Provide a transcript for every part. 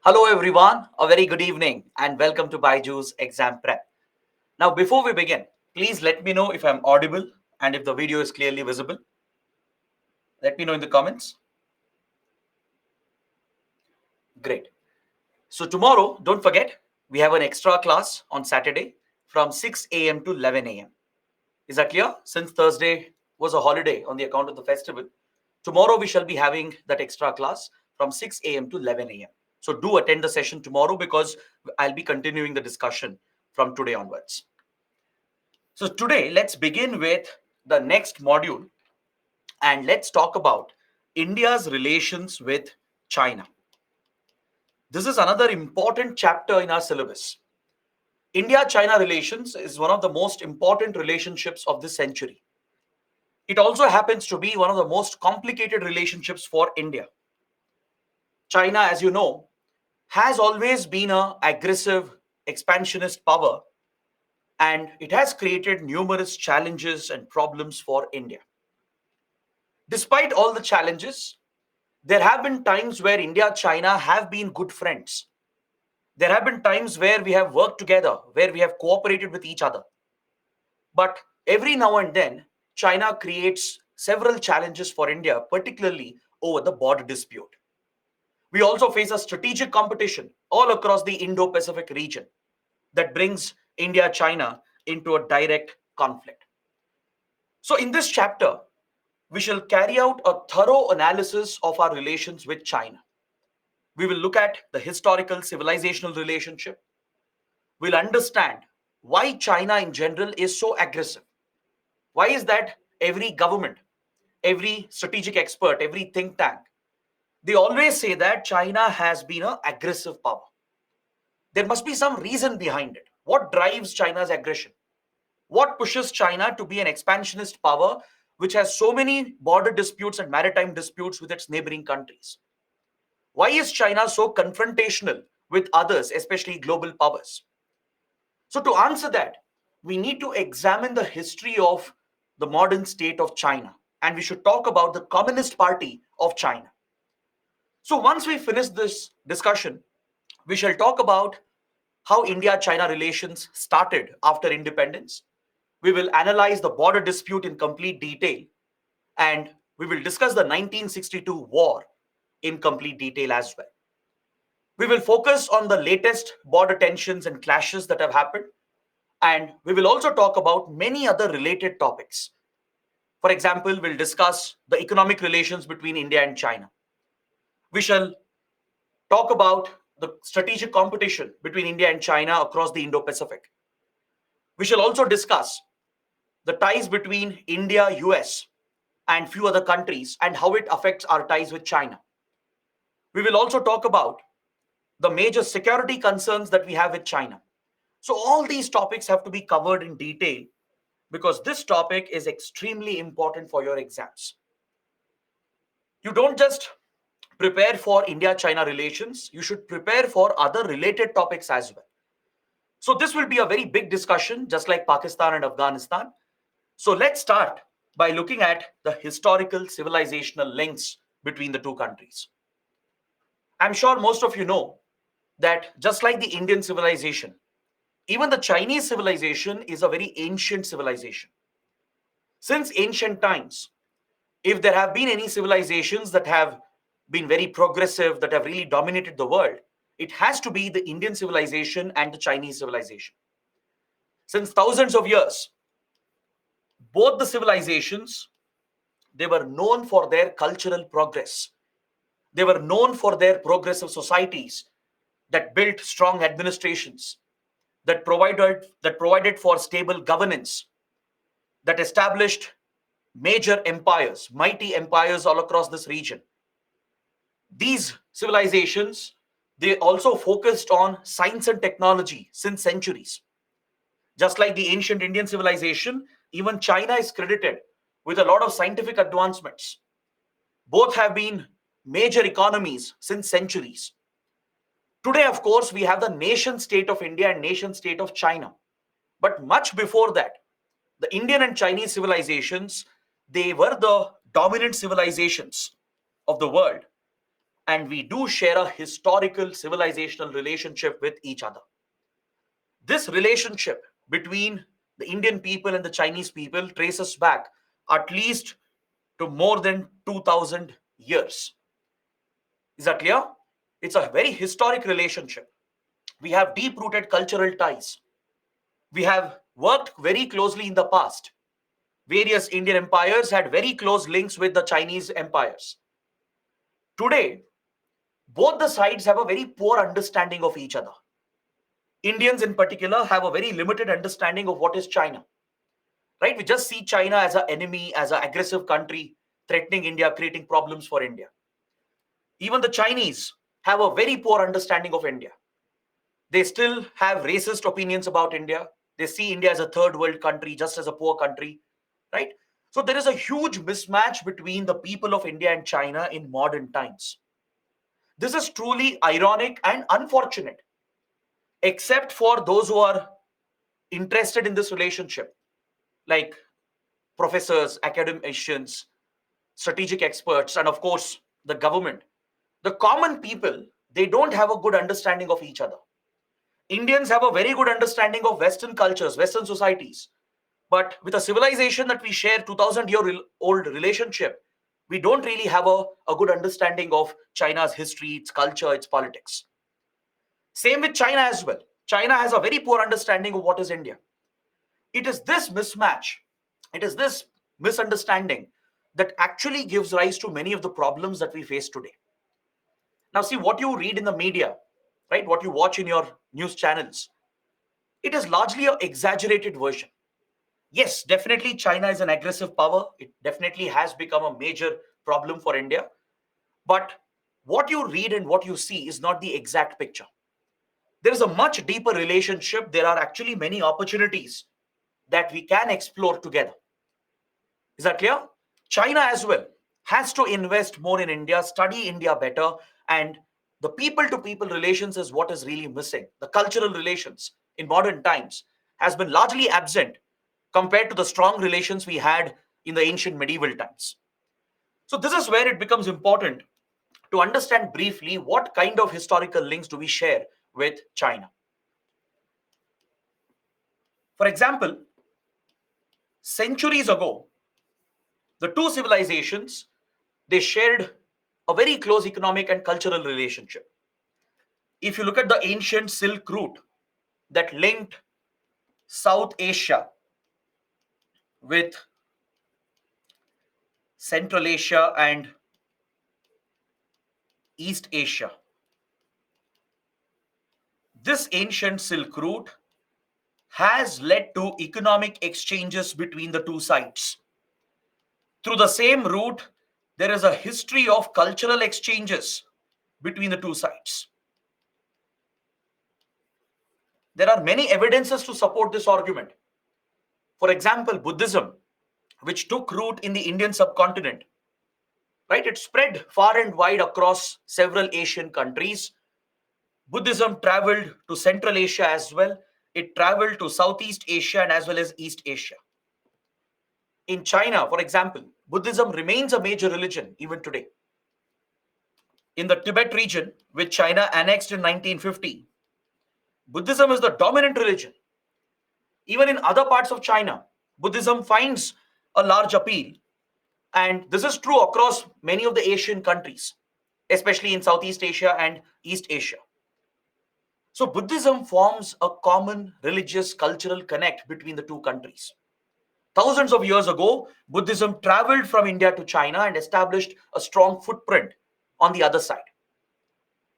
Hello everyone, a very good evening and welcome to Byju's Exam Prep. Now before we begin, please let me know if I'm audible and if the video is clearly visible. Let me know in the comments. Great. So tomorrow, don't forget, we have an extra class on Saturday from 6 a.m. to 11 a.m. Is that clear? Since Thursday was a holiday on the account of the festival, tomorrow we shall be having that extra class from 6 a.m. to 11 a.m. So do attend the session tomorrow because I'll be continuing the discussion from today onwards. So today, let's begin with the next module and let's talk about India's relations with China. This is another important chapter in our syllabus. India-China relations is one of the most important relationships of this century. It also happens to be one of the most complicated relationships for India. China, as you know, has always been an aggressive, expansionist power, and it has created numerous challenges and problems for India. Despite all the challenges, there have been times where India and China have been good friends. There have been times where we have worked together, where we have cooperated with each other. But every now and then, China creates several challenges for India, particularly over the border dispute. We also face a strategic competition all across the Indo-Pacific region that brings India China into a direct conflict. So, in this chapter, we shall carry out a thorough analysis of our relations with China. We will look at the historical civilizational relationship. We'll understand why China in general is so aggressive. Why is that every government, every strategic expert, every think tank, they always say that China has been an aggressive power. There must be some reason behind it. What drives China's aggression? What pushes China to be an expansionist power which has so many border disputes and maritime disputes with its neighboring countries? Why is China so confrontational with others, especially global powers? So, to answer that, we need to examine the history of the modern state of China, and we should talk about the Communist Party of China. So, once we finish this discussion, we shall talk about how India China relations started after independence. We will analyze the border dispute in complete detail, and we will discuss the 1962 war in complete detail as well. We will focus on the latest border tensions and clashes that have happened, and we will also talk about many other related topics. For example, we'll discuss the economic relations between India and China. We shall talk about the strategic competition between India and China across the Indo Pacific. We shall also discuss the ties between India, US, and few other countries and how it affects our ties with China. We will also talk about the major security concerns that we have with China. So, all these topics have to be covered in detail because this topic is extremely important for your exams. You don't just prepare for India China relations, you should prepare for other related topics as well. So, this will be a very big discussion, just like Pakistan and Afghanistan. So, let's start by looking at the historical civilizational links between the two countries. I'm sure most of you know that just like the Indian civilization, even the Chinese civilization is a very ancient civilization. Since ancient times, if there have been any civilizations that have been very progressive, that have really dominated the world, it has to be the Indian civilization and the Chinese civilization. Since thousands of years, both the civilizations, they were known for their cultural progress. They were known for their progressive societies that built strong administrations, that provided for stable governance, that established major empires, mighty empires all across this region. These civilizations, they also focused on science and technology since centuries. Just like the ancient Indian civilization, even China is credited with a lot of scientific advancements. Both have been major economies since centuries. Today, of course, we have the nation state of India and nation state of China. But much before that, the Indian and Chinese civilizations, they were the dominant civilizations of the world. and we do share a historical civilizational relationship with each other. This relationship between the Indian people and the Chinese people traces back at least to more than 2000 years. Is that clear? It's a very historic relationship. We have deep rooted cultural ties. We have worked very closely in the past. Various Indian empires had very close links with the Chinese empires. Today, both the sides have a very poor understanding of each other. Indians, in particular, have a very limited understanding of what is China. Right? We just see China as an enemy, as an aggressive country, threatening India, creating problems for India. Even the Chinese have a very poor understanding of India. They still have racist opinions about India. They see India as a third world country, just as a poor country, right? So there is a huge mismatch between the people of India and China in modern times. This is truly ironic and unfortunate, except for those who are interested in this relationship, like professors, academicians, strategic experts, and of course, the government. The common people, they don't have a good understanding of each other. Indians have a very good understanding of Western cultures, Western societies. But with a civilization that we share 2000-year-old relationship, we don't really have a good understanding of China's history, its culture, its politics. Same with China as well. China has a very poor understanding of what is India. It is this mismatch, it is this misunderstanding that actually gives rise to many of the problems that we face today. Now, see what you read in the media, right? What you watch in your news channels, it is largely an exaggerated version. Yes, definitely China is an aggressive power. It definitely has become a major problem for India. But what you read and what you see is not the exact picture. There is a much deeper relationship. There are actually many opportunities that we can explore together. Is that clear? China as well has to invest more in India, study India better, and the people to people relations is what is really missing. The cultural relations in modern times has been largely absent compared to the strong relations we had in the ancient medieval times. So this is where it becomes important to understand briefly what kind of historical links do we share with China. For example, centuries ago, the two civilizations, they shared a very close economic and cultural relationship. If you look at the ancient Silk Route that linked South Asia with Central Asia and East Asia, this ancient Silk Route has led to economic exchanges between the two sides. Through the same route, there is a history of cultural exchanges between the two sides. There are many evidences to support this argument. For example, Buddhism, which took root in the Indian subcontinent, right? It spread far and wide across several Asian countries. Buddhism traveled to Central Asia as well. It traveled to Southeast Asia and as well as East Asia. In China, for example, Buddhism remains a major religion even today. In the Tibet region, which China annexed in 1950, Buddhism is the dominant religion. Even in other parts of China, Buddhism finds a large appeal. And this is true across many of the Asian countries, especially in Southeast Asia and East Asia. So Buddhism forms a common religious cultural connect between the two countries. Thousands of years ago, Buddhism traveled from India to China and established a strong footprint on the other side.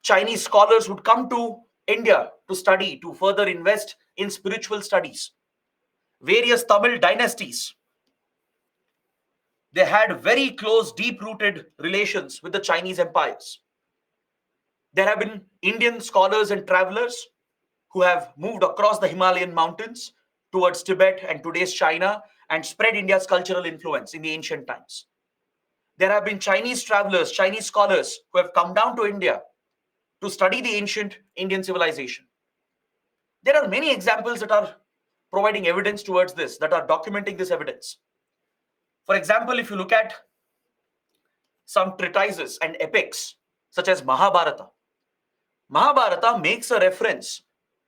Chinese scholars would come to India to study, to further invest in spiritual studies. Various Tamil dynasties, they had very close, deep-rooted relations with the Chinese empires. There have been Indian scholars and travelers who have moved across the Himalayan mountains towards Tibet and today's China and spread India's cultural influence in the ancient times. There have been Chinese travelers, Chinese scholars who have come down to India to study the ancient Indian civilization. There are many examples that are providing evidence towards this, that are documenting this evidence. For example, if you look at some treatises and epics such as Mahabharata. Mahabharata makes a reference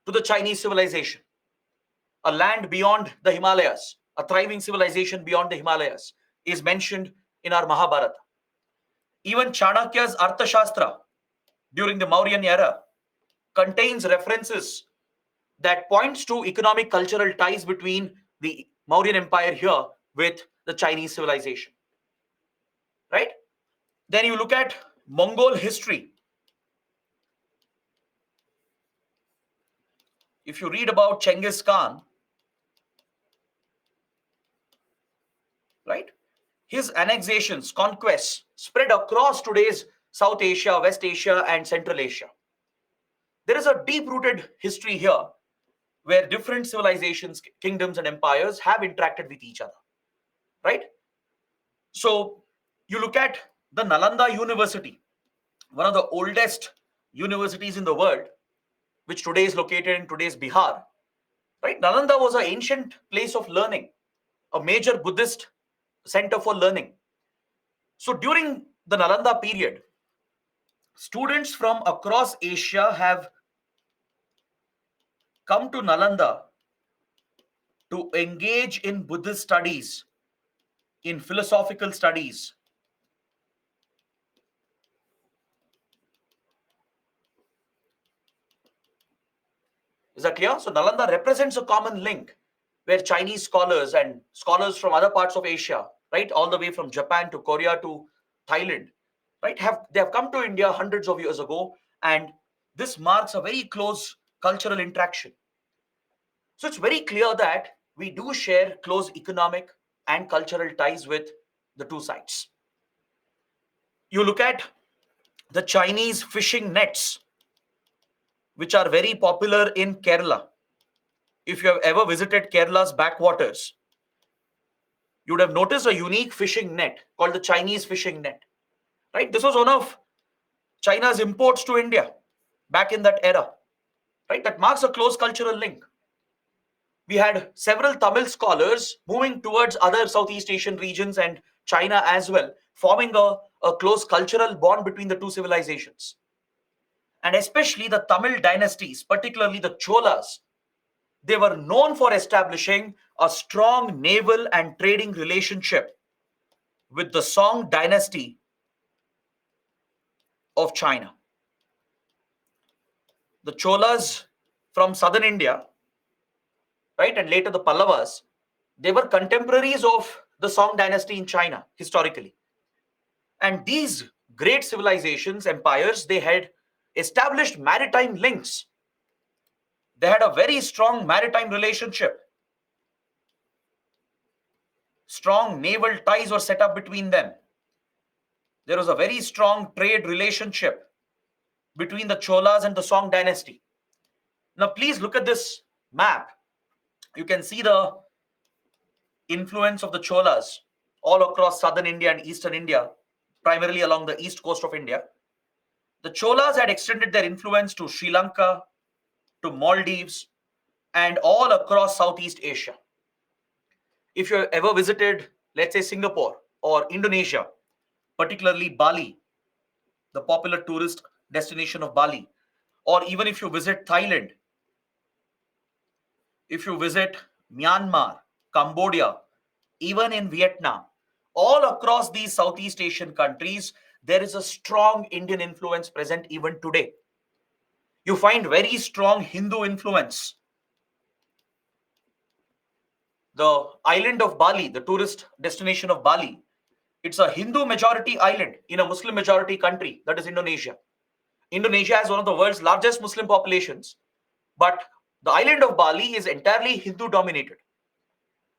to the Chinese civilization, a land beyond the Himalayas, a thriving civilization beyond the Himalayas, is mentioned in our Mahabharata. Even Chanakya's Arthashastra during the Mauryan era contains references that points to economic cultural ties between the Mauryan Empire here with the Chinese civilization. Right? Then you look at Mongol history. If you read about Genghis Khan, right? His annexations, conquests spread across today's South Asia, West Asia, and Central Asia. There is a deep rooted history here where different civilizations, kingdoms, and empires have interacted with each other, right? So you look at the Nalanda University, one of the oldest universities in the world, which today is located in today's Bihar, right? Nalanda was an ancient place of learning, a major Buddhist center for learning. So during the Nalanda period, students from across Asia have come to Nalanda to engage in Buddhist studies, in philosophical studies. Is that clear? So Nalanda represents a common link where Chinese scholars and scholars from other parts of Asia, right, all the way from Japan to Korea to Thailand, right, they have come to India hundreds of years ago, and this marks a very close cultural interaction. So it's very clear that we do share close economic and cultural ties with the two sides. You look at the Chinese fishing nets, which are very popular in Kerala. If you have ever visited Kerala's backwaters, you would have noticed a unique fishing net called the Chinese fishing net. Right? This was one of China's imports to India back in that era. Right? That marks a close cultural link. We had several Tamil scholars moving towards other Southeast Asian regions and China as well, forming a close cultural bond between the two civilizations. And especially the Tamil dynasties, particularly the Cholas, they were known for establishing a strong naval and trading relationship with the Song dynasty of China. The Cholas from southern India, right, and later the Pallavas, they were contemporaries of the Song dynasty in China historically. And these great civilizations, empires, they had established maritime links. They had a very strong maritime relationship. Strong naval ties were set up between them. There was a very strong trade relationship between the Cholas and the Song dynasty. Now, please look at this map. You can see the influence of the Cholas all across southern India and eastern India, primarily along the east coast of India. The Cholas had extended their influence to Sri Lanka, to Maldives, and all across Southeast Asia. If you have ever visited, let's say, Singapore or Indonesia, particularly Bali, the popular tourist destination of Bali, or even if you visit Thailand, if you visit Myanmar, Cambodia, even in Vietnam, all across these Southeast Asian countries, there is a strong Indian influence present even today. You find very strong Hindu influence. The island of Bali, the tourist destination of Bali, it's a Hindu majority island in a Muslim majority country, that is Indonesia. Indonesia has one of the world's largest Muslim populations, but the island of Bali is entirely Hindu dominated.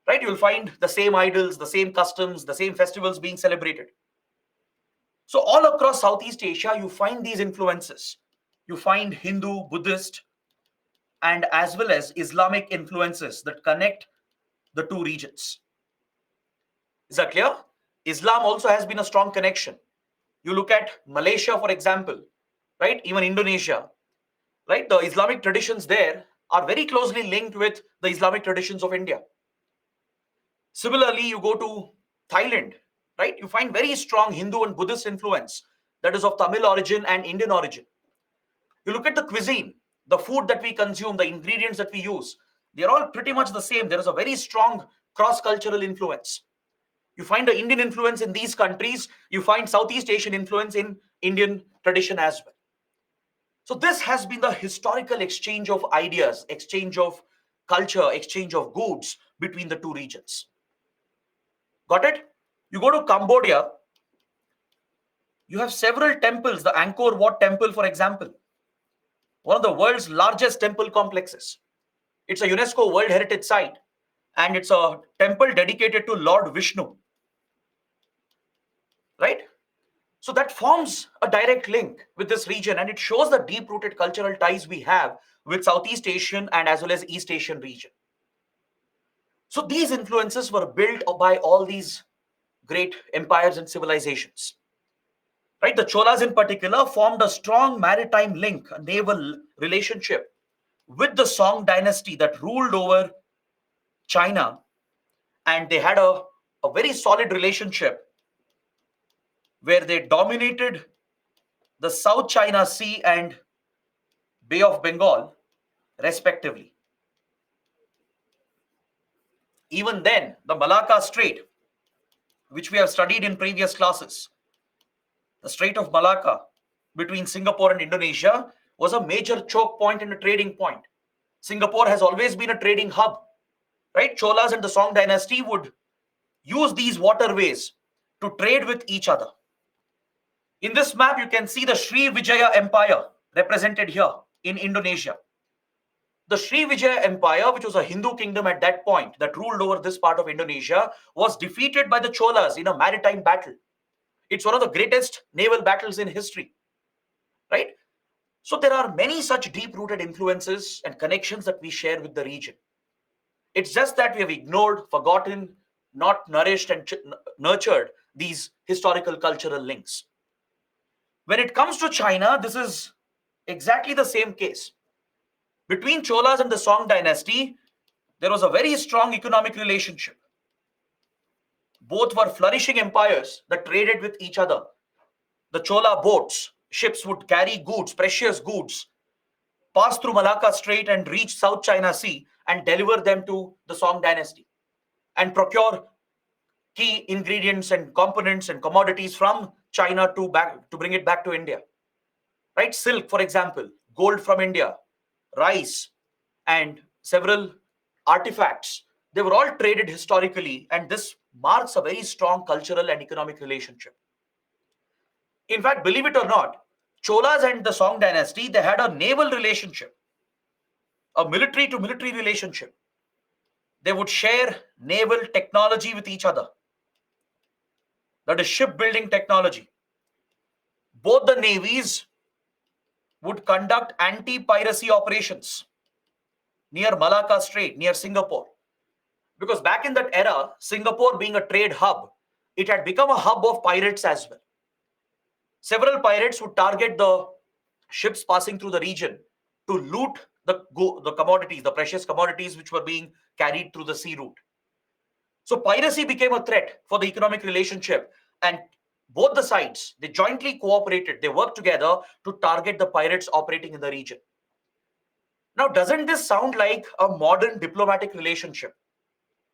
Right? You'll find the same idols, the same customs, the same festivals being celebrated. So all across Southeast Asia, you find these influences. You find Hindu, Buddhist, and as well as Islamic influences that connect the two regions. Is that clear? Islam also has been a strong connection. You look at Malaysia, for example, right? Even Indonesia, right? The Islamic traditions there are very closely linked with the Islamic traditions of India. Similarly, you go to Thailand, right? You find very strong Hindu and Buddhist influence that is of Tamil origin and Indian origin. You look at the cuisine, the food that we consume, the ingredients that we use, they're all pretty much the same. There is a very strong cross-cultural influence. You find the Indian influence in these countries, you find Southeast Asian influence in Indian tradition as well. So this has been the historical exchange of ideas, exchange of culture, exchange of goods between the two regions. Got it? You go to Cambodia, you have several temples, the Angkor Wat temple, for example, one of the world's largest temple complexes. It's a UNESCO World Heritage Site, and it's a temple dedicated to Lord Vishnu. Right? So that forms a direct link with this region, and it shows the deep-rooted cultural ties we have with Southeast Asian and as well as East Asian region. So these influences were built by all these great empires and civilizations. Right? The Cholas in particular formed a strong maritime link, a naval relationship with the Song dynasty that ruled over China, and they had a very solid relationship where they dominated the South China Sea and Bay of Bengal, respectively. Even then, the Malacca Strait, which we have studied in previous classes, the Strait of Malacca between Singapore and Indonesia was a major choke point and a trading point. Singapore has always been a trading hub, right? Cholas and the Song dynasty would use these waterways to trade with each other. In this map, you can see the Srivijaya Empire represented here in Indonesia. The Srivijaya Empire, which was a Hindu kingdom at that point that ruled over this part of Indonesia, was defeated by the Cholas in a maritime battle. It's one of the greatest naval battles in history, right? So there are many such deep-rooted influences and connections that we share with the region. It's just that we have ignored, forgotten, not nourished and nurtured these historical cultural links. When it comes to China, this is exactly the same case. Between Cholas and the Song dynasty, there was a very strong economic relationship. Both were flourishing empires that traded with each other. The Chola boats, ships would carry goods, precious goods, pass through Malacca Strait and reach South China Sea and deliver them to the Song dynasty and procure key ingredients and components and commodities from China to bring it back to India. Right? Silk, for example, gold from India, rice, and several artifacts. They were all traded historically, and this marks a very strong cultural and economic relationship. In fact, believe it or not, Cholas and the Song dynasty, they had a naval relationship, a military to military relationship. They would share naval technology with each other. That is shipbuilding technology. Both the navies would conduct anti-piracy operations near Malacca Strait, near Singapore. Because back in that era, Singapore being a trade hub, it had become a hub of pirates as well. Several pirates would target the ships passing through the region to loot the commodities, the precious commodities which were being carried through the sea route. So piracy became a threat for the economic relationship, and both the sides, they jointly cooperated, they worked together to target the pirates operating in the region. Now, doesn't this sound like a modern diplomatic relationship?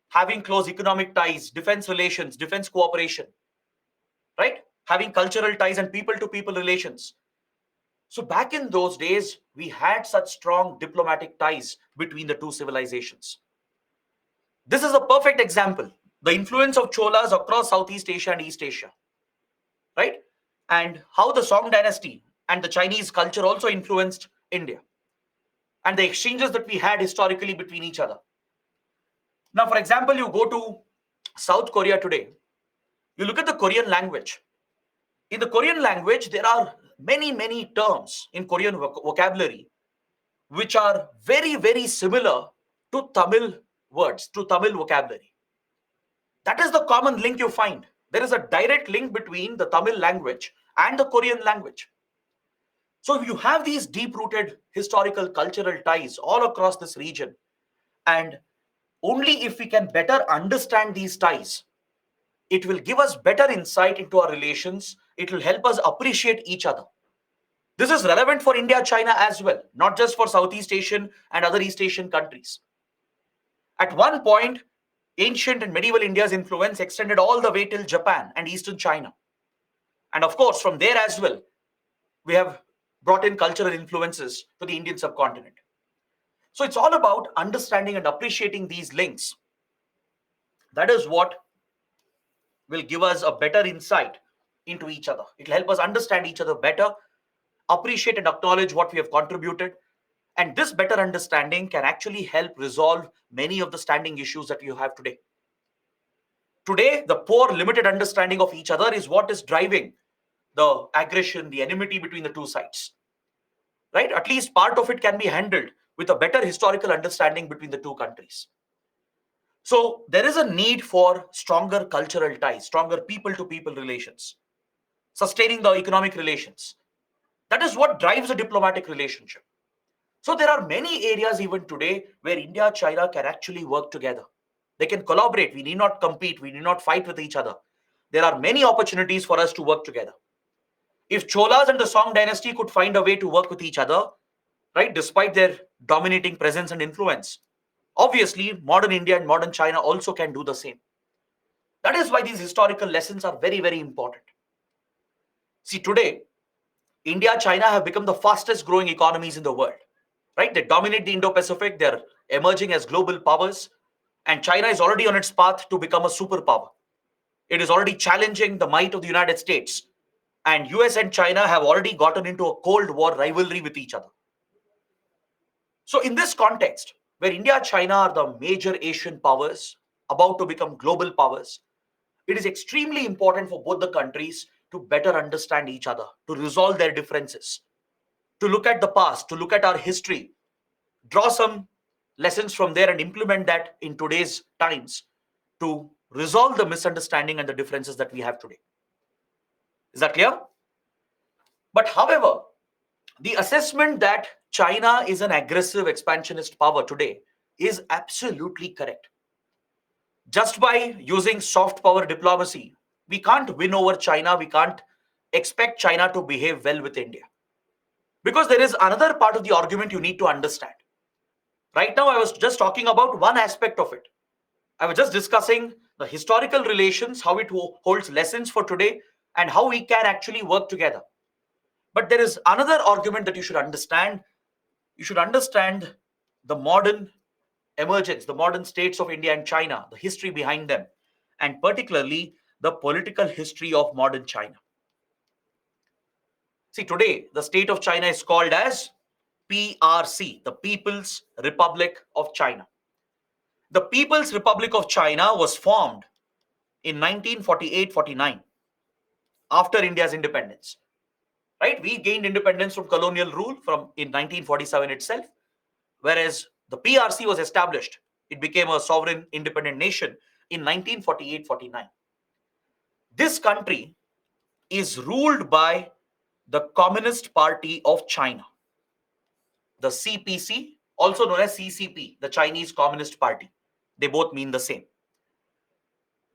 Having close economic ties, defense relations, defense cooperation, right? Having cultural ties and people-to-people relations. So back in those days, we had such strong diplomatic ties between the two civilizations. This is a perfect example. The influence of Cholas across Southeast Asia and East Asia, right? And how the Song dynasty and the Chinese culture also influenced India. And the exchanges that we had historically between each other. Now, for example, you go to South Korea today, you look at the Korean language. In the Korean language, there are many, many terms in Korean vocabulary which are very, very similar to Tamil words, to Tamil vocabulary. That is the common link you find. There is a direct link between the Tamil language and the Korean language. So you have these deep-rooted historical cultural ties all across this region. And only if we can better understand these ties, It will give us better insight into our relations. It will help us appreciate each other. This is relevant for India, China as well, not just for Southeast Asian and other East Asian countries. At one point, ancient and medieval India's influence extended all the way till Japan and Eastern China. And of course, from there as well, we have brought in cultural influences to the Indian subcontinent. So it's all about understanding and appreciating these links. That is what will give us a better insight into each other. It will help us understand each other better, appreciate and acknowledge what we have contributed. And this better understanding can actually help resolve many of the standing issues that you have today. Today, the poor, limited understanding of each other is what is driving the aggression, the enmity between the two sides. Right? At least part of it can be handled with a better historical understanding between the two countries. So there is a need for stronger cultural ties, stronger people to people relations, sustaining the economic relations. That is what drives a diplomatic relationship. So there are many areas even today where India, China can actually work together. They can collaborate. We need not compete. We need not fight with each other. There are many opportunities for us to work together. If Cholas and the Song dynasty could find a way to work with each other, right, despite their dominating presence and influence, obviously modern India and modern China also can do the same. That is why these historical lessons are very, very important. See, today, India, China have become the fastest growing economies in the world, right? They dominate the Indo-Pacific. They're emerging as global powers. And China is already on its path to become a superpower. It is already challenging the might of the United States. And US and China have already gotten into a Cold War rivalry with each other. So in this context, where India and China are the major Asian powers about to become global powers, it is extremely important for both the countries to better understand each other, to resolve their differences, to look at the past, to look at our history, draw some lessons from there and implement that in today's times to resolve the misunderstanding and the differences that we have today. Is that clear? But however, the assessment that China is an aggressive expansionist power today is absolutely correct. Just by using soft power diplomacy, we can't win over China. We can't expect China to behave well with India. Because there is another part of the argument you need to understand. Right now, I was just talking about one aspect of it. I was just discussing the historical relations, how it holds lessons for today, and how we can actually work together. But there is another argument that you should understand. You should understand the modern emergence, the modern states of India and China, the history behind them, and particularly the political history of modern China. See, today, the state of China is called as PRC, the People's Republic of China. The People's Republic of China was formed in 1948-49 after India's independence. Right? We gained independence from colonial rule in 1947 itself, whereas the PRC was established. It became a sovereign independent nation in 1948-49. This country is ruled by the Communist Party of China, the CPC, also known as CCP, the Chinese Communist Party. They both mean the same.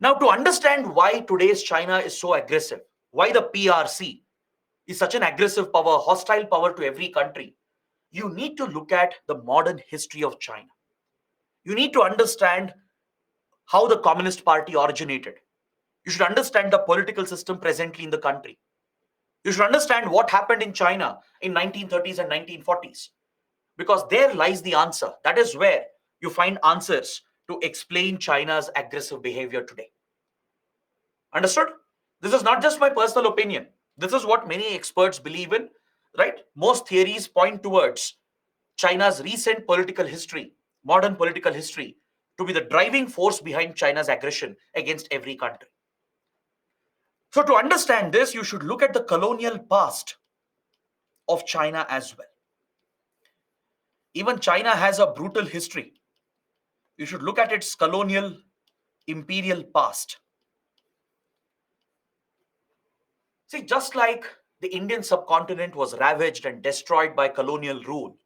Now, to understand why today's China is so aggressive, why the PRC is such an aggressive power, hostile power to every country, you need to look at the modern history of China. You need to understand how the Communist Party originated. You should understand the political system presently in the country. You should understand what happened in China in 1930s and 1940s, because there lies the answer. That is where you find answers to explain China's aggressive behavior today. Understood? This is not just my personal opinion. This is what many experts believe in, right? Most theories point towards China's recent political history, modern political history, to be the driving force behind China's aggression against every country. So to understand this, you should look at the colonial past of China as well. Even China has a brutal history. You should look at its colonial imperial past. See, just like the Indian subcontinent was ravaged and destroyed by colonial rule,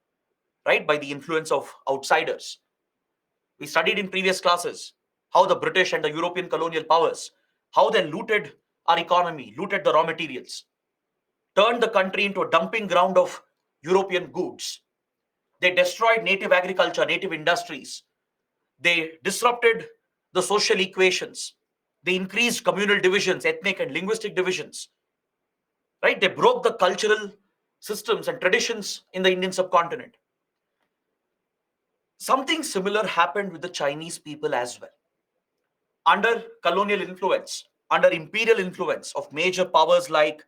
right, by the influence of outsiders. We studied in previous classes how the British and the European colonial powers, how they looted our economy, looted the raw materials, turned the country into a dumping ground of European goods. They destroyed native agriculture, native industries. They disrupted the social equations. They increased communal divisions, ethnic and linguistic divisions. Right? They broke the cultural systems and traditions in the Indian subcontinent. Something similar happened with the Chinese people as well. Under colonial influence, under imperial influence of major powers like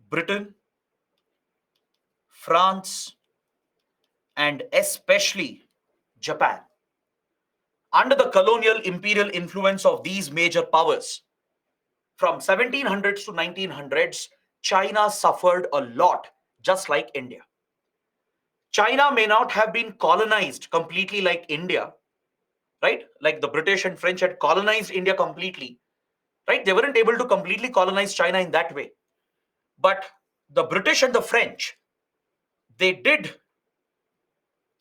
Britain, France, and especially Japan. Under the colonial imperial influence of these major powers, from 1700s to 1900s, China suffered a lot, just like India. China may not have been colonized completely like India, right? Like the British and French had colonized India completely, right? They weren't able to completely colonize China in that way. But the British and the French, they did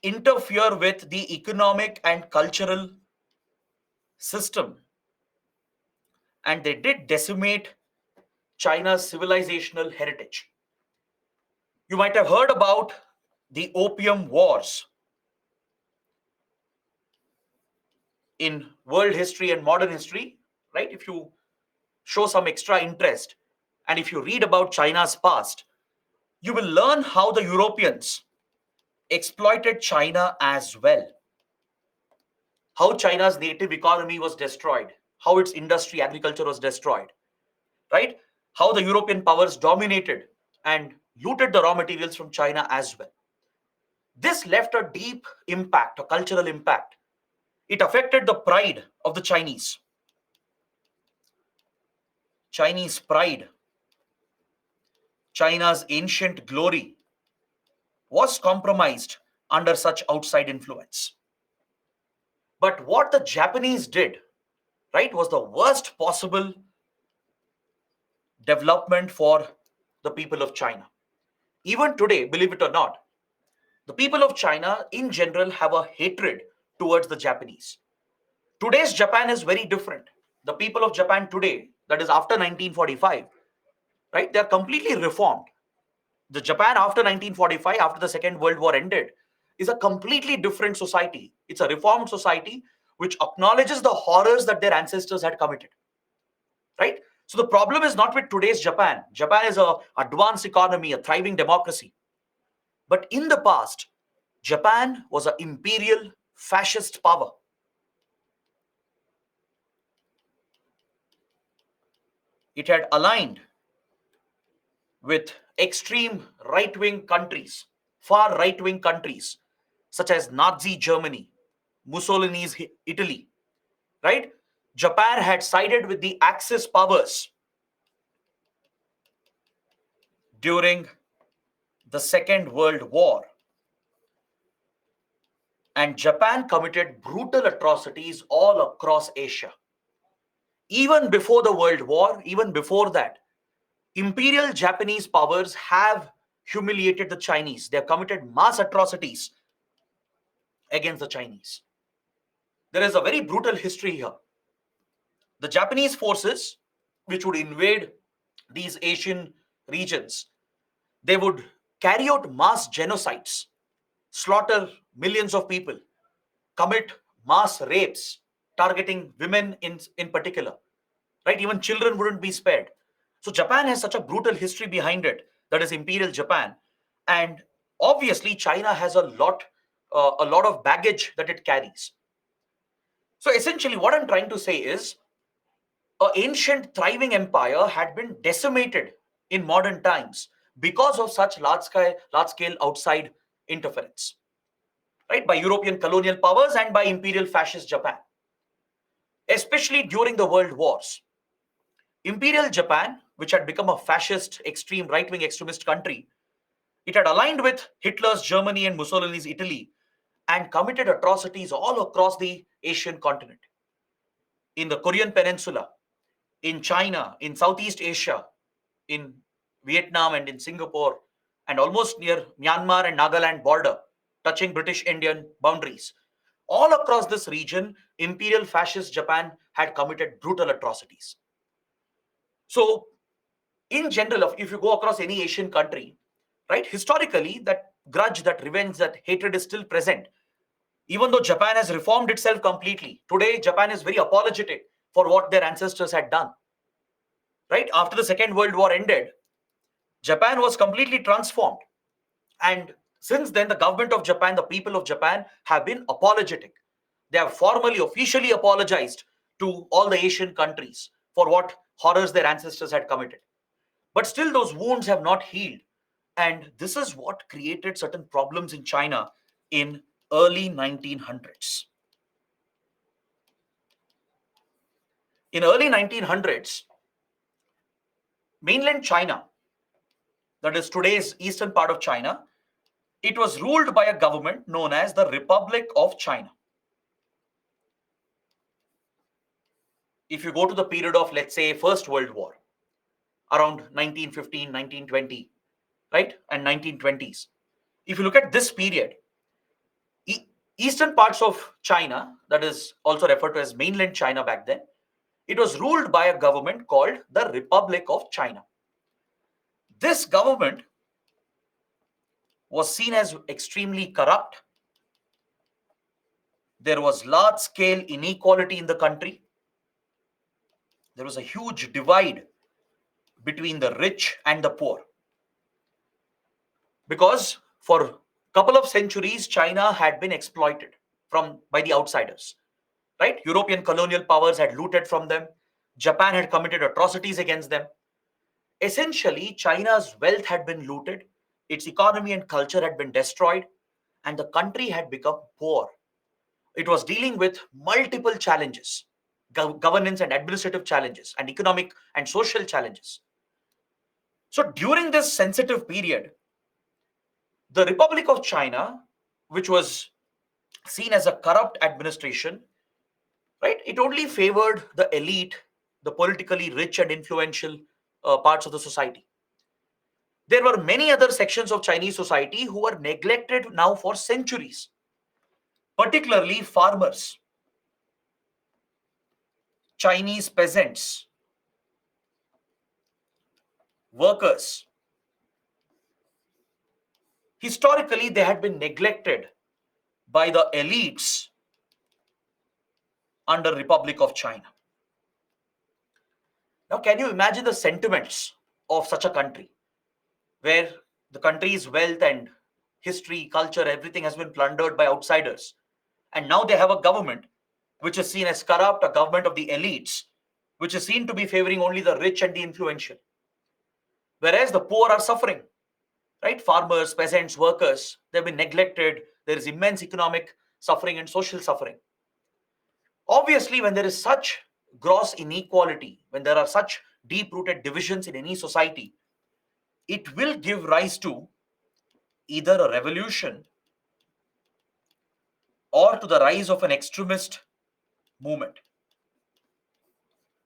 interfere with the economic and cultural system, and they did decimate China's civilizational heritage. You might have heard about the Opium Wars in world history and modern history, right? If you show some extra interest and if you read about China's past, you will learn how the Europeans exploited China as well, how China's native economy was destroyed, how its industry, agriculture was destroyed, right? How the European powers dominated and looted the raw materials from China as well. This left a deep impact, a cultural impact. It affected the pride of the Chinese. Chinese pride, China's ancient glory was compromised under such outside influence. But what the Japanese did, right, was the worst possible development for the people of China. Even today, believe it or not, the people of China in general have a hatred towards the Japanese. Today's Japan is very different. The people of Japan today, that is after 1945, right, they're completely reformed. The Japan after 1945, after the Second World War ended, is a completely different society. It's a reformed society which acknowledges the horrors that their ancestors had committed. Right? So the problem is not with today's Japan. Japan is a advanced economy, a thriving democracy. But in the past, Japan was an imperial fascist power. It had aligned with extreme right-wing countries, far right-wing countries, such as Nazi Germany, Mussolini's Italy, right? Japan had sided with the Axis powers during the Second World War. And Japan committed brutal atrocities all across Asia. Even before the World War, even before that, imperial Japanese powers have humiliated the Chinese. They have committed mass atrocities against the Chinese. There is a very brutal history here. The Japanese forces, which would invade these Asian regions, they would carry out mass genocides, slaughter millions of people, commit mass rapes, targeting women in particular. Right? Even children wouldn't be spared. So Japan has such a brutal history behind it, that is Imperial Japan. And obviously, China has a lot of baggage that it carries. So essentially, what I'm trying to say is, an ancient thriving empire had been decimated in modern times because of such large scale outside interference, right, by European colonial powers and by imperial fascist Japan, especially during the world wars. Imperial Japan, which had become a fascist, extreme, right-wing extremist country, it had aligned with Hitler's Germany and Mussolini's Italy and committed atrocities all across the Asian continent, in the Korean Peninsula, in China, in Southeast Asia, in Vietnam and in Singapore, and almost near Myanmar and Nagaland border, touching British Indian boundaries. All across this region, Imperial Fascist Japan had committed brutal atrocities. So, in general, if you go across any Asian country, right, historically, that grudge, that revenge, that hatred is still present. Even though Japan has reformed itself completely, today Japan is very apologetic for what their ancestors had done. Right after the Second World War ended, Japan was completely transformed. And since then, the government of Japan, the people of Japan have been apologetic. They have formally, officially apologized to all the Asian countries for what horrors their ancestors had committed. But still, those wounds have not healed. And this is what created certain problems in China in early 1900s. In early 1900s, mainland China, that is today's eastern part of China, it was ruled by a government known as the Republic of China. If you go to the period of, let's say, First World War, around 1915, 1920, right, and 1920s, if you look at this period, eastern parts of China, that is also referred to as mainland China back then, it was ruled by a government called the Republic of China. This government was seen as extremely corrupt. There was large-scale inequality in the country. There was a huge divide between the rich and the poor. Because for a couple of centuries, China had been exploited by the outsiders. Right? European colonial powers had looted from them. Japan had committed atrocities against them. Essentially, China's wealth had been looted, its economy and culture had been destroyed, and the country had become poor. It was dealing with multiple challenges, governance and administrative challenges, and economic and social challenges. So during this sensitive period, the Republic of China, which was seen as a corrupt administration, right, it only favored the elite, the politically rich and influential parts of the society. There were many other sections of Chinese society who were neglected now for centuries, particularly farmers, Chinese peasants, workers. Historically, they had been neglected by the elites under Republic of China. Now, can you imagine the sentiments of such a country where the country's wealth and history, culture, everything has been plundered by outsiders? And now they have a government which is seen as corrupt, a government of the elites, which is seen to be favoring only the rich and the influential. Whereas the poor are suffering, right? Farmers, peasants, workers, they've been neglected. There is immense economic suffering and social suffering. Obviously, when there is such gross inequality, when there are such deep-rooted divisions in any society, it will give rise to either a revolution or to the rise of an extremist movement.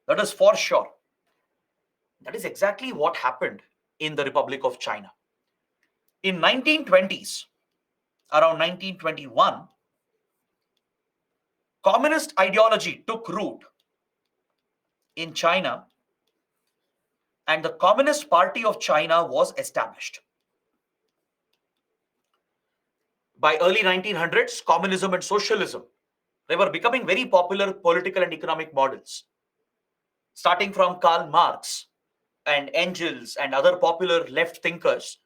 That is for sure. That is exactly what happened in the Republic of China. In 1920s, around 1921, communist ideology took root in China and the Communist Party of China was established. By early 1900s, communism and socialism, they were becoming very popular political and economic models. Starting from Karl Marx and Engels and other popular left thinkers,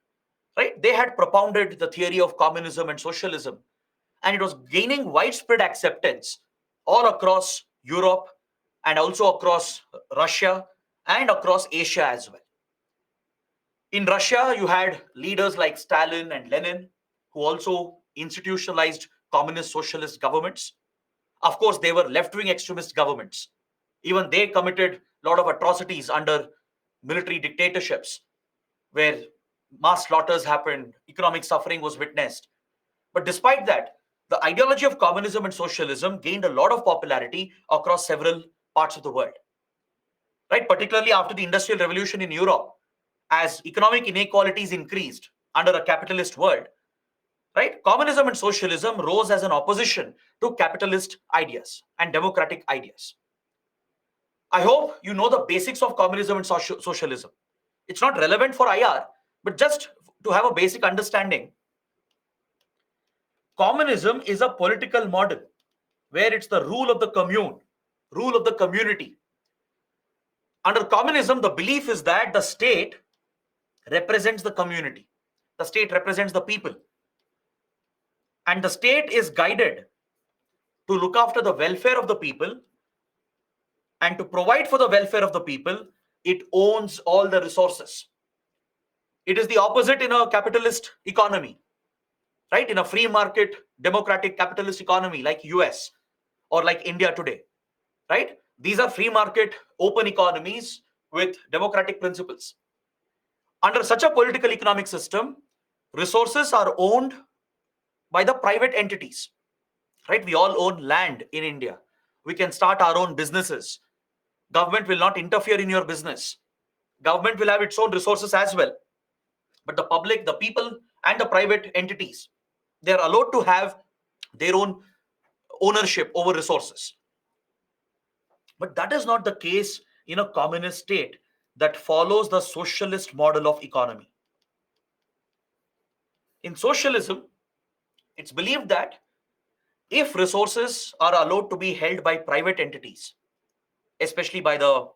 right? They had propounded the theory of communism and socialism, and it was gaining widespread acceptance all across Europe and also across Russia and across Asia as well. In Russia, you had leaders like Stalin and Lenin, who also institutionalized communist socialist governments. Of course, they were left-wing extremist governments. Even they committed a lot of atrocities under military dictatorships, where mass slaughters happened, economic suffering was witnessed. But despite that, the ideology of communism and socialism gained a lot of popularity across several parts of the world. Right? Particularly after the Industrial Revolution in Europe, as economic inequalities increased under a capitalist world, right? Communism and socialism rose as an opposition to capitalist ideas and democratic ideas. I hope you know the basics of communism and socialism. It's not relevant for IR, but just to have a basic understanding, communism is a political model where it's the rule of the commune, rule of the community. Under communism, the belief is that the state represents the community, the state represents the people, and the state is guided to look after the welfare of the people, and to provide for the welfare of the people, it owns all the resources. It is the opposite in a capitalist economy, right? In a free market, democratic capitalist economy like US or like India today, right? These are free market, open economies with democratic principles. Under such a political economic system, resources are owned by the private entities, right? We all own land in India. We can start our own businesses. Government will not interfere in your business. Government will have its own resources as well. But the public, the people, and the private entities, they are allowed to have their own ownership over resources. But that is not the case in a communist state that follows the socialist model of economy. In socialism, it's believed that if resources are allowed to be held by private entities, especially by the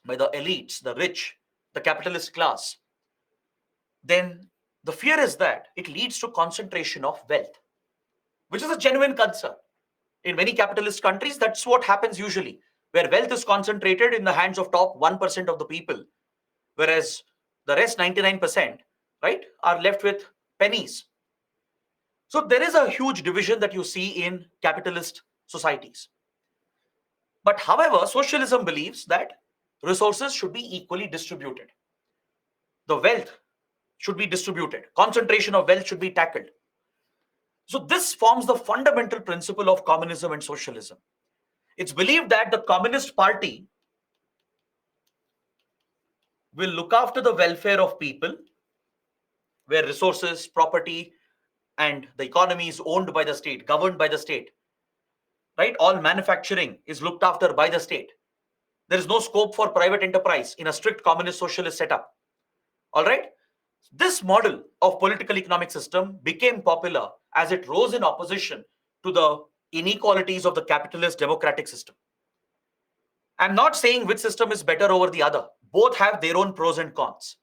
elites, the rich, the capitalist class, then the fear is that it leads to concentration of wealth, which is a genuine concern. In many capitalist countries, that's what happens usually, where wealth is concentrated in the hands of top 1% of the people, whereas the rest 99%, right, are left with pennies. So there is a huge division that you see in capitalist societies. But however, socialism believes that resources should be equally distributed. The wealth should be distributed. Concentration of wealth should be tackled. So this forms the fundamental principle of communism and socialism. It's believed that the Communist Party will look after the welfare of people, where resources, property, and the economy is owned by the state, governed by the state, right? All manufacturing is looked after by the state. There is no scope for private enterprise in a strict communist socialist setup. All right? This model of political economic system became popular as it rose in opposition to the inequalities of the capitalist democratic system. I'm not saying which system is better over the other. Both have their own pros and cons.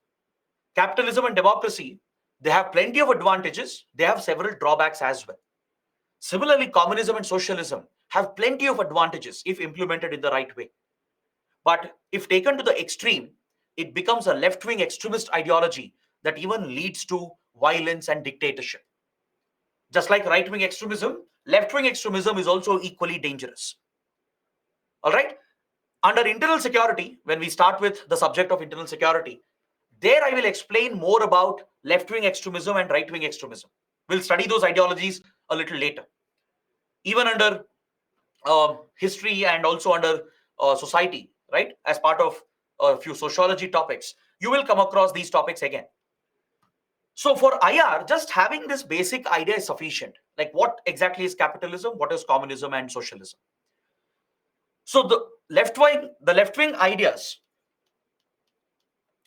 Capitalism and democracy, they have plenty of advantages. They have several drawbacks as well. Similarly, communism and socialism have plenty of advantages if implemented in the right way. But if taken to the extreme, it becomes a left-wing extremist ideology that even leads to violence and dictatorship. Just like right-wing extremism, left-wing extremism is also equally dangerous. All right? Under internal security, when we start with the subject of internal security, there I will explain more about left-wing extremism and right-wing extremism. We'll study those ideologies a little later. Even under history and also under society, right? As part of a few sociology topics, you will come across these topics again. So for IR, just having this basic idea is sufficient. Like what exactly is capitalism, what is communism and socialism? So the left-wing ideas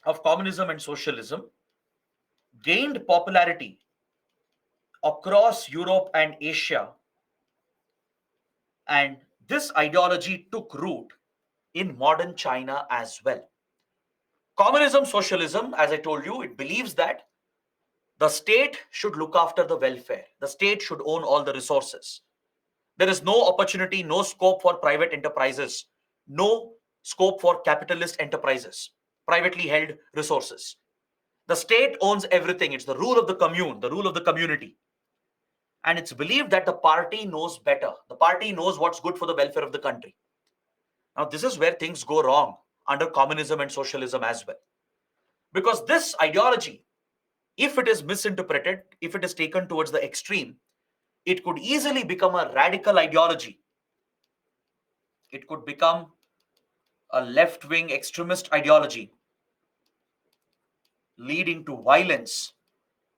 of communism and socialism gained popularity across Europe and Asia, and this ideology took root in modern China as well. Communism, socialism, as I told you, it believes that the state should look after the welfare. The state should own all the resources. There is no opportunity, no scope for private enterprises, no scope for capitalist enterprises, privately held resources. The state owns everything. It's the rule of the commune, the rule of the community. And it's believed that the party knows better. The party knows what's good for the welfare of the country. Now, this is where things go wrong under communism and socialism as well. Because this ideology, if it is misinterpreted, if it is taken towards the extreme, it could easily become a radical ideology. It could become a left-wing extremist ideology leading to violence,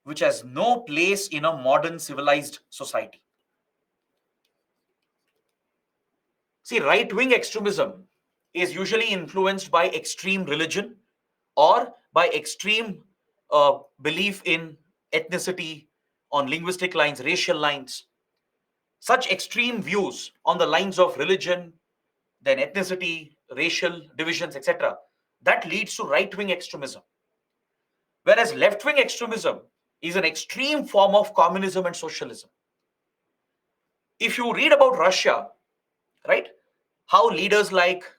which has no place in a modern civilized society. See, right-wing extremism is usually influenced by extreme religion or by extreme belief in ethnicity, on linguistic lines, racial lines. Such extreme views on the lines of religion, then ethnicity, racial divisions, etc., that leads to right wing extremism. Whereas left wing extremism is an extreme form of communism and socialism. If you read about Russia, right, how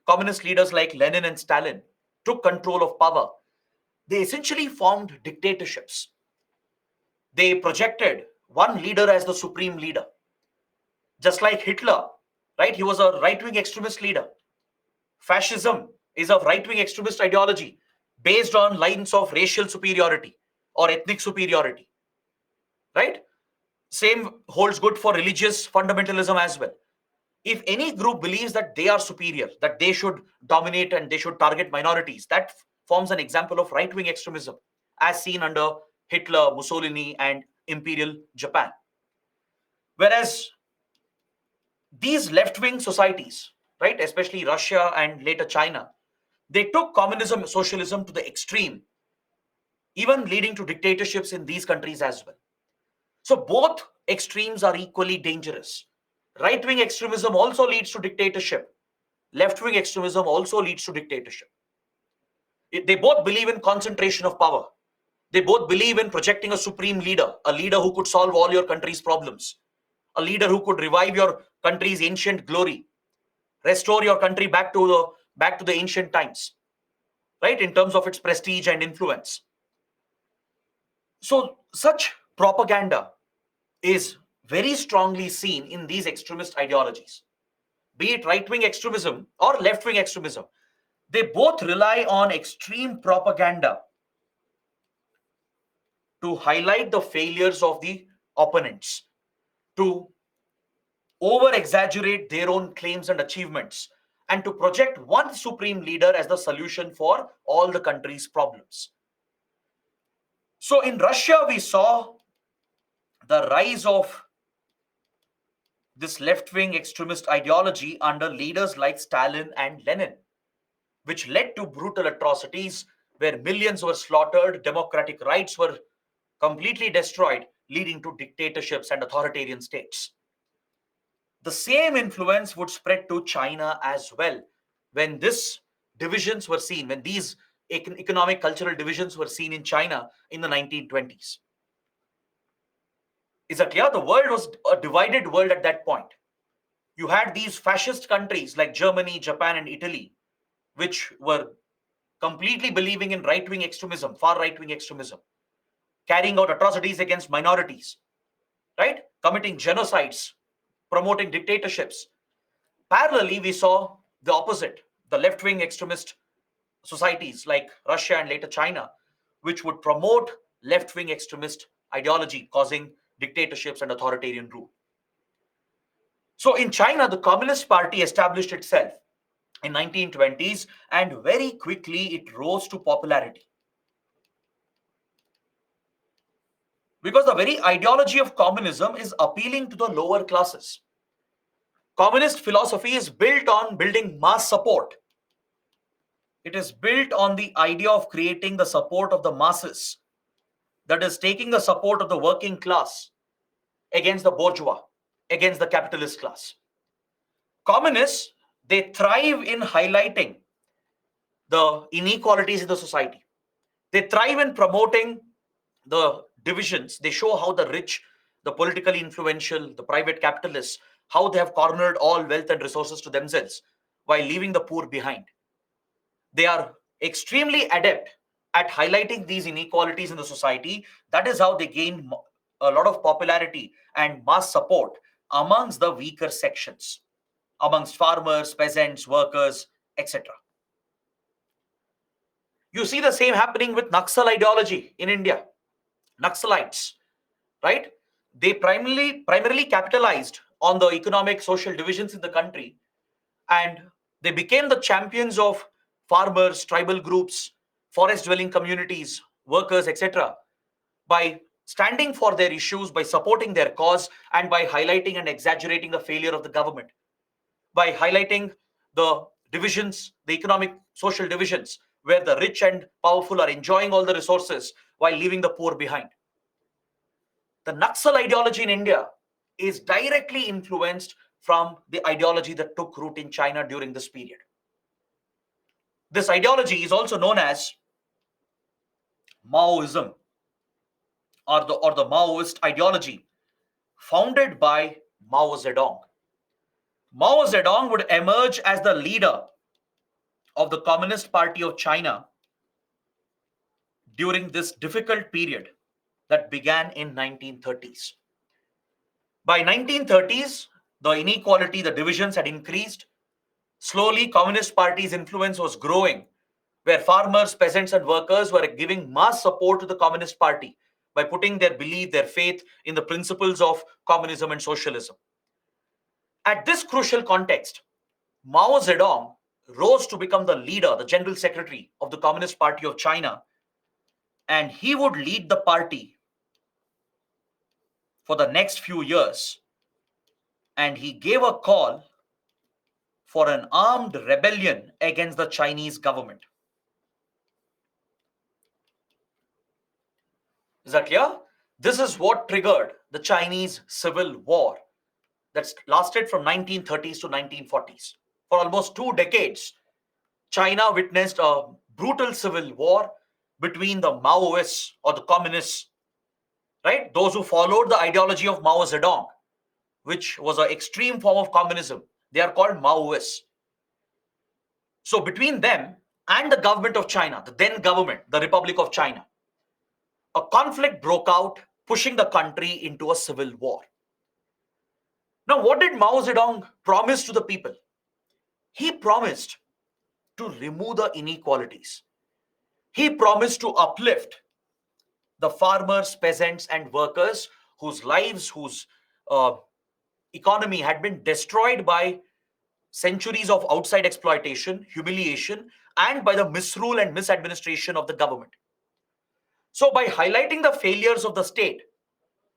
communist leaders like Lenin and Stalin took control of power, they essentially formed dictatorships. They projected one leader as the supreme leader, just like Hitler, right? He was a right wing extremist leader. Fascism is a right wing extremist ideology based on lines of racial superiority or ethnic superiority, right? Same holds good for religious fundamentalism as well. If any group believes that they are superior, that they should dominate and they should target minorities, that forms an example of right wing extremism, as seen under Hitler, Mussolini, and Imperial Japan. Whereas these left wing societies, right, especially Russia and later China, they took communism, socialism to the extreme, even leading to dictatorships in these countries as well. So both extremes are equally dangerous. Right wing extremism also leads to dictatorship. Left wing extremism also leads to dictatorship. They both believe in concentration of power. They both believe in projecting a supreme leader, a leader who could solve all your country's problems, a leader who could revive your country's ancient glory, restore your country back to the ancient times, right, in terms of its prestige and influence. So such propaganda is very strongly seen in these extremist ideologies, be it right wing extremism or left wing extremism. They both rely on extreme propaganda to highlight the failures of the opponents, to over exaggerate their own claims and achievements, and to project one supreme leader as the solution for all the country's problems. So in Russia, we saw the rise of this left wing extremist ideology under leaders like Stalin and Lenin, which led to brutal atrocities where millions were slaughtered, democratic rights were completely destroyed, leading to dictatorships and authoritarian states. The same influence would spread to China as well when these divisions were seen, when these economic cultural divisions were seen in China in the 1920s. Is that clear? The world was a divided world at that point. You had these fascist countries like Germany, Japan, and Italy, which were completely believing in right wing extremism, far right wing extremism, carrying out atrocities against minorities, right? Committing genocides, promoting dictatorships. Parallelly, we saw the opposite, the left wing extremist societies like Russia and later China, which would promote left wing extremist ideology, causing dictatorships and authoritarian rule. So in China, the Communist Party established itself in 1920s, and very quickly it rose to popularity. Because the very ideology of communism is appealing to the lower classes. Communist philosophy is built on building mass support. It is built on the idea of creating the support of the masses, that is, taking the support of the working class against the bourgeois, against the capitalist class. Communists, they thrive in highlighting the inequalities in the society. They thrive in promoting the divisions. They show how the rich, the politically influential, the private capitalists, how they have cornered all wealth and resources to themselves while leaving the poor behind. They are extremely adept at highlighting these inequalities in the society. That is how they gain a lot of popularity and mass support amongst the weaker sections, amongst farmers, peasants, workers, etc. You see the same happening with Naxal ideology in India. Naxalites, right? They primarily capitalized on the economic social divisions in the country, and they became the champions of farmers, tribal groups, forest dwelling communities, workers, etc., by standing for their issues, by supporting their cause, and by highlighting and exaggerating the failure of the government, by highlighting the divisions, the economic social divisions, where the rich and powerful are enjoying all the resources while leaving the poor behind. The Naxal ideology in India is directly influenced from the ideology that took root in China during this period. This ideology is also known as Maoism, or the Maoist ideology, founded by Mao Zedong. Mao Zedong would emerge as the leader of the Communist Party of China during this difficult period that began in 1930s. By 1930s, the inequality, the divisions had increased. Slowly, Communist Party's influence was growing, where farmers, peasants, and workers were giving mass support to the Communist Party by putting their belief, their faith in the principles of communism and socialism. At this crucial context, Mao Zedong rose to become the leader, the general secretary of the Communist Party of China, and he would lead the party for the next few years. And he gave a call for an armed rebellion against the Chinese government. Is that clear? This is what triggered the Chinese Civil War that lasted from 1930s to 1940s. For almost 2 decades, China witnessed a brutal civil war between the Maoists or the communists, right? Those who followed the ideology of Mao Zedong, which was an extreme form of communism. They are called Maoists. So between them and the government of China, the then government, the Republic of China, a conflict broke out, pushing the country into a civil war. Now, what did Mao Zedong promise to the people? He promised to remove the inequalities. He promised to uplift the farmers, peasants, and workers whose lives, whose economy had been destroyed by centuries of outside exploitation, humiliation, and by the misrule and misadministration of the government. So, by highlighting the failures of the state,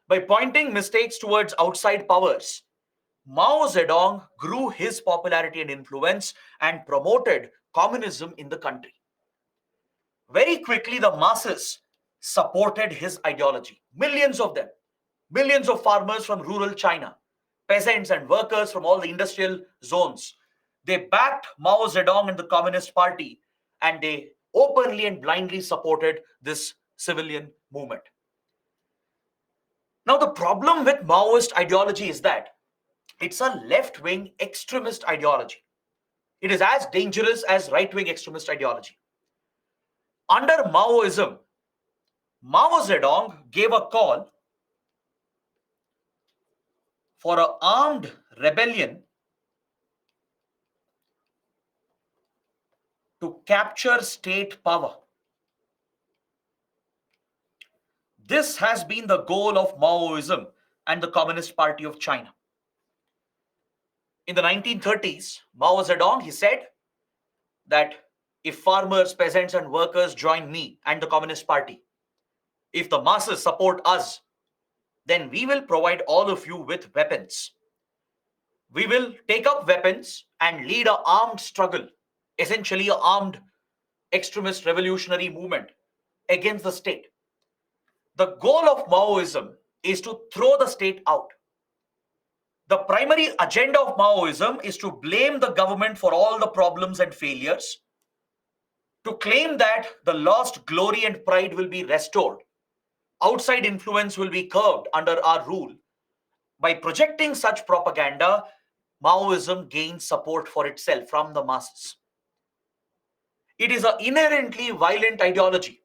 by pointing mistakes towards outside powers, Mao Zedong grew his popularity and influence and promoted communism in the country. Very quickly, the masses supported his ideology. Millions of them, millions of farmers from rural China, peasants and workers from all the industrial zones, they backed Mao Zedong and the Communist Party, and they openly and blindly supported this civilian movement. Now, the problem with Maoist ideology is that it's a left-wing extremist ideology. It is as dangerous as right-wing extremist ideology. Under Maoism, Mao Zedong gave a call for an armed rebellion to capture state power. This has been the goal of Maoism and the Communist Party of China. In the 1930s, Mao Zedong, he said that if farmers, peasants, and workers join me and the Communist Party, if the masses support us, then we will provide all of you with weapons. We will take up weapons and lead an armed struggle, essentially an armed extremist revolutionary movement against the state. The goal of Maoism is to throw the state out. The primary agenda of Maoism is to blame the government for all the problems and failures, to claim that the lost glory and pride will be restored. Outside influence will be curbed under our rule. By projecting such propaganda, Maoism gains support for itself from the masses. It is an inherently violent ideology.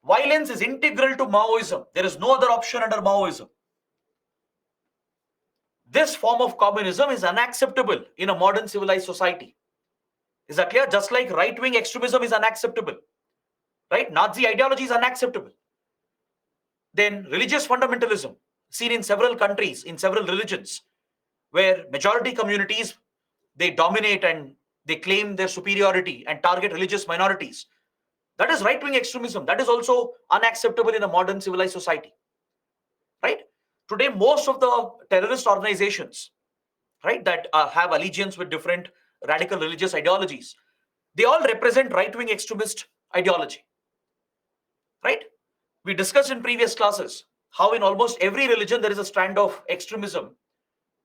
Violence is integral to Maoism. There is no other option under Maoism. This form of communism is unacceptable in a modern civilized society. Is that clear? Just like right-wing extremism is unacceptable, right? Nazi ideology is unacceptable. Then religious fundamentalism, seen in several countries, in several religions, where majority communities, they dominate and they claim their superiority and target religious minorities. That is right-wing extremism. That is also unacceptable in a modern civilized society, right? Today, most of the terrorist organizations, right, that have allegiance with different radical religious ideologies, they all represent right-wing extremist ideology, right? We discussed in previous classes how in almost every religion there is a strand of extremism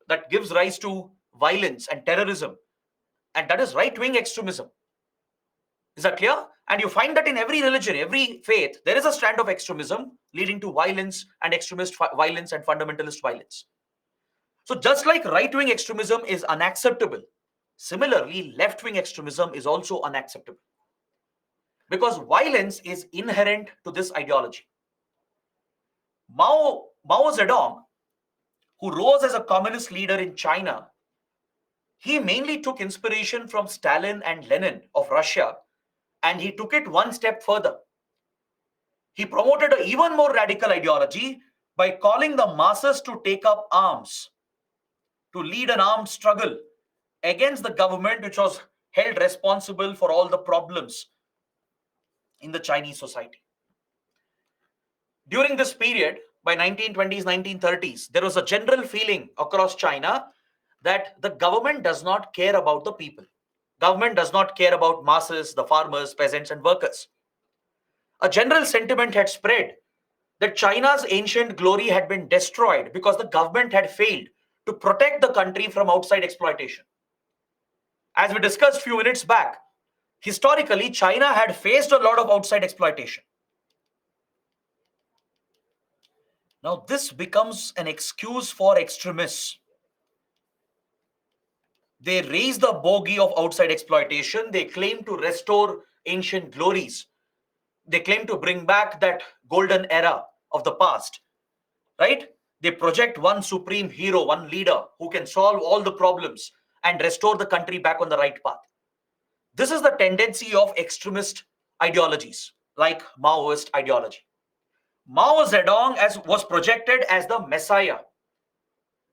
that gives rise to violence and terrorism, and that is right-wing extremism. Is that clear? And you find that in every religion, every faith, there is a strand of extremism leading to violence and extremist violence and fundamentalist violence. So just like right-wing extremism is unacceptable, similarly, left-wing extremism is also unacceptable because violence is inherent to this ideology. Mao Zedong, who rose as a communist leader in China, he mainly took inspiration from Stalin and Lenin of Russia, and he took it one step further. He promoted an even more radical ideology by calling the masses to take up arms, to lead an armed struggle against the government, which was held responsible for all the problems in the Chinese society. During this period, by 1920s, 1930s, there was a general feeling across China that the government does not care about the people. Government does not care about masses, the farmers, peasants, and workers. A general sentiment had spread that China's ancient glory had been destroyed because the government had failed to protect the country from outside exploitation. As we discussed a few minutes back, historically, China had faced a lot of outside exploitation. Now, this becomes an excuse for extremists. They raise the bogey of outside exploitation. They claim to restore ancient glories. They claim to bring back that golden era of the past, right? They project one supreme hero, one leader who can solve all the problems and restore the country back on the right path. This is the tendency of extremist ideologies like Maoist ideology. Mao Zedong was projected as the Messiah,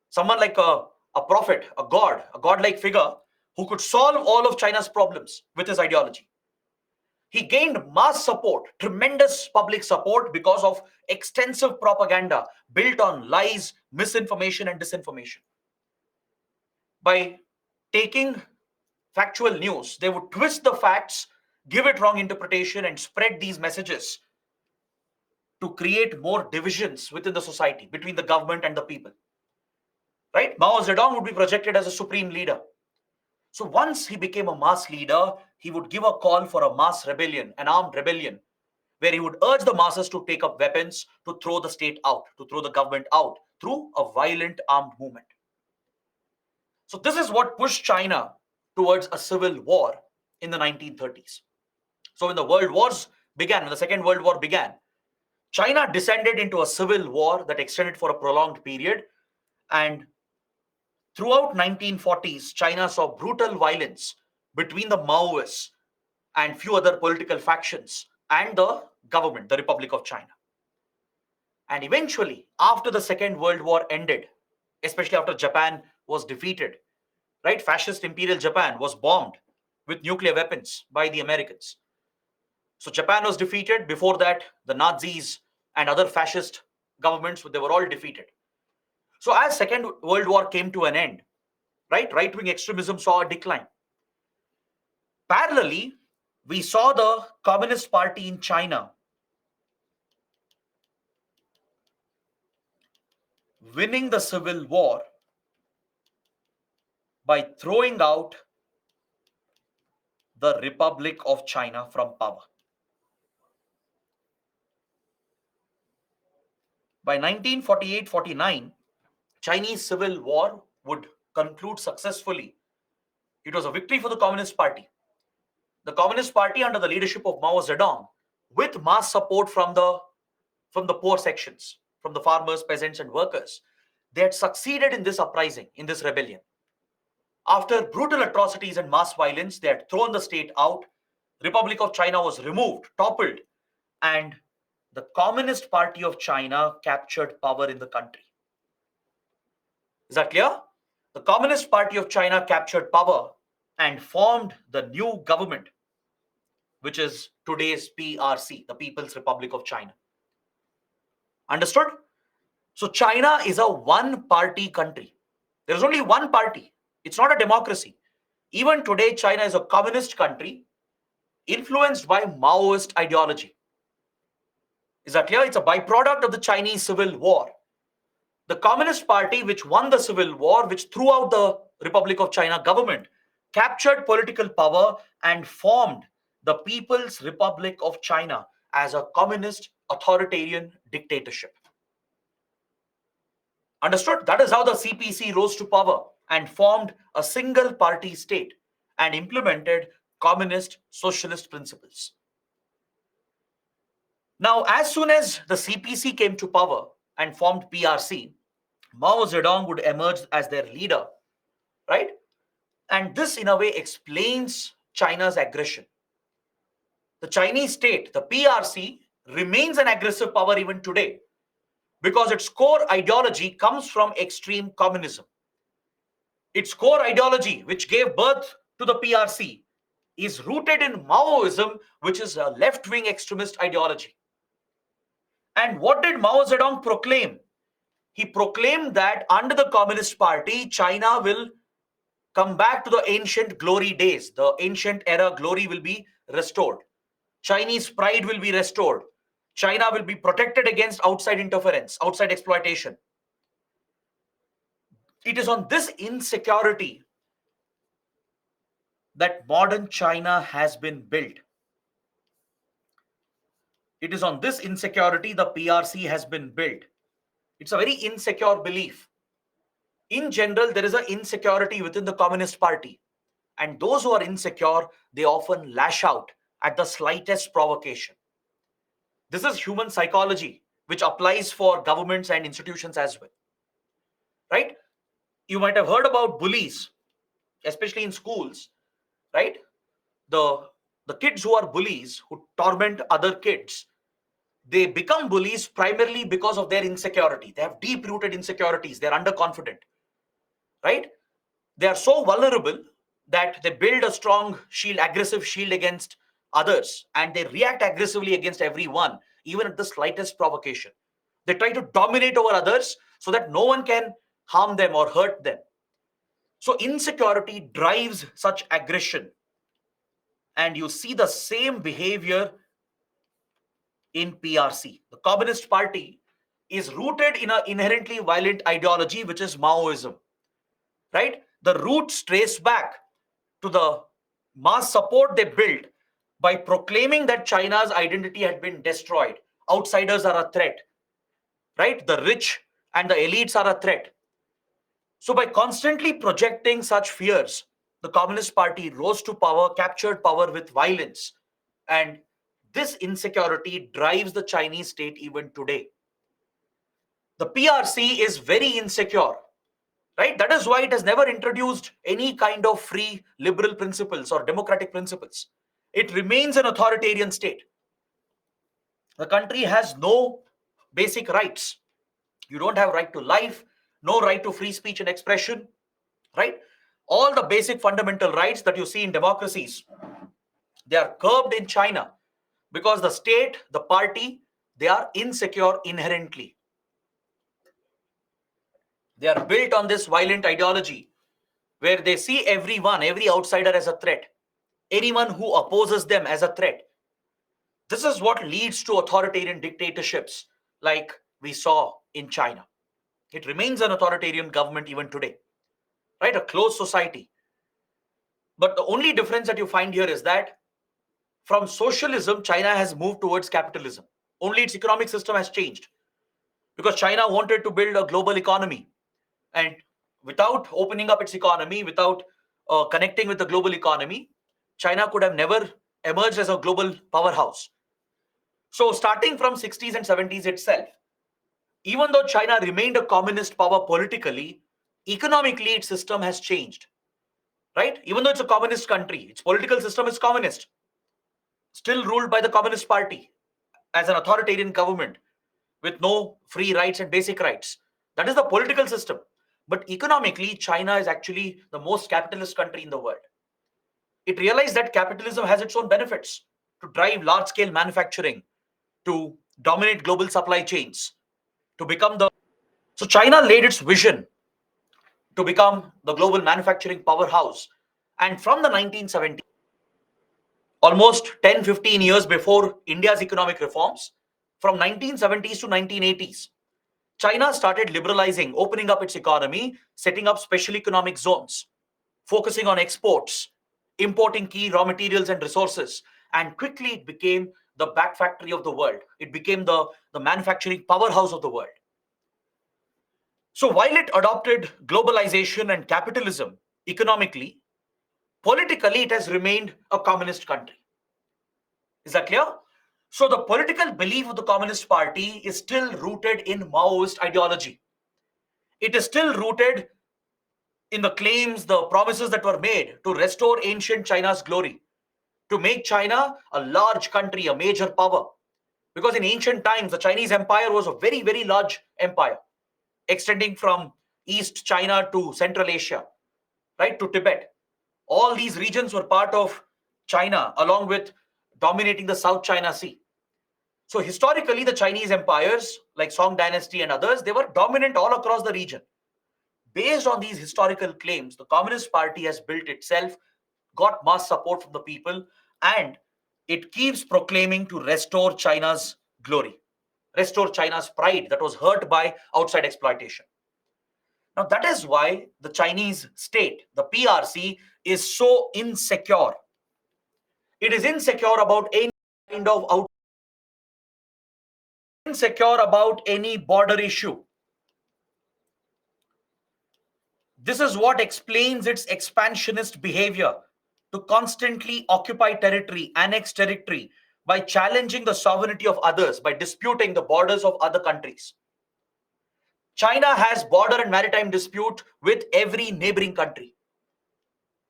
someone like a prophet, a god-like figure who could solve all of China's problems with his ideology. He gained mass support, tremendous public support because of extensive propaganda built on lies, misinformation, and disinformation. By taking factual news, they would twist the facts, give it wrong interpretation, and spread these messages to create more divisions within the society, between the government and the people. Right? Mao Zedong would be projected as a supreme leader. So once he became a mass leader, he would give a call for a mass rebellion, an armed rebellion, where he would urge the masses to take up weapons, to throw the state out, to throw the government out through a violent armed movement. So this is what pushed China towards a civil war in the 1930s. So when the world wars began, when the Second World War began, China descended into a civil war that extended for a prolonged period, and throughout 1940s, China saw brutal violence between the Maoists and few other political factions and the government, the Republic of China. And eventually, after the Second World War ended, especially after Japan was defeated, right? Fascist Imperial Japan was bombed with nuclear weapons by the Americans. So Japan was defeated. Before that, the Nazis and other fascist governments, they were all defeated. So as Second World War came to an end, right-wing extremism saw a decline. Parallelly, we saw the Communist Party in China winning the civil war by throwing out the Republic of China from power. By 1948-49, Chinese civil war would conclude successfully. It was a victory for the Communist Party. The Communist Party, under the leadership of Mao Zedong, with mass support from the poor sections, from the farmers, peasants, and workers, they had succeeded in this uprising, in this rebellion. After brutal atrocities and mass violence, they had thrown the state out. Republic of China was removed, toppled, and the Communist Party of China captured power in the country. Is that clear? The Communist Party of China captured power and formed the new government, which is today's PRC, the People's Republic of China. Understood? So China is a one-party country. There is only one party. It's not a democracy. Even today, China is a communist country influenced by Maoist ideology. Is that clear? It's a byproduct of the Chinese Civil War. The Communist Party, which won the Civil War, which threw out the Republic of China government, captured political power and formed the People's Republic of China as a communist authoritarian dictatorship. Understood? That is how the CPC rose to power and formed a single party state and implemented communist socialist principles. Now, as soon as the CPC came to power and formed PRC, Mao Zedong would emerge as their leader, right? And this, in a way, explains China's aggression. The Chinese state, the PRC, remains an aggressive power even today because its core ideology comes from extreme communism. Its core ideology, which gave birth to the PRC, is rooted in Maoism, which is a left-wing extremist ideology. And what did Mao Zedong proclaim? He proclaimed that under the Communist Party, China will come back to the ancient glory days. The ancient era glory will be restored. Chinese pride will be restored. China will be protected against outside interference, outside exploitation. It is on this insecurity that modern China has been built. It is on this insecurity the PRC has been built. It's a very insecure belief. In general, there is an insecurity within the Communist Party. And those who are insecure, they often lash out at the slightest provocation. This is human psychology, which applies for governments and institutions as well. Right? You might have heard about bullies, especially in schools, right? The kids who are bullies, who torment other kids, they become bullies primarily because of their insecurity. They have deep-rooted insecurities. They're underconfident, right? They are so vulnerable that they build a strong shield, aggressive shield against others, and they react aggressively against everyone, even at the slightest provocation. They try to dominate over others so that no one can harm them or hurt them. So insecurity drives such aggression. And you see the same behavior in PRC. The Communist Party is rooted in an inherently violent ideology, which is Maoism, right? The roots trace back to the mass support they built by proclaiming that China's identity had been destroyed. Outsiders are a threat, right? The rich and the elites are a threat. So by constantly projecting such fears, the Communist Party rose to power, captured power with violence, and this insecurity drives the Chinese state even today. The PRC is very insecure, right? That is why it has never introduced any kind of free liberal principles or democratic principles. It remains an authoritarian state. The country has no basic rights. You don't have right to life, no right to free speech and expression, right? All the basic fundamental rights that you see in democracies, they are curbed in China because the state, the party, they are insecure inherently. They are built on this violent ideology where they see everyone, every outsider as a threat, anyone who opposes them as a threat. This is what leads to authoritarian dictatorships like we saw in China. It remains an authoritarian government even today, right? A closed society. But the only difference that you find here is that from socialism, China has moved towards capitalism. Only its economic system has changed because China wanted to build a global economy. And without opening up its economy, without connecting with the global economy, China could have never emerged as a global powerhouse. So starting from 60s and 70s itself, even though China remained a communist power politically, economically its system has changed, right? Even though it's a communist country, its political system is communist, still ruled by the Communist Party as an authoritarian government with no free rights and basic rights. That is the political system. But economically, China is actually the most capitalist country in the world. It realized that capitalism has its own benefits to drive large-scale manufacturing, to dominate global supply chains, to become the... So China laid its vision to become the global manufacturing powerhouse And from the 1970s, almost 10, 15 years before India's economic reforms, from 1970s to 1980s, China started liberalizing, opening up its economy, setting up special economic zones, focusing on exports, importing key raw materials and resources, and quickly it became the back factory of the world. It became the manufacturing powerhouse of the world. So while it adopted globalization and capitalism economically, politically it has remained a communist country. Is that clear? So the political belief of the Communist Party is still rooted in Maoist ideology. It is still rooted in the claims, the promises that were made to restore ancient China's glory, to make China a large country, a major power. Because in ancient times, the Chinese empire was a very, very large empire, extending from East China to Central Asia, right, to Tibet. All these regions were part of China, along with dominating the South China Sea. So historically, the Chinese empires, like Song Dynasty and others, they were dominant all across the region. Based on these historical claims, the Communist Party has built itself, got mass support from the people, and it keeps proclaiming to restore China's glory, restore China's pride that was hurt by outside exploitation. Now, that is why the Chinese state, the PRC, is so insecure. It is insecure about any kind of insecure about any border issue. This is what explains its expansionist behavior to constantly occupy territory, annex territory, by challenging the sovereignty of others, by disputing the borders of other countries. China has border and maritime dispute with every neighboring country,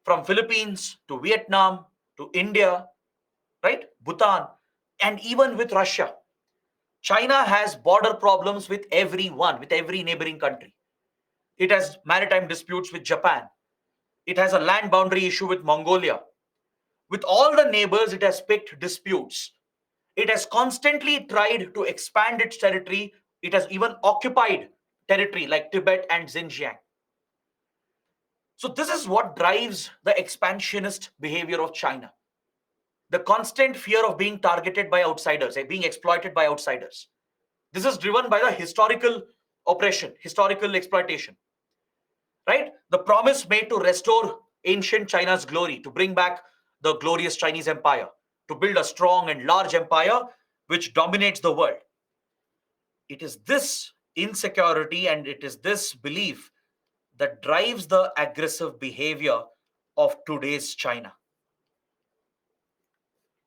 from Philippines to Vietnam to India, right? Bhutan, and even with Russia. China has border problems with everyone, with every neighboring country. It has maritime disputes with Japan. It has a land boundary issue with Mongolia. With all the neighbors, it has picked disputes. It has constantly tried to expand its territory. It has even occupied territory like Tibet and Xinjiang. So, this is what drives the expansionist behavior of China. The constant fear of being targeted by outsiders, being exploited by outsiders. This is driven by the historical oppression, historical exploitation, right? The promise made to restore ancient China's glory, to bring back the glorious Chinese empire, to build a strong and large empire which dominates the world. It is this insecurity and it is this belief that drives the aggressive behavior of today's China.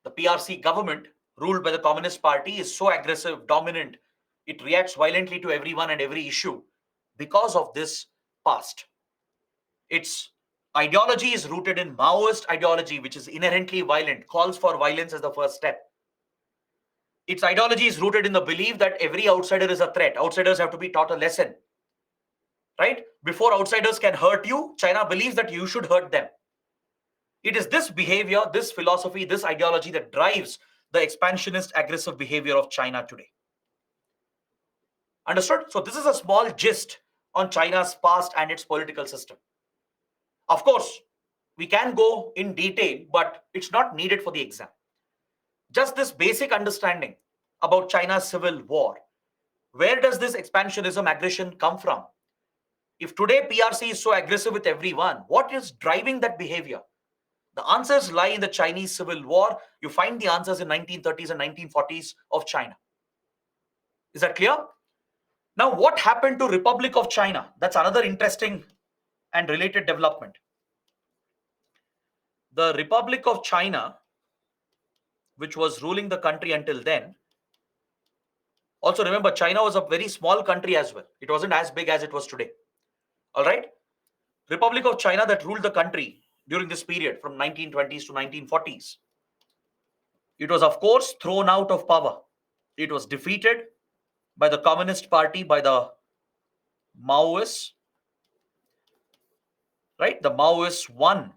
The PRC government, ruled by the Communist Party, is so aggressive, dominant. It reacts violently to everyone and every issue because of this past. Its ideology is rooted in Maoist ideology, which is inherently violent, calls for violence as the first step. Its ideology is rooted in the belief that every outsider is a threat. Outsiders have to be taught a lesson, right? Before outsiders can hurt you, China believes that you should hurt them. It is this behavior, this philosophy, this ideology that drives the expansionist aggressive behavior of China today. Understood? So this is a small gist on China's past and its political system. Of course, we can go in detail, but it's not needed for the exam. Just this basic understanding about China's civil war. Where does this expansionism aggression come from? If today PRC is so aggressive with everyone, what is driving that behavior? The answers lie in the Chinese Civil War. You find the answers in 1930s and 1940s of China. Is that clear? Now, what happened to Republic of China? That's another interesting and related development. The Republic of China, which was ruling the country until then, also remember, China was a very small country as well. It wasn't as big as it was today. All right? Republic of China that ruled the country during this period from 1920s to 1940s. It was, of course, thrown out of power. It was defeated by the Communist Party, by the Maoists, right? The Maoists won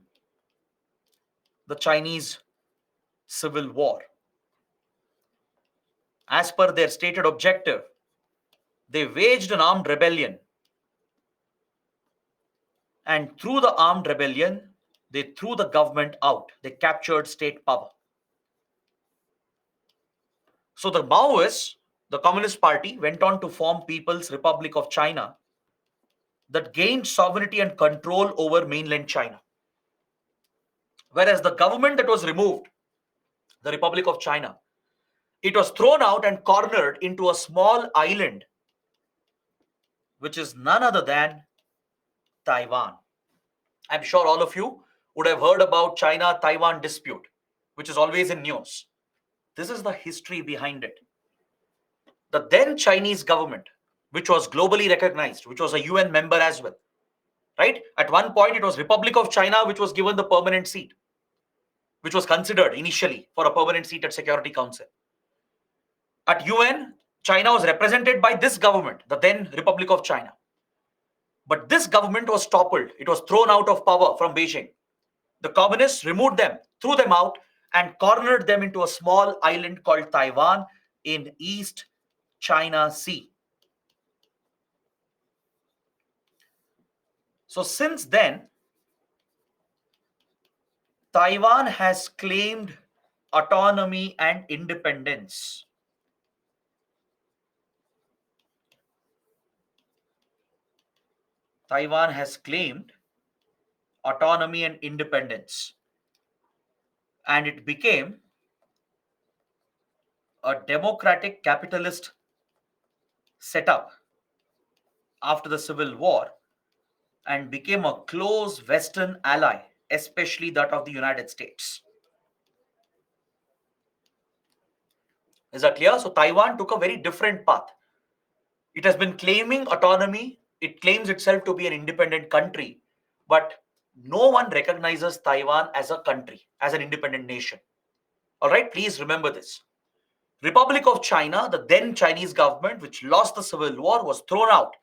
the Chinese Civil War. As per their stated objective, they waged an armed rebellion. And through the armed rebellion, They threw the government out. They captured state power. So the Maoists, the Communist Party, went on to form People's Republic of China that gained sovereignty and control over mainland China. Whereas the government that was removed, the Republic of China, it was thrown out and cornered into a small island, which is none other than Taiwan. I'm sure all of you would have heard about China-Taiwan dispute, which is always in news. This is the history behind it. The then Chinese government, which was globally recognized, which was a UN member as well, right? At one point, it was Republic of China, which was given the permanent seat, which was considered initially for a permanent seat at Security Council. At UN, China was represented by this government, the then Republic of China. But this government was toppled. It was thrown out of power from Beijing. The communists removed them, threw them out, and cornered them into a small island called Taiwan in East China Sea. So since then, Taiwan has claimed autonomy and independence. Taiwan has claimed autonomy and independence, and it became a democratic capitalist setup after the Civil War and became a close Western ally, especially that of the United States. Is that clear? So Taiwan took a very different path. It has been claiming autonomy. It claims itself to be an independent country, but no one recognizes Taiwan as a country, as an independent nation. All right, please remember this. Republic of China, the then Chinese government, which lost the Civil War, was thrown out,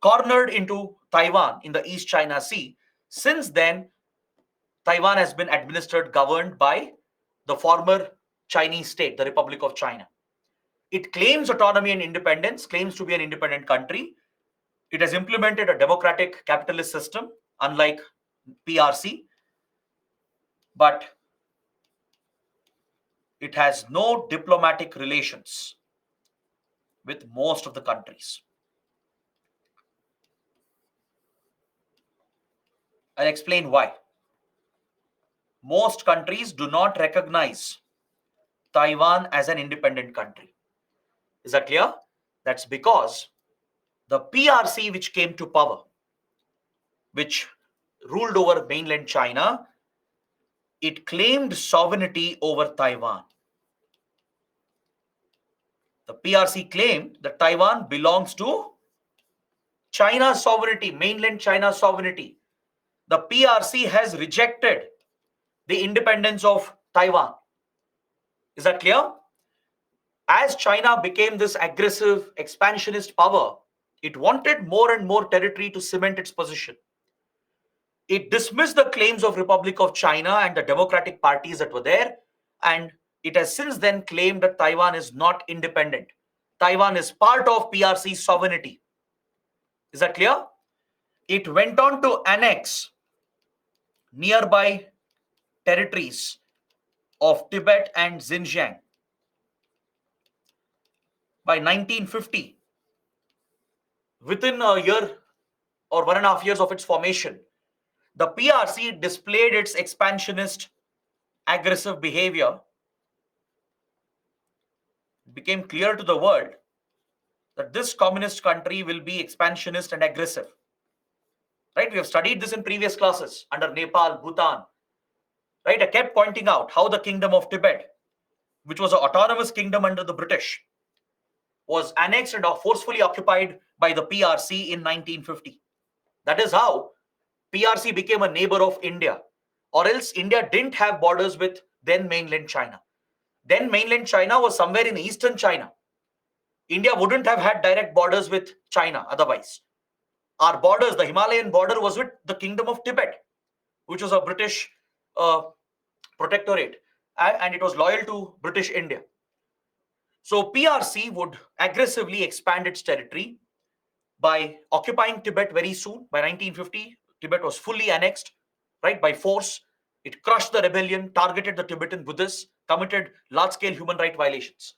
cornered into Taiwan in the East China Sea. Since then, Taiwan has been administered, governed by the former Chinese state, the Republic of China. It claims autonomy and independence, claims to be an independent country. It has implemented a democratic capitalist system, unlike PRC, but it has no diplomatic relations with most of the countries. I'll explain why. Most countries do not recognize Taiwan as an independent country. Is that clear? That's because the PRC, which came to power, which ruled over mainland China, it claimed sovereignty over Taiwan. The PRC claimed that Taiwan belongs to China's sovereignty, mainland China's sovereignty. The PRC has rejected the independence of Taiwan. Is that clear? As China became this aggressive, expansionist power, it wanted more and more territory to cement its position. It dismissed the claims of Republic of China and the democratic parties that were there, and it has since then claimed that Taiwan is not independent. Taiwan is part of PRC's sovereignty. Is that clear? It went on to annex nearby territories of Tibet and Xinjiang. By 1950, within a year or 1.5 years of its formation, the PRC displayed its expansionist, aggressive behavior. It became clear to the world that this communist country will be expansionist and aggressive. Right? We have studied this in previous classes under Nepal, Bhutan. Right? I kept pointing out how the Kingdom of Tibet, which was an autonomous kingdom under the British, was annexed and forcefully occupied by the PRC in 1950. That is how PRC became a neighbor of India, or else India didn't have borders with then mainland China. Then mainland China was somewhere in eastern China. India wouldn't have had direct borders with China otherwise. Our borders, the Himalayan border, was with the Kingdom of Tibet, which was a British protectorate, and it was loyal to British India. So PRC would aggressively expand its territory by occupying Tibet very soon. By 1950, Tibet was fully annexed. right? By force, it crushed the rebellion, targeted the Tibetan Buddhists, committed large-scale human rights violations.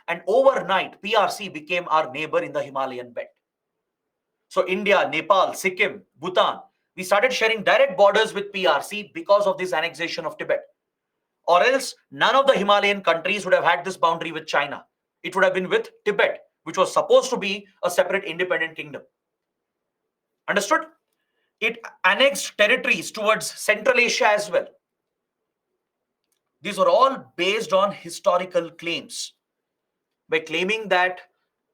And overnight, PRC became our neighbor in the Himalayan belt. So India, Nepal, Sikkim, Bhutan, we started sharing direct borders with PRC because of this annexation of Tibet. Or else, none of the Himalayan countries would have had this boundary with China. It would have been with Tibet, which was supposed to be a separate independent kingdom. Understood? It annexed territories towards Central Asia as well. These were all based on historical claims. By claiming that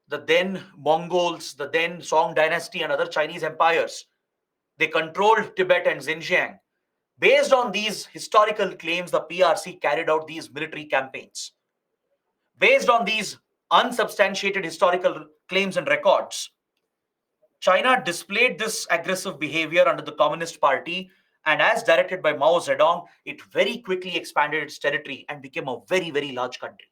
the then Mongols, the then Song dynasty, and other Chinese empires, they controlled Tibet and Xinjiang. Based on these historical claims, the PRC carried out these military campaigns. Based on these unsubstantiated historical claims and records, China displayed this aggressive behavior under the Communist Party, and as directed by Mao Zedong, it very quickly expanded its territory and became a very, very large country.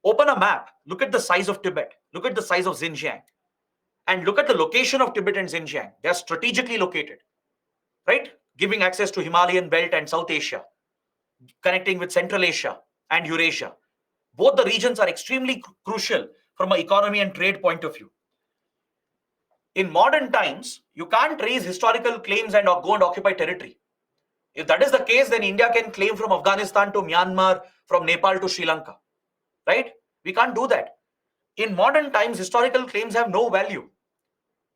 Open a map, look at the size of Tibet, look at the size of Xinjiang, and look at the location of Tibet and Xinjiang. They are strategically located, right? Giving access to Himalayan belt and South Asia, connecting with Central Asia and Eurasia. Both the regions are extremely crucial from an economy and trade point of view. In modern times, you can't raise historical claims and go and occupy territory. If that is the case, then India can claim from Afghanistan to Myanmar, from Nepal to Sri Lanka, right? We can't do that. In modern times, historical claims have no value.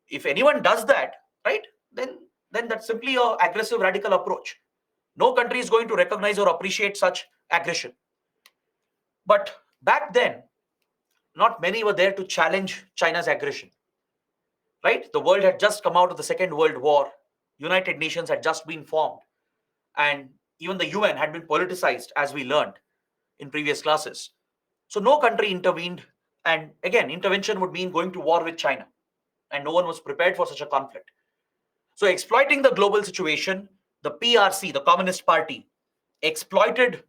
If anyone does that, right, then that's simply an aggressive radical approach. No country is going to recognize or appreciate such aggression. But back then, not many were there to challenge China's aggression. Right? The world had just come out of the Second World War. United Nations had just been formed. And even the UN had been politicized, as we learned in previous classes. So no country intervened. And again, intervention would mean going to war with China. And no one was prepared for such a conflict. So exploiting the global situation, the PRC, the Communist Party, exploited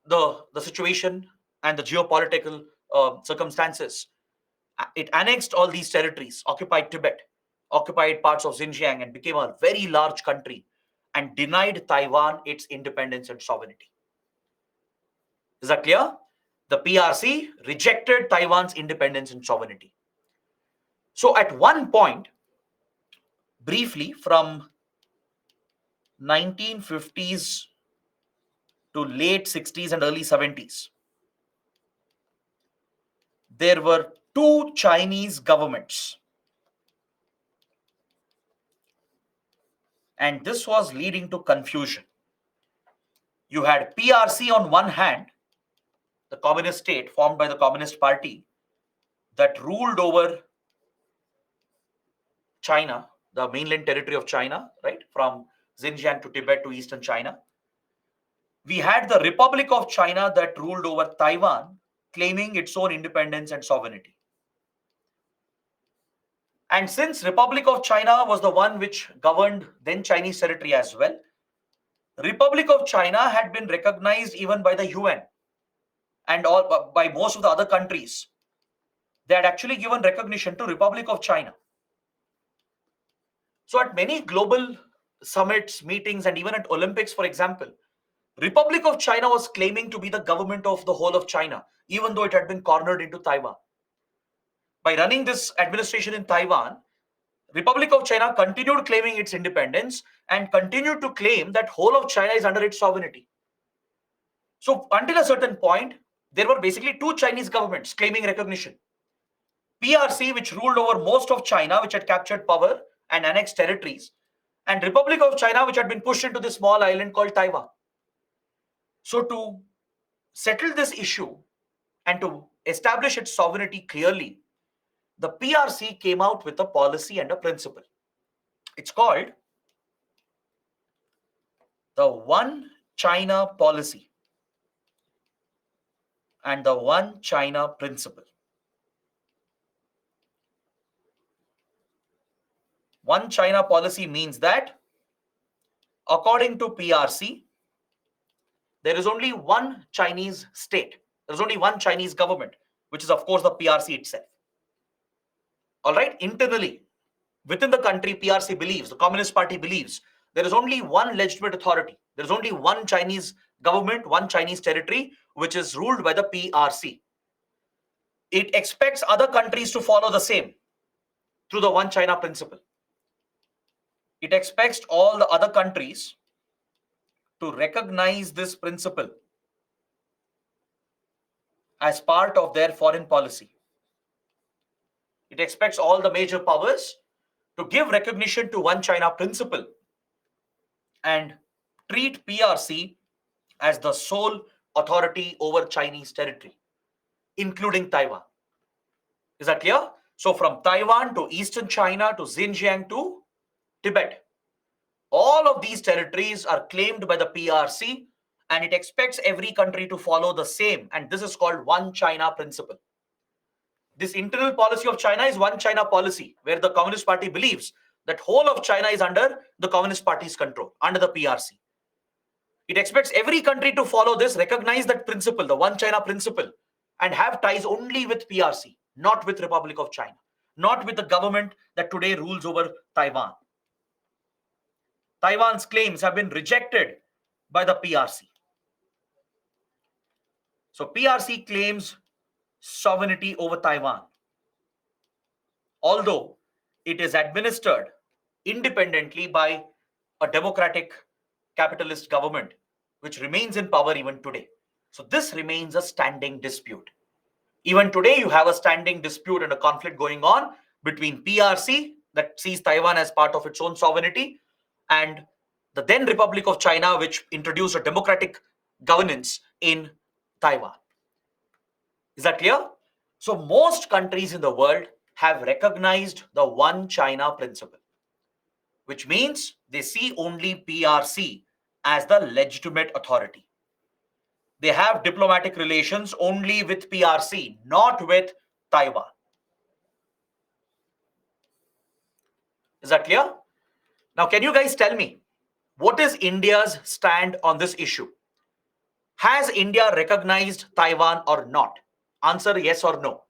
the situation and the geopolitical circumstances. It annexed all these territories, occupied Tibet, occupied parts of Xinjiang, and became a very large country and denied Taiwan its independence and sovereignty. Is that clear? The PRC rejected Taiwan's independence and sovereignty. So at one point, briefly from 1950s to late 60s and early 70s, there were two Chinese governments. And this was leading to confusion. You had PRC on one hand, the communist state formed by the Communist Party that ruled over China, the mainland territory of China, right, from Xinjiang to Tibet to eastern China. We had the Republic of China that ruled over Taiwan, claiming its own independence and sovereignty. And since Republic of China was the one which governed then Chinese territory as well, Republic of China had been recognized even by the UN and all by most of the other countries. They had actually given recognition to Republic of China. So at many global summits, meetings, and even at Olympics, for example, Republic of China was claiming to be the government of the whole of China, even though it had been cornered into Taiwan. By running this administration in Taiwan, Republic of China continued claiming its independence and continued to claim that whole of China is under its sovereignty. So until a certain point, there were basically two Chinese governments claiming recognition. PRC, which ruled over most of China, which had captured power and annexed territories, and Republic of China, which had been pushed into this small island called Taiwan. So to settle this issue and to establish its sovereignty clearly, the PRC came out with a policy and a principle. It's called the One China policy and the One China principle. One China policy means that, according to PRC, there is only one Chinese state. There is only one Chinese government, which is, of course, the PRC itself. All right, internally, within the country, PRC believes, the Communist Party believes, There is only one legitimate authority. There is only one Chinese government, one Chinese territory, which is ruled by the PRC. It expects other countries to follow the same through the one China principle. It expects all the other countries to recognize this principle as part of their foreign policy. It expects all the major powers to give recognition to one China principle and treat PRC as the sole authority over Chinese territory, including Taiwan. Is that clear? So from Taiwan to Eastern China to Xinjiang to Tibet, all of these territories are claimed by the PRC, and it expects every country to follow the same. And this is called One China principle. This internal policy of China is One China policy, where the Communist Party believes that whole of China is under the Communist Party's control, under the PRC. It expects every country to follow this, recognize that principle, the One China principle, and have ties only with PRC, not with Republic of China, not with the government that today rules over Taiwan. Taiwan's claims have been rejected by the PRC. So PRC claims sovereignty over Taiwan, although it is administered independently by a democratic capitalist government, which remains in power even today. So this remains a standing dispute. Even today, you have a standing dispute and a conflict going on between PRC, that sees Taiwan as part of its own sovereignty, and the then Republic of China, which introduced a democratic governance in Taiwan. Is that clear? So most countries in the world have recognized the One China principle, which means they see only PRC as the legitimate authority. They have diplomatic relations only with PRC, not with Taiwan. Is that clear? Now, can you guys tell me, what is India's stand on this issue? Has India recognized Taiwan or not? Answer yes or no.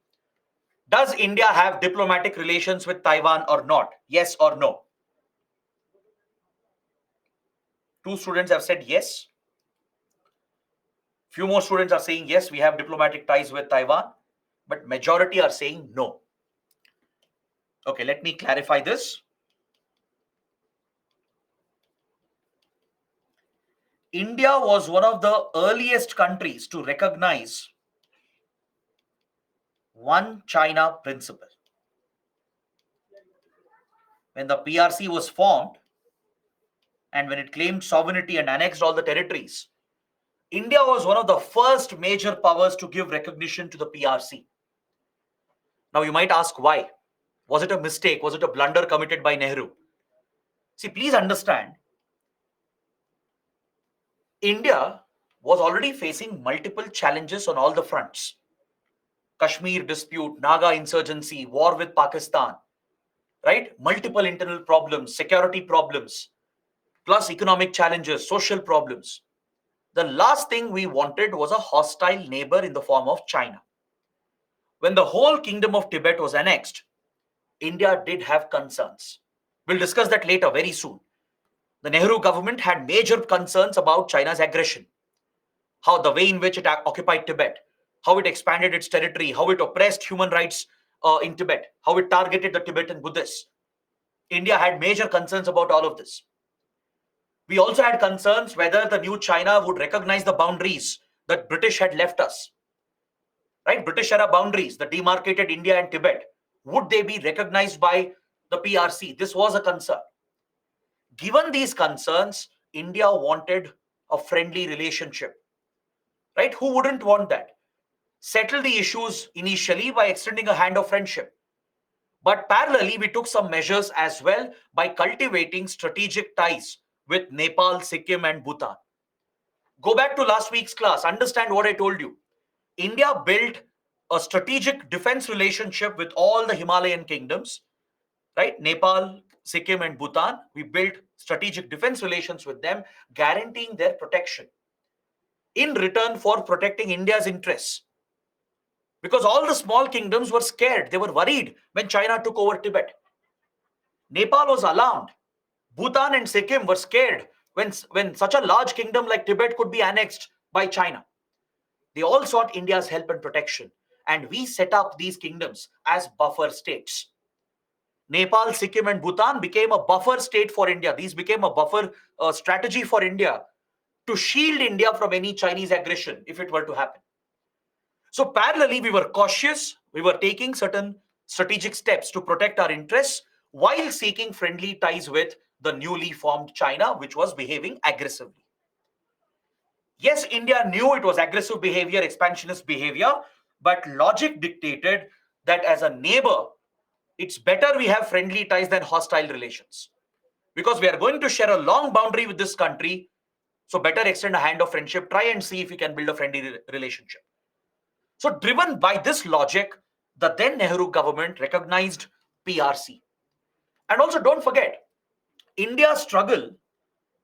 Does India have diplomatic relations with Taiwan or not? Yes or no? Two students have said yes. Few more students are saying yes, we have diplomatic ties with Taiwan, but majority are saying no. Okay, let me clarify this. India was one of the earliest countries to recognize One China principle. When the PRC was formed and when it claimed sovereignty and annexed all the territories, India was one of the first major powers to give recognition to the PRC. Now you might ask why. Was it a mistake? Was it a blunder committed by Nehru? See, please understand, India was already facing multiple challenges on all the fronts. Kashmir dispute, Naga insurgency, war with Pakistan, right? Multiple internal problems, security problems, plus economic challenges, social problems. The last thing we wanted was a hostile neighbor in the form of China. When the whole kingdom of Tibet was annexed, India did have concerns. We'll discuss that later, very soon. The Nehru government had major concerns about China's aggression, how the way in which it occupied Tibet, how it expanded its territory, how it oppressed human rights in Tibet, how it targeted the Tibetan Buddhists. India had major concerns about all of this. We also had concerns whether the new China would recognize the boundaries that British had left us. Right? British era boundaries that demarcated India and Tibet. Would they be recognized by the PRC? This was a concern. Given these concerns, India wanted a friendly relationship. Right? Who wouldn't want that? Settle the issues initially by extending a hand of friendship. But parallelly, we took some measures as well by cultivating strategic ties with Nepal, Sikkim, and Bhutan. Go back to last week's class. Understand what I told you. India built a strategic defense relationship with all the Himalayan kingdoms, right? Nepal, Sikkim, and Bhutan. We built strategic defense relations with them, guaranteeing their protection in return for protecting India's interests. Because all the small kingdoms were scared. They were worried when China took over Tibet. Nepal was alarmed. Bhutan and Sikkim were scared when such a large kingdom like Tibet could be annexed by China. They all sought India's help and protection, and we set up these kingdoms as buffer states. Nepal, Sikkim, and Bhutan became a buffer state for India. These became a buffer strategy for India to shield India from any Chinese aggression if it were to happen. So, parallelly, we were cautious. We were taking certain strategic steps to protect our interests while seeking friendly ties with the newly formed China, which was behaving aggressively. Yes, India knew it was aggressive behavior, expansionist behavior, but logic dictated that as a neighbor, it's better we have friendly ties than hostile relations. Because we are going to share a long boundary with this country, so better extend a hand of friendship, try and see if we can build a friendly relationship. So, driven by this logic, the then Nehru government recognized PRC. And also, don't forget, India's struggle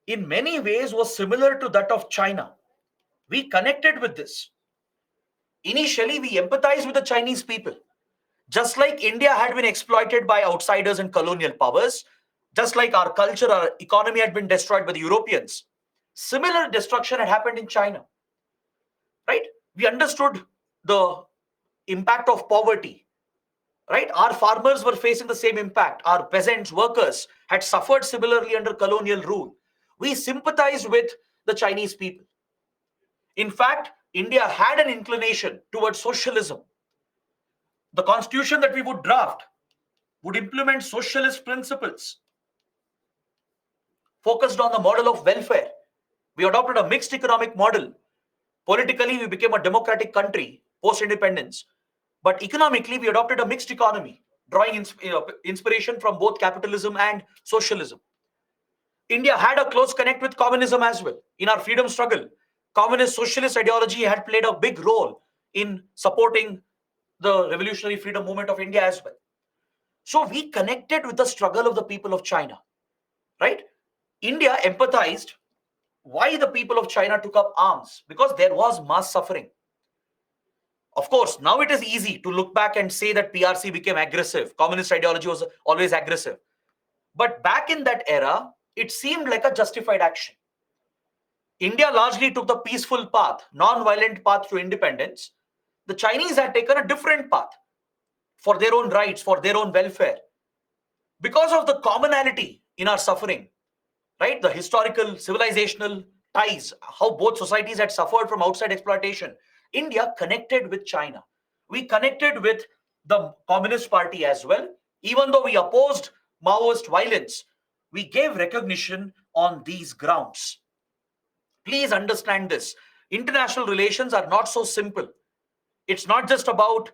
in many ways was similar to that of China. We connected with this. Initially, we empathized with the Chinese people. Just like India had been exploited by outsiders and colonial powers, just like our culture, our economy had been destroyed by the Europeans, similar destruction had happened in China, right? We understood the impact of poverty, right? Our farmers were facing the same impact. Our peasants, workers had suffered similarly under colonial rule. We sympathized with the Chinese people. In fact, India had an inclination towards socialism. The constitution that we would draft would implement socialist principles focused on the model of welfare. We adopted a mixed economic model. Politically, we became a democratic country post independence. But economically, we adopted a mixed economy, drawing inspiration from both capitalism and socialism. India had a close connect with communism as well. In our freedom struggle, communist socialist ideology had played a big role in supporting the revolutionary freedom movement of India as well. So we connected with the struggle of the people of China, right? India empathized why the people of China took up arms because there was mass suffering. Of course, now it is easy to look back and say that PRC became aggressive. Communist ideology was always aggressive. But back in that era, it seemed like a justified action. India largely took the peaceful path, non-violent path to independence. The Chinese had taken a different path for their own rights, for their own welfare. Because of the commonality in our suffering, right? The historical, civilizational ties, how both societies had suffered from outside exploitation. India connected with China. We connected with the Communist Party as well. Even though we opposed Maoist violence, we gave recognition on these grounds. Please understand this. International relations are not so simple. It's not just about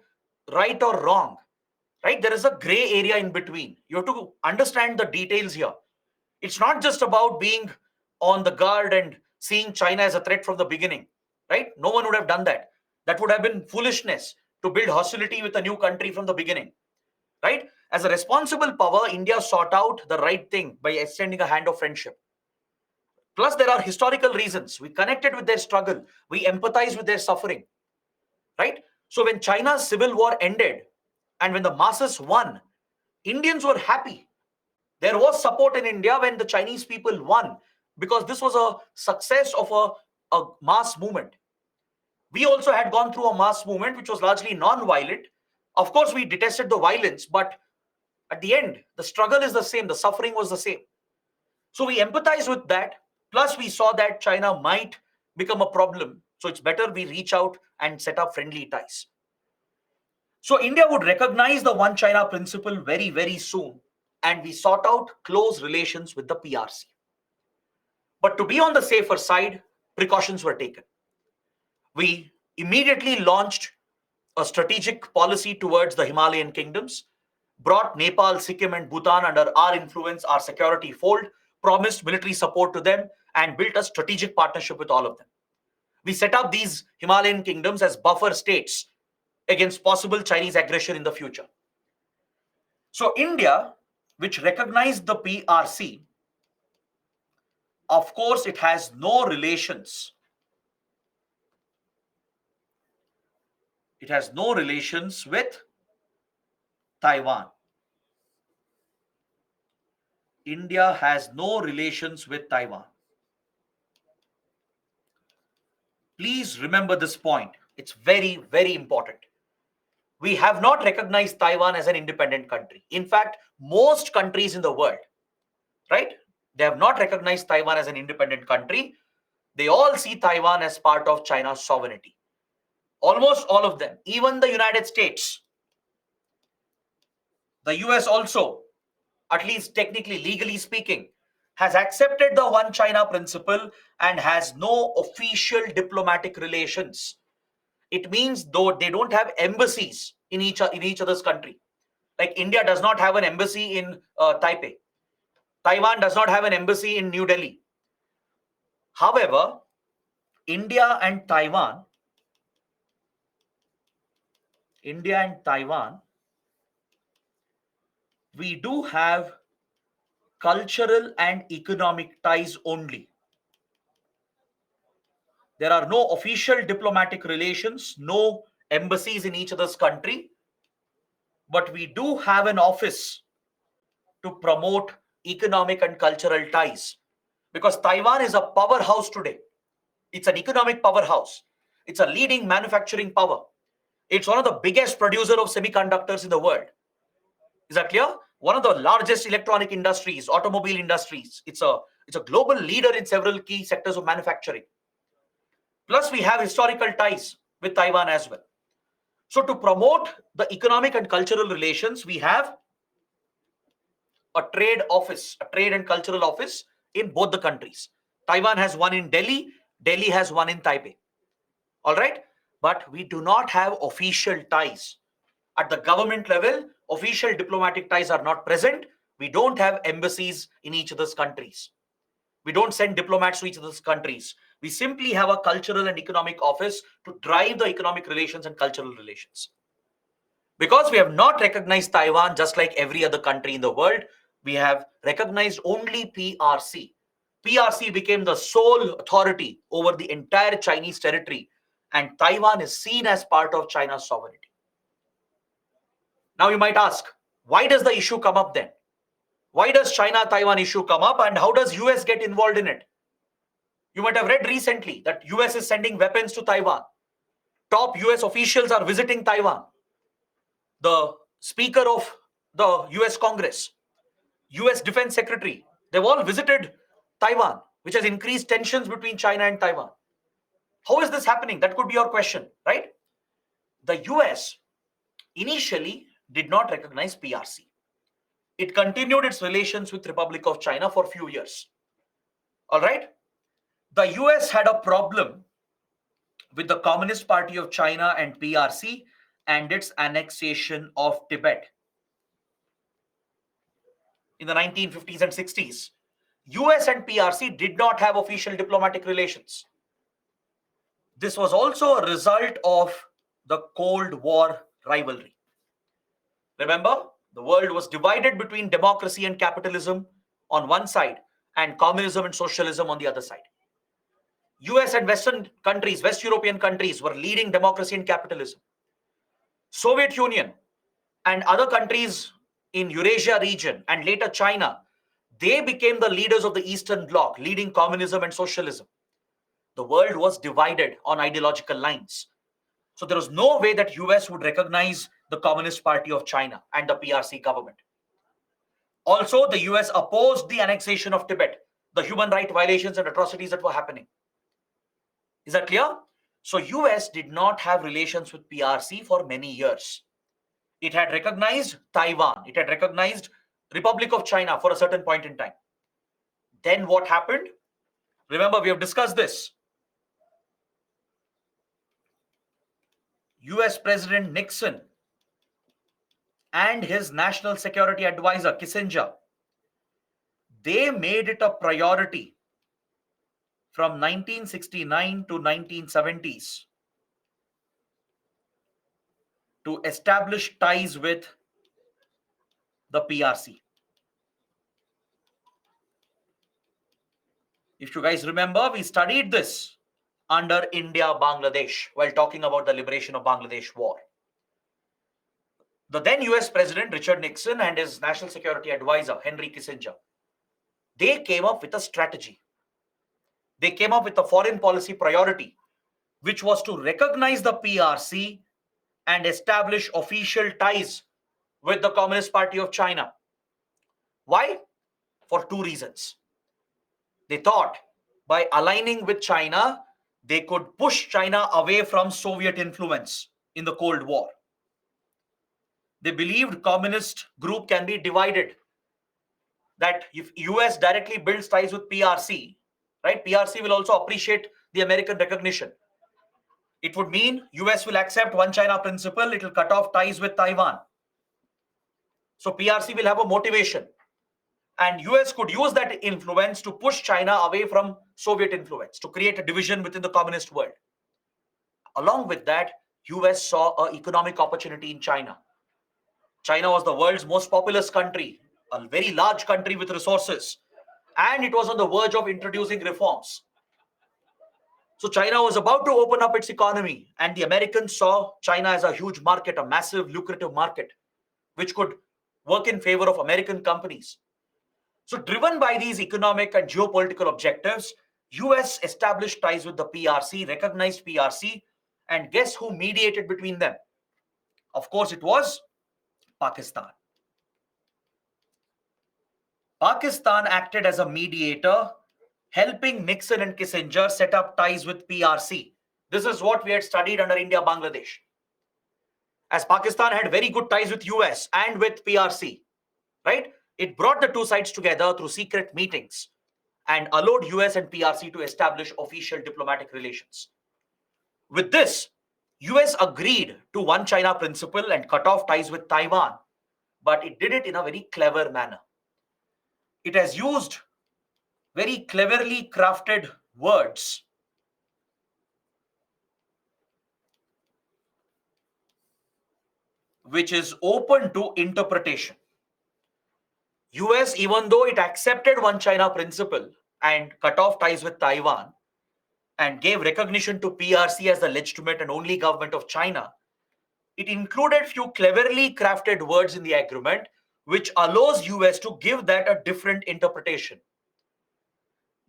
right or wrong, right? There is a gray area in between. You have to understand the details here. It's not just about being on the guard and seeing China as a threat from the beginning, right? No one would have done that. That would have been foolishness to build hostility with a new country from the beginning, right? As a responsible power, India sought out the right thing by extending a hand of friendship. Plus, there are historical reasons. We connected with their struggle, we empathize with their suffering, right? So, when China's civil war ended and when the masses won, Indians were happy. There was support in India when the Chinese people won because this was a success of a mass movement. We also had gone through a mass movement which was largely non-violent. Of course, we detested the violence, but at the end, the struggle is the same, the suffering was the same. So we empathize with that. Plus, we saw that China might become a problem. So it's better we reach out and set up friendly ties. So India would recognize the One China principle very, very soon. And we sought out close relations with the PRC. But to be on the safer side, precautions were taken. We immediately launched a strategic policy towards the Himalayan kingdoms, brought Nepal, Sikkim, and Bhutan under our influence, our security fold, promised military support to them, and built a strategic partnership with all of them. We set up these Himalayan kingdoms as buffer states against possible Chinese aggression in the future. So, India, which recognized the PRC, of course, it has no relations. It has no relations with Taiwan. India has no relations with Taiwan. Please remember this point. It's very, very important. We have not recognized Taiwan as an independent country. In fact, most countries in the world, right? They have not recognized Taiwan as an independent country. They all see Taiwan as part of China's sovereignty. Almost all of them, even the United States, the US also, at least technically, legally speaking, has accepted the one China principle and has no official diplomatic relations. It means though they don't have embassies in each other's country. Like India does not have an embassy in Taipei. Taiwan does not have an embassy in New Delhi. However, India and Taiwan, India and Taiwan, we do have cultural and economic ties only. There are no official diplomatic relations, no embassies in each other's country, but we do have an office to promote economic and cultural ties. Because Taiwan is a powerhouse today. It's an economic powerhouse. It's a leading manufacturing power. It's one of the biggest producer of semiconductors in the world. Is that clear? One of the largest electronic industries, automobile industries. It's a global leader in several key sectors of manufacturing. Plus, we have historical ties with Taiwan as well. So, to promote the economic and cultural relations, we have a trade office, a trade and cultural office in both the countries. Taiwan has one in Delhi, Delhi has one in Taipei. All right? But we do not have official ties. At the government level, official diplomatic ties are not present. We don't have embassies in each other's countries. We don't send diplomats to each other's countries. We simply have a cultural and economic office to drive the economic relations and cultural relations. Because we have not recognized Taiwan, just like every other country in the world, we have recognized only PRC. PRC became the sole authority over the entire Chinese territory, and Taiwan is seen as part of China's sovereignty. Now you might ask, why does the issue come up then? Why does China-Taiwan issue come up, and how does US get involved in it? You might have read recently that US is sending weapons to Taiwan. Top US officials are visiting Taiwan. The Speaker of the US Congress, US Defense Secretary, they've all visited Taiwan, which has increased tensions between China and Taiwan. How is this happening? That could be your question, right? The US initially did not recognize PRC. It continued its relations with Republic of China for a few years. All right? The US had a problem with the Communist Party of China and PRC and its annexation of Tibet. In the 1950s and 60s, US and PRC did not have official diplomatic relations. This was also a result of the Cold War rivalry. Remember, the world was divided between democracy and capitalism on one side and communism and socialism on the other side. US and Western countries, West European countries were leading democracy and capitalism. Soviet Union and other countries in Eurasia region and later China, they became the leaders of the Eastern Bloc, leading communism and socialism. The world was divided on ideological lines. So there was no way that US would recognize the Communist Party of China and the PRC government. Also, the US opposed the annexation of Tibet, the human rights violations and atrocities that were happening. Is that clear? So US did not have relations with PRC for many years. It had recognized Taiwan. It had recognized Republic of China for a certain point in time. Then what happened? Remember, we have discussed this. US President Nixon and his national security advisor, Kissinger, they made it a priority from 1969 to 1970s to establish ties with the PRC. If you guys remember, we studied this under India-Bangladesh while talking about the liberation of Bangladesh war. The then US President Richard Nixon and his national security advisor Henry Kissinger, they came up with a strategy. They came up with a foreign policy priority, which was to recognize the PRC and establish official ties with the Communist Party of China. Why? For two reasons. They thought by aligning with China, they could push China away from Soviet influence in the Cold War. They believed communist group can be divided. That if US directly builds ties with PRC, right, PRC will also appreciate the American recognition. It would mean US will accept one China principle, it will cut off ties with Taiwan. So PRC will have a motivation. And US could use that influence to push China away from Soviet influence, to create a division within the communist world. Along with that, US saw an economic opportunity in China. China was the world's most populous country, a very large country with resources, and it was on the verge of introducing reforms. So China was about to open up its economy, and the Americans saw China as a huge market, a massive, lucrative market, which could work in favor of American companies. So driven by these economic and geopolitical objectives, US established ties with the PRC, recognized PRC, and guess who mediated between them? Of course, it was Pakistan. Pakistan acted as a mediator, helping Nixon and Kissinger set up ties with PRC. This is what we had studied under India-Bangladesh. As Pakistan had very good ties with US and with PRC, right? It brought the two sides together through secret meetings and allowed US and PRC to establish official diplomatic relations. With this, US agreed to one China principle and cut off ties with Taiwan, but it did it in a very clever manner. It has used very cleverly crafted words which is open to interpretation. US, even though it accepted one China principle and cut off ties with Taiwan and gave recognition to PRC as the legitimate and only government of China, it included few cleverly crafted words in the agreement which allows US to give that a different interpretation.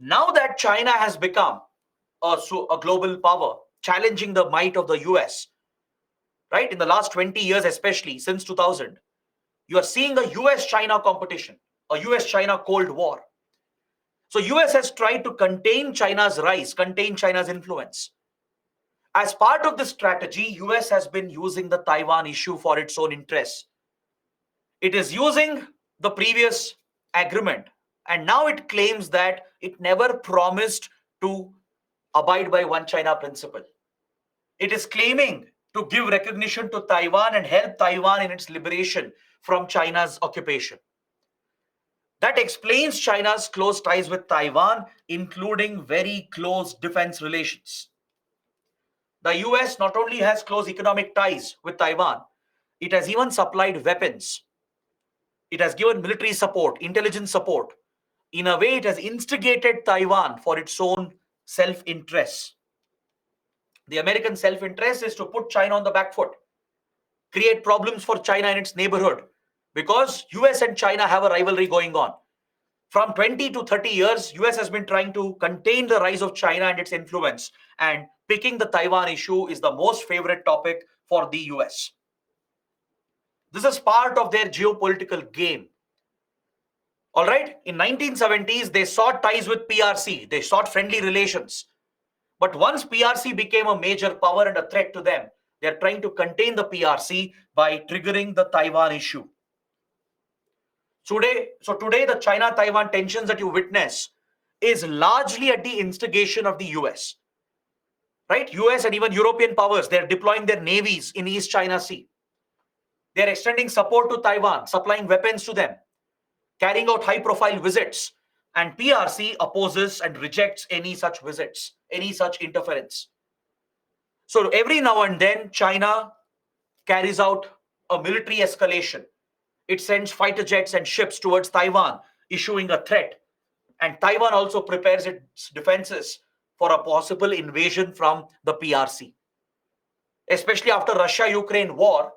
Now that China has become a global power, challenging the might of the US, right? In the last 20 years, especially since 2000, you are seeing a US-China competition, a US-China Cold War. So US has tried to contain China's rise, contain China's influence. As part of this strategy, US has been using the Taiwan issue for its own interests. It is using the previous agreement, and now it claims that it never promised to abide by one China principle. It is claiming to give recognition to Taiwan and help Taiwan in its liberation from China's occupation. That explains China's close ties with Taiwan, including very close defense relations. The US not only has close economic ties with Taiwan, it has even supplied weapons. It has given military support, intelligence support. In a way, it has instigated Taiwan for its own self-interest. The American self-interest is to put China on the back foot, create problems for China in its neighborhood, because US and China have a rivalry going on. From 20 to 30 years, US has been trying to contain the rise of China and its influence, and picking the Taiwan issue is the most favorite topic for the US. This is part of their geopolitical game. All right, in 1970s, they sought ties with PRC. They sought friendly relations. But once PRC became a major power and a threat to them, they're trying to contain the PRC by triggering the Taiwan issue. Today, the China-Taiwan tensions that you witness is largely at the instigation of the US. Right? US and even European powers, they're deploying their navies in East China Sea. They're extending support to Taiwan, supplying weapons to them, carrying out high-profile visits, and PRC opposes and rejects any such visits, any such interference. So every now and then, China carries out a military escalation. It sends fighter jets and ships towards Taiwan, issuing a threat. And Taiwan also prepares its defenses for a possible invasion from the PRC. Especially after Russia-Ukraine war,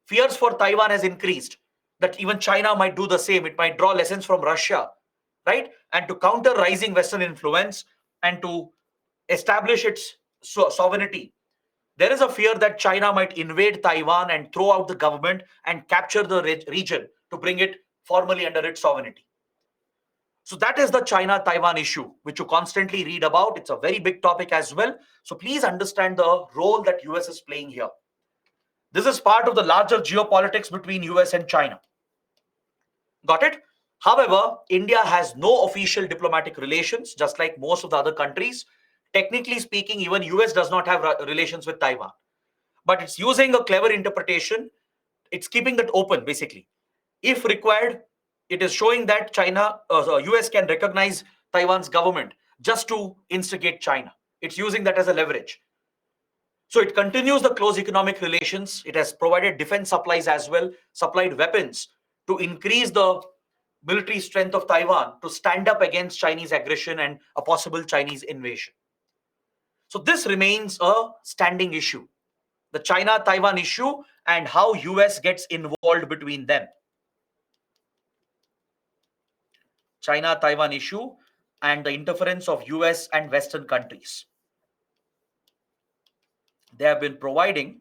fears for Taiwan has increased, that even China might do the same. It might draw lessons from Russia, right? And to counter rising Western influence and to establish its sovereignty, there is a fear that China might invade Taiwan and throw out the government and capture the region to bring it formally under its sovereignty. So that is the China-Taiwan issue, which you constantly read about. It's a very big topic as well. So please understand the role that US is playing here. This is part of the larger geopolitics between US and China. Got it? However, India has no official diplomatic relations, just like most of the other countries. Technically speaking, even US does not have relations with Taiwan. But it's using a clever interpretation. It's keeping that open, basically. If required, it is showing that US can recognize Taiwan's government just to instigate China. It's using that as a leverage. So it continues the close economic relations. It has provided defense supplies as well, supplied weapons to increase the military strength of Taiwan to stand up against Chinese aggression and a possible Chinese invasion. So this remains a standing issue, the China-Taiwan issue and how US gets involved between them. China-Taiwan issue and the interference of US and Western countries. They have been providing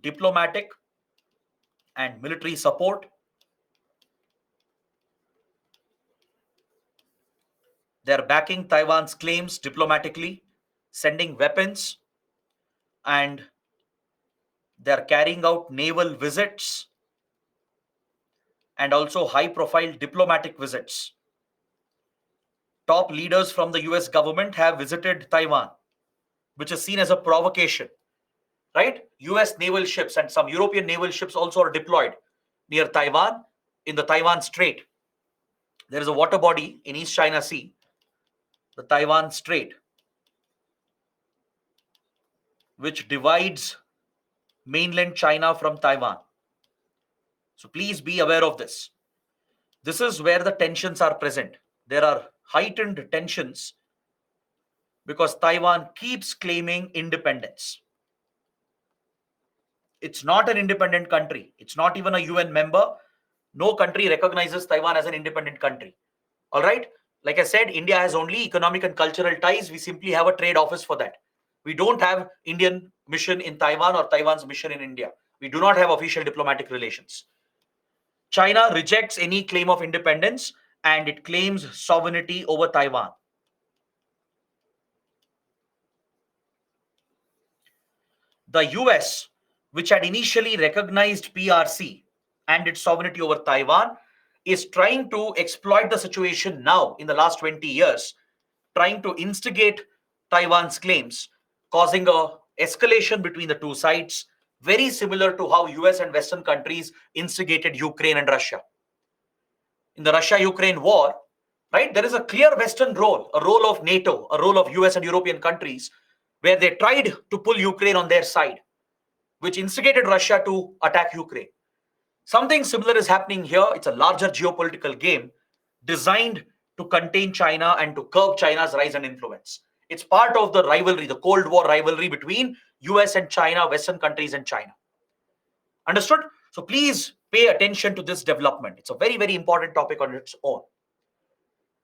diplomatic and military support. They're backing Taiwan's claims diplomatically, sending weapons, and they're carrying out naval visits and also high-profile diplomatic visits. Top leaders from the US government have visited Taiwan, which is seen as a provocation, right? US naval ships and some European naval ships also are deployed near Taiwan in the Taiwan Strait. There is a water body in East China Sea, the Taiwan Strait, which divides mainland China from Taiwan. So please be aware of this. This is where the tensions are present. There are heightened tensions because Taiwan keeps claiming independence. It's not an independent country. It's not even a UN member. No country recognizes Taiwan as an independent country. All right? Like I said, India has only economic and cultural ties. We simply have a trade office for that. We don't have Indian mission in Taiwan or Taiwan's mission in India. We do not have official diplomatic relations. China rejects any claim of independence and it claims sovereignty over Taiwan. The US, which had initially recognized PRC and its sovereignty over Taiwan, is trying to exploit the situation now in the last 20 years, trying to instigate Taiwan's claims, causing a escalation between the two sides, very similar to how US and Western countries instigated Ukraine and Russia. In the Russia-Ukraine war, right, there is a clear Western role, a role of NATO, a role of US and European countries, where they tried to pull Ukraine on their side, which instigated Russia to attack Ukraine. Something similar is happening here. It's a larger geopolitical game designed to contain China and to curb China's rise and influence. It's part of the rivalry, the Cold War rivalry between US and China, Western countries and China. Understood? So please pay attention to this development. It's a very, very important topic on its own.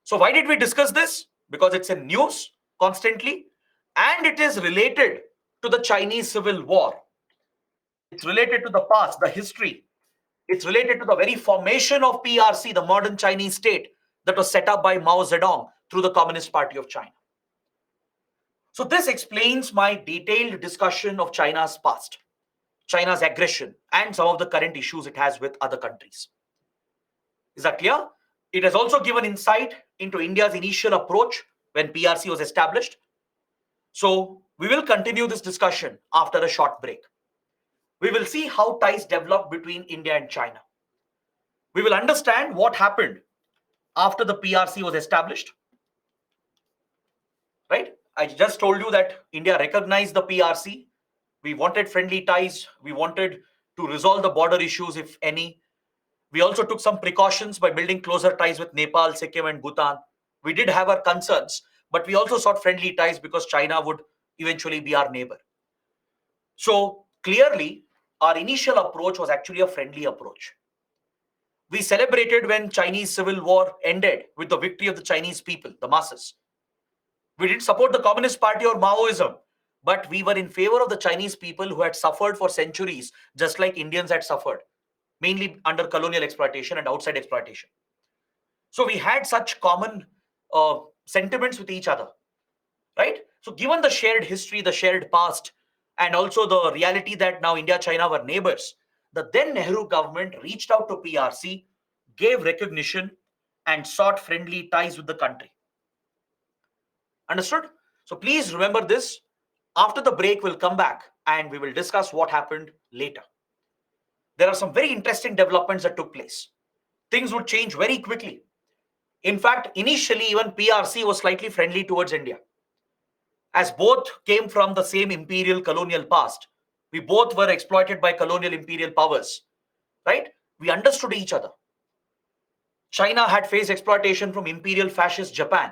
So why did we discuss this? Because it's in news constantly and it is related to the Chinese Civil War. It's related to the past, the history. It's related to the very formation of PRC, the modern Chinese state that was set up by Mao Zedong through the Communist Party of China. So this explains my detailed discussion of China's past, China's aggression, and some of the current issues it has with other countries. Is that clear? It has also given insight into India's initial approach when PRC was established. So we will continue this discussion after a short break. We will see how ties developed between India and China. We will understand what happened after the PRC was established. Right? I just told you that India recognized the PRC. We wanted friendly ties. We wanted to resolve the border issues, if any. We also took some precautions by building closer ties with Nepal, Sikkim, and Bhutan. We did have our concerns, but we also sought friendly ties because China would eventually be our neighbor. So clearly, our initial approach was actually a friendly approach. We celebrated when Chinese civil war ended with the victory of the Chinese people, the masses. We didn't support the Communist Party or Maoism, but we were in favor of the Chinese people who had suffered for centuries, just like Indians had suffered, mainly under colonial exploitation and outside exploitation. So we had such common sentiments with each other, right? So, given the shared history, the shared past, and also the reality that now India, China were neighbors, the then Nehru government reached out to PRC, gave recognition, and sought friendly ties with the country. Understood? So, please remember this. After the break, we'll come back and we will discuss what happened later. There are some very interesting developments that took place. Things would change very quickly. In fact, initially, even PRC was slightly friendly towards India, as both came from the same imperial colonial past. We both were exploited by colonial imperial powers, right? We understood each other. China had faced exploitation from imperial fascist Japan,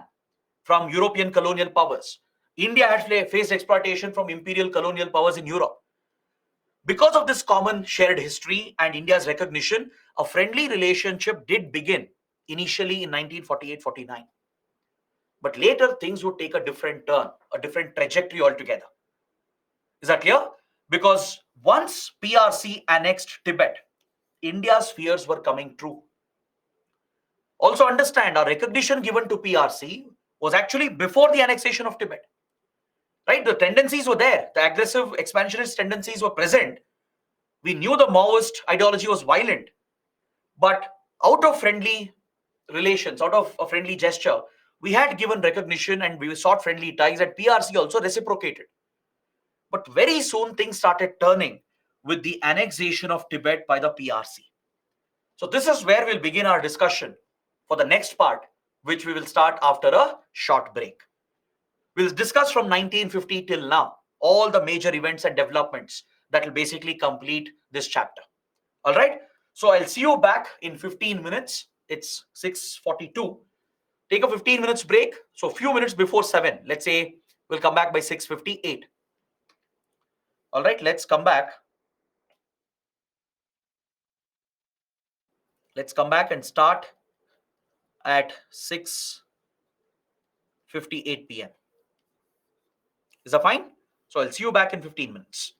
from European colonial powers. India had faced exploitation from imperial colonial powers in Europe. Because of this common shared history and India's recognition, a friendly relationship did begin initially in 1948-49. But later, things would take a different turn, a different trajectory altogether. Is that clear? Because once PRC annexed Tibet, India's fears were coming true. Also, understand our recognition given to PRC was actually before the annexation of Tibet. Right? The tendencies were there, the aggressive expansionist tendencies were present. We knew the Maoist ideology was violent, but out of friendly relations, out of a friendly gesture, we had given recognition and we sought friendly ties, and PRC also reciprocated. But very soon things started turning with the annexation of Tibet by the PRC. So, this is where we'll begin our discussion for the next part, which we will start after a short break. We'll discuss from 1950 till now all the major events and developments that will basically complete this chapter. All right. So, I'll see you back in 15 minutes. It's 6:42. Take a 15 minutes break. So, a few minutes before 7. Let's say we'll come back by 6:58. All right. Let's come back. Let's come back and start at 6:58 p.m. Is that fine? So I'll see you back in 15 minutes.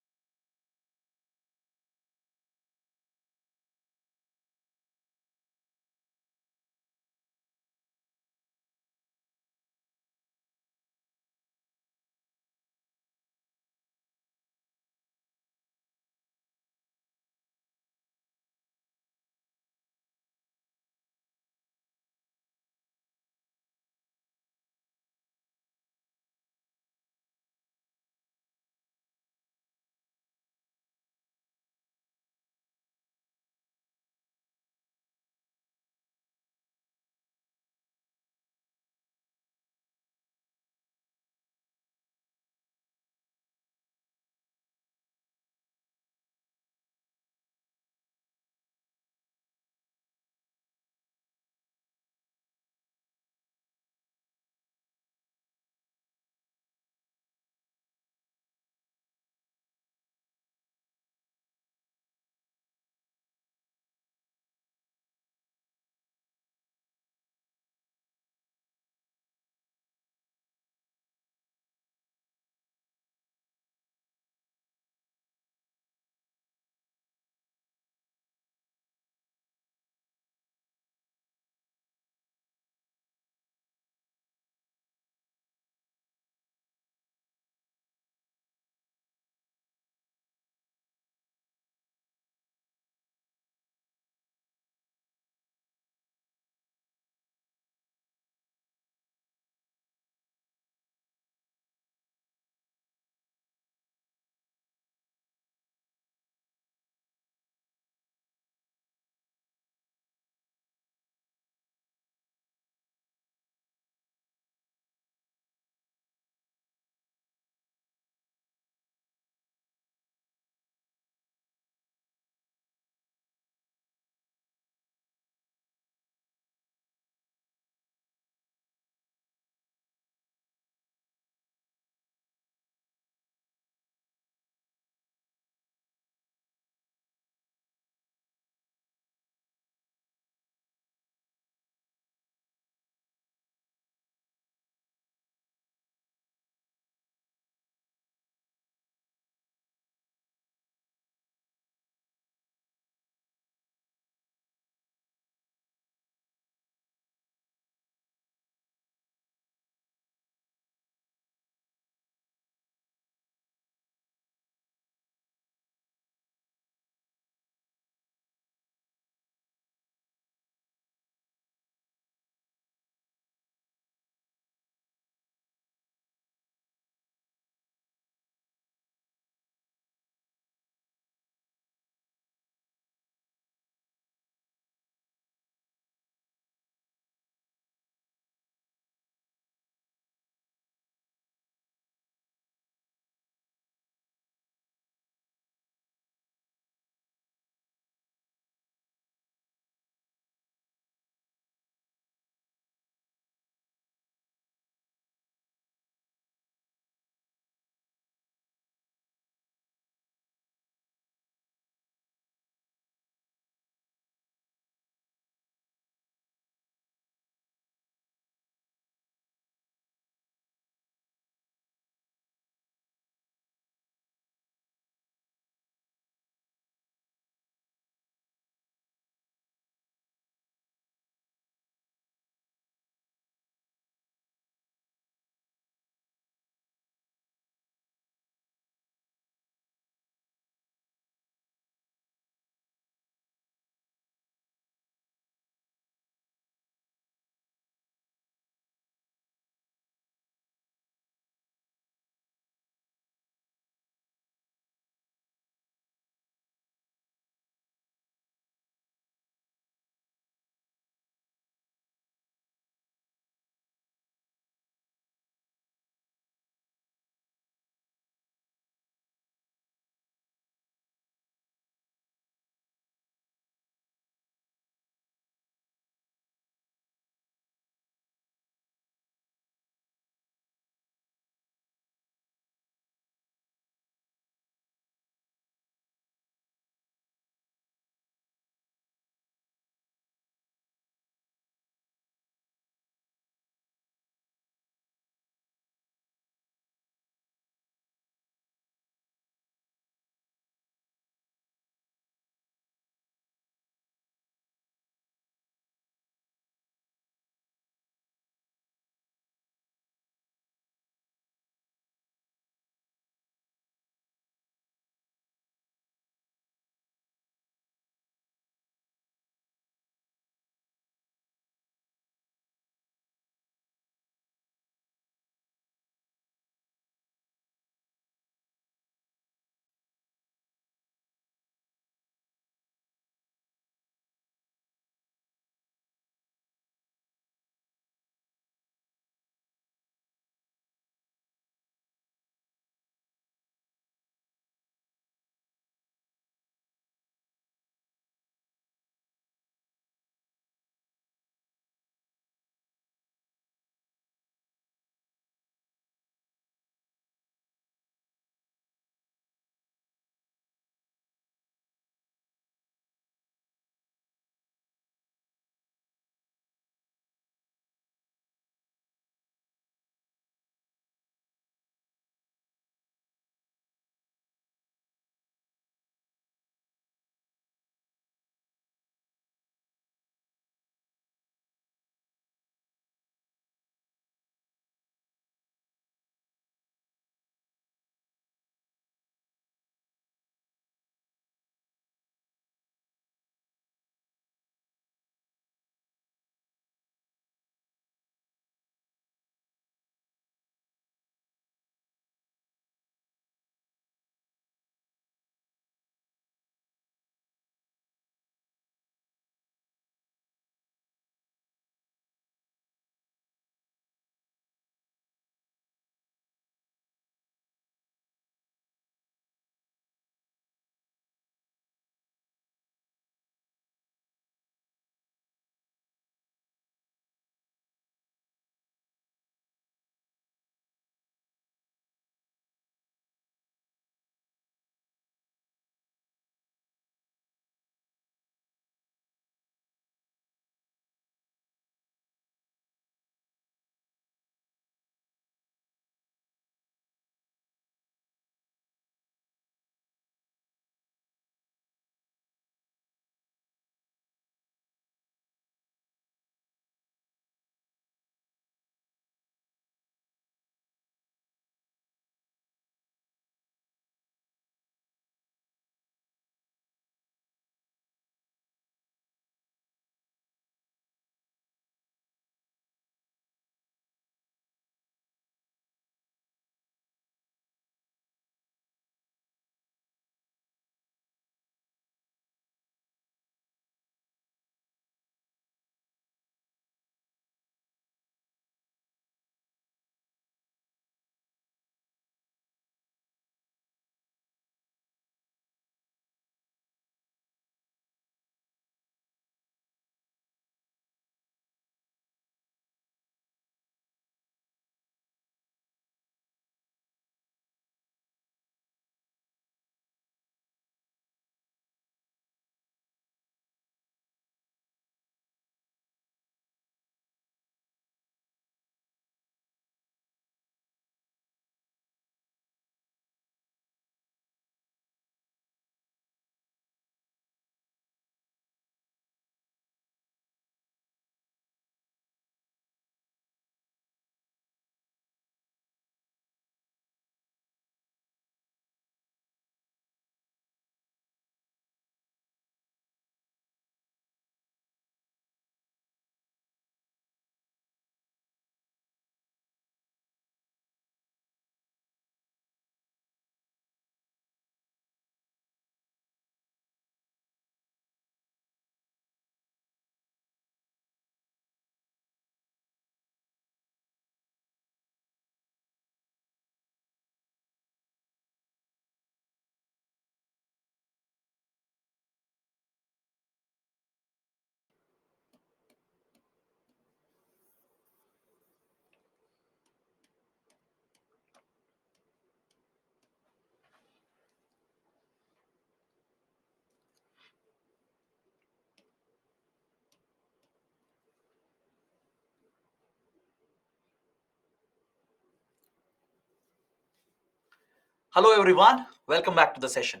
Hello, everyone. Welcome back to the session.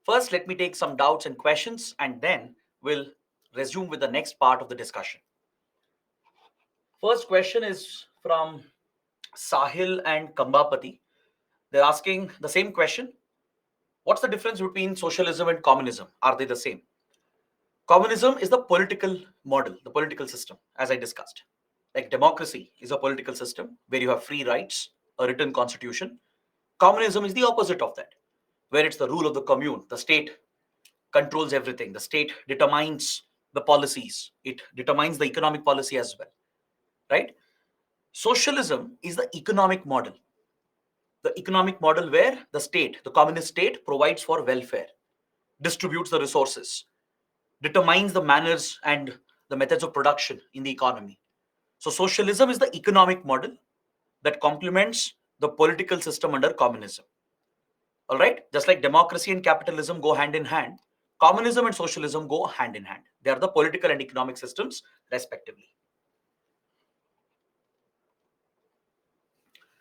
First, let me take some doubts and questions, and then we'll resume with the next part of the discussion. First question is from Sahil and Kambapati. They're asking the same question. What's the difference between socialism and communism? Are they the same? Communism is the political model, the political system, as I discussed. Like democracy is a political system where you have free rights, a written constitution. Communism is the opposite of that, where it's the rule of the commune. The state controls everything. The state determines the policies, it determines the economic policy as well, right? Socialism is the economic model where the state, the communist state, provides for welfare, distributes the resources, determines the manners and the methods of production in the economy. So, socialism is the economic model that complements the political system under communism. All right, just like democracy and capitalism go hand in hand, communism and socialism go hand in hand. They are the political and economic systems, respectively.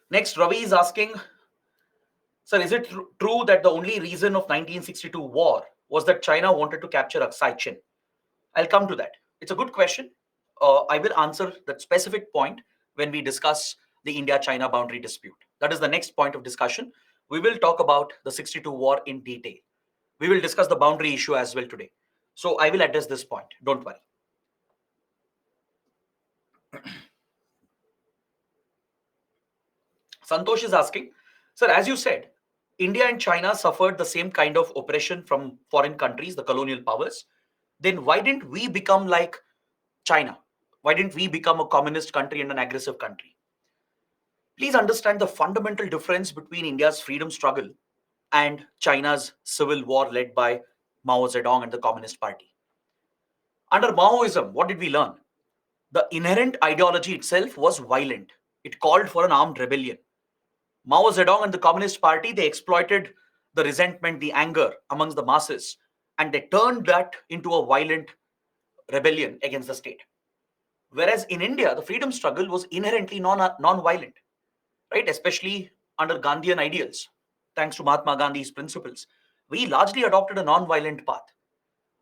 Next, Ravi is asking, sir, is it true that the only reason of 1962 war was that China wanted to capture Aksai Chin? I'll come to that. It's a good question. I will answer that specific point when we discuss the India-China boundary dispute. That is the next point of discussion. We will talk about the 62 war in detail. We will discuss the boundary issue as well today. So I will address this point. Don't worry. Santosh is asking, sir, as you said, India and China suffered the same kind of oppression from foreign countries, the colonial powers. Then why didn't we become like China? Why didn't we become a communist country and an aggressive country? Please understand the fundamental difference between India's freedom struggle and China's civil war led by Mao Zedong and the Communist Party. Under Maoism, what did we learn? The inherent ideology itself was violent. It called for an armed rebellion. Mao Zedong and the Communist Party, they exploited the resentment, the anger amongst the masses, and they turned that into a violent rebellion against the state. Whereas in India, the freedom struggle was inherently non-violent, right? Especially under Gandhian ideals, thanks to Mahatma Gandhi's principles. We largely adopted a non-violent path.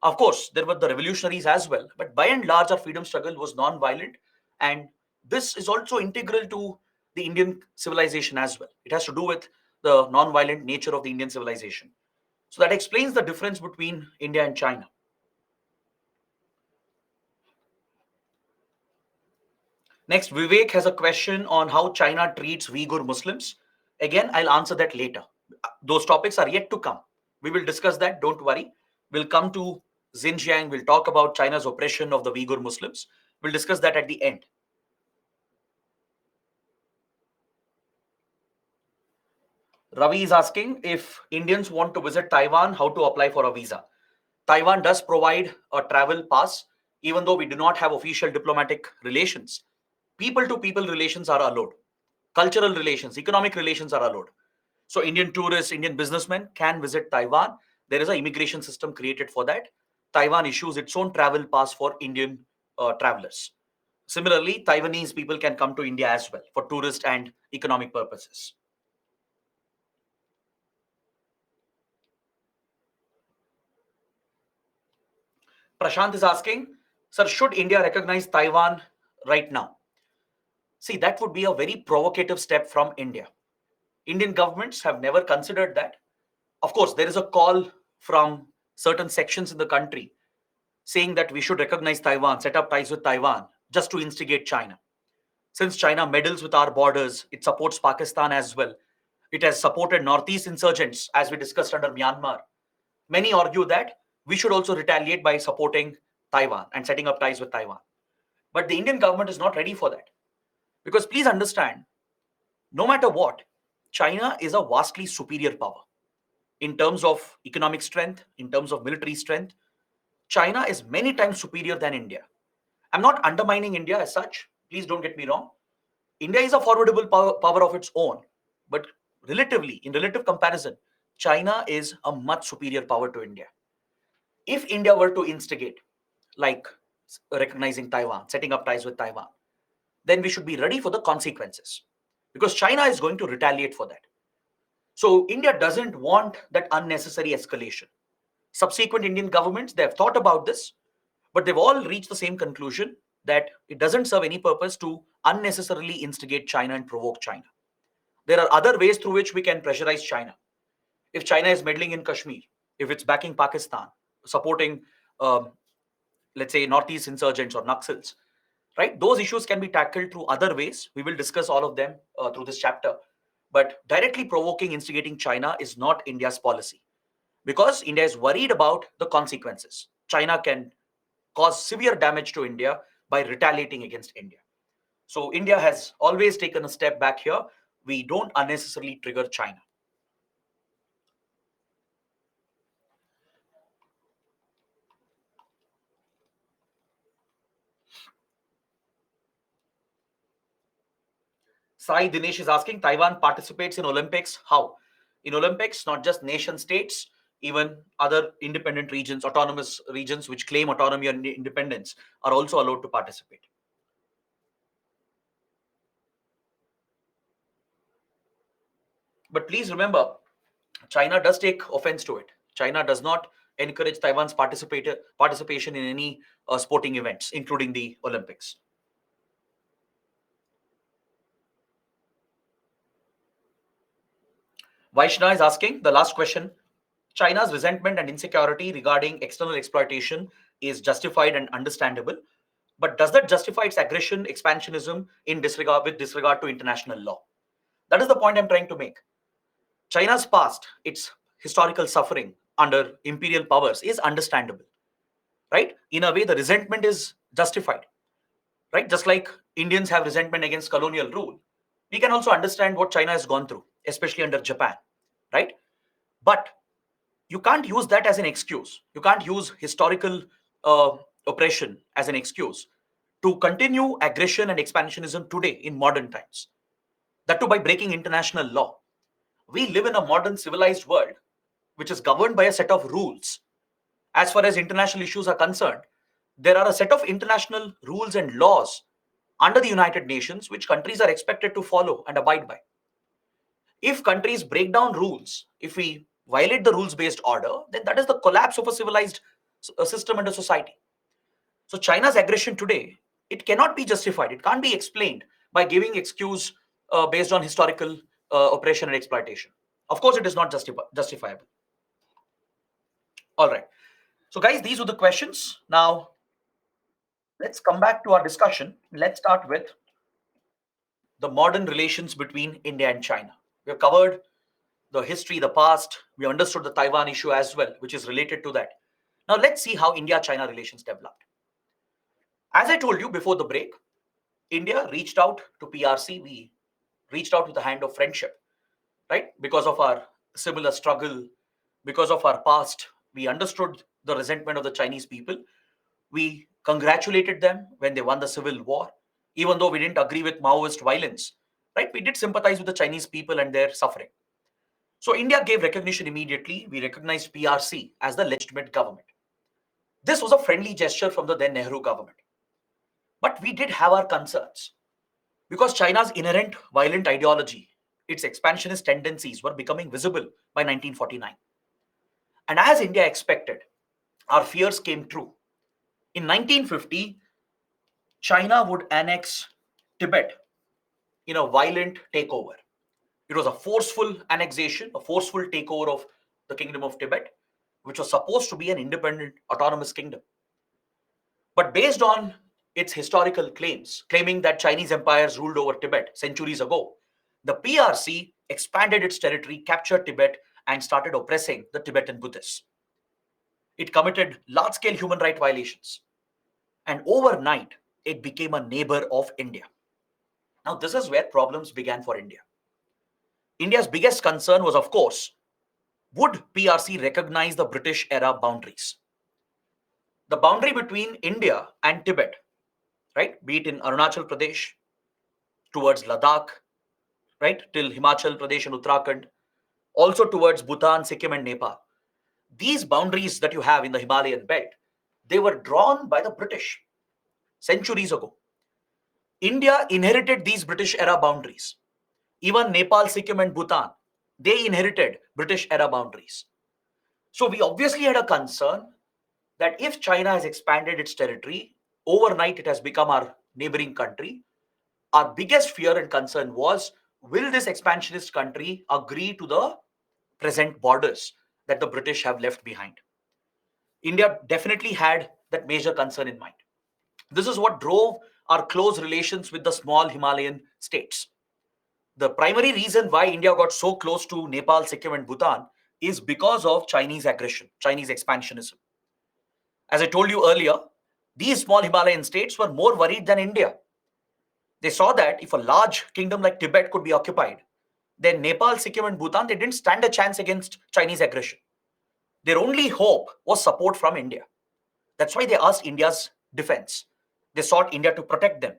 Of course, there were the revolutionaries as well, but by and large, our freedom struggle was non-violent, and this is also integral to the Indian civilization as well. It has to do with the non-violent nature of the Indian civilization. So that explains the difference between India and China. Next, Vivek has a question on how China treats Uyghur Muslims. Again, I'll answer that later. Those topics are yet to come. We will discuss that. Don't worry. We'll come to Xinjiang. We'll talk about China's oppression of the Uyghur Muslims. We'll discuss that at the end. Ravi is asking if Indians want to visit Taiwan, how to apply for a visa. Taiwan does provide a travel pass, even though we do not have official diplomatic relations. People to people relations are allowed. Cultural relations, economic relations are allowed. So Indian tourists, Indian businessmen can visit Taiwan. There is an immigration system created for that. Taiwan issues its own travel pass for Indian travelers. Similarly, Taiwanese people can come to India as well for tourist and economic purposes. Prashant is asking, sir, should India recognize Taiwan right now? See, that would be a very provocative step from India. Indian governments have never considered that. Of course, there is a call from certain sections in the country saying that we should recognize Taiwan, set up ties with Taiwan, just to instigate China. Since China meddles with our borders, it supports Pakistan as well. It has supported Northeast insurgents, as we discussed under Myanmar. Many argue that we should also retaliate by supporting Taiwan and setting up ties with Taiwan. But the Indian government is not ready for that. Because please understand, no matter what, China is a vastly superior power in terms of economic strength, in terms of military strength. China is many times superior than India. I'm not undermining India as such. Please don't get me wrong. India is a formidable power of its own. But relatively, in relative comparison, China is a much superior power to India. If India were to instigate, like recognizing Taiwan, setting up ties with Taiwan, then we should be ready for the consequences. Because China is going to retaliate for that. So India doesn't want that unnecessary escalation. Subsequent Indian governments, they have thought about this, but they've all reached the same conclusion that it doesn't serve any purpose to unnecessarily instigate China and provoke China. There are other ways through which we can pressurize China. If China is meddling in Kashmir, if it's backing Pakistan, supporting, um, let's say, Northeast insurgents or Naxals, right? Those issues can be tackled through other ways. We will discuss all of them through this chapter. But directly provoking, instigating China is not India's policy because India is worried about the consequences. China can cause severe damage to India by retaliating against India. So India has always taken a step back here. We don't unnecessarily trigger China. Sai Dinesh is asking, Taiwan participates in Olympics. How? In Olympics, not just nation states, even other independent regions, autonomous regions which claim autonomy and independence are also allowed to participate. But please remember, China does take offense to it. China does not encourage Taiwan's participation in any sporting events, including the Olympics. Vaishna is asking the last question. China's resentment and insecurity regarding external exploitation is justified and understandable, but does that justify its aggression, expansionism in disregard to international law? That is the point I'm trying to make. China's past, its historical suffering under imperial powers is understandable, right? In a way, the resentment is justified, right? Just like Indians have resentment against colonial rule, we can also understand what China has gone through, especially under Japan, right? But you can't use that as an excuse. You can't use historical oppression as an excuse to continue aggression and expansionism today in modern times. That too by breaking international law. We live in a modern civilized world which is governed by a set of rules. As far as international issues are concerned, there are a set of international rules and laws under the United Nations which countries are expected to follow and abide by. If countries break down rules, if we violate the rules based order, then that is the collapse of a civilized system and a society. So China's aggression today, it cannot be justified. It can't be explained by giving excuse based on historical oppression and exploitation. Of course, it is not justifiable. All right. So, guys, these were the questions. Now, let's come back to our discussion. Let's start with the modern relations between India and China. We have covered the history, the past. We understood the Taiwan issue as well, which is related to that. Now, let's see how India-China relations developed. As I told you before the break, India reached out to PRC. We reached out with the hand of friendship, right? Because of our similar struggle, because of our past, we understood the resentment of the Chinese people. We congratulated them when they won the civil war, even though we didn't agree with Maoist violence, right? We did sympathize with the Chinese people and their suffering. So India gave recognition immediately. We recognized PRC as the legitimate government. This was a friendly gesture from the then Nehru government. But we did have our concerns because China's inherent violent ideology, its expansionist tendencies were becoming visible by 1949. And as India expected, our fears came true. In 1950, China would annex Tibet in a violent takeover. It was a forceful annexation, a forceful takeover of the Kingdom of Tibet, which was supposed to be an independent, autonomous kingdom. But based on its historical claims, claiming that Chinese empires ruled over Tibet centuries ago, the PRC expanded its territory, captured Tibet, and started oppressing the Tibetan Buddhists. It committed large scale human rights violations. And overnight, it became a neighbor of India. Now, this is where problems began for India. India's biggest concern was, of course, would PRC recognize the British era boundaries? The boundary between India and Tibet, right, be it in Arunachal Pradesh, towards Ladakh, right, till Himachal Pradesh and Uttarakhand, also towards Bhutan, Sikkim, and Nepal. These boundaries that you have in the Himalayan belt, they were drawn by the British centuries ago. India inherited these British era boundaries. Even Nepal, Sikkim, and Bhutan, They inherited British era boundaries. So we obviously had a concern that if China has expanded its territory, overnight it has become our neighboring country. Our biggest fear and concern was, will this expansionist country agree to the present borders that the British have left behind? India definitely had that major concern in mind. This is what drove our close relations with the small Himalayan states. The primary reason why India got so close to Nepal, Sikkim, and Bhutan is because of Chinese aggression, Chinese expansionism. As I told you earlier, these small Himalayan states were more worried than India. They saw that if a large kingdom like Tibet could be occupied, then Nepal, Sikkim, and Bhutan, they didn't stand a chance against Chinese aggression. Their only hope was support from India. That's why they asked India's defense. They sought India to protect them.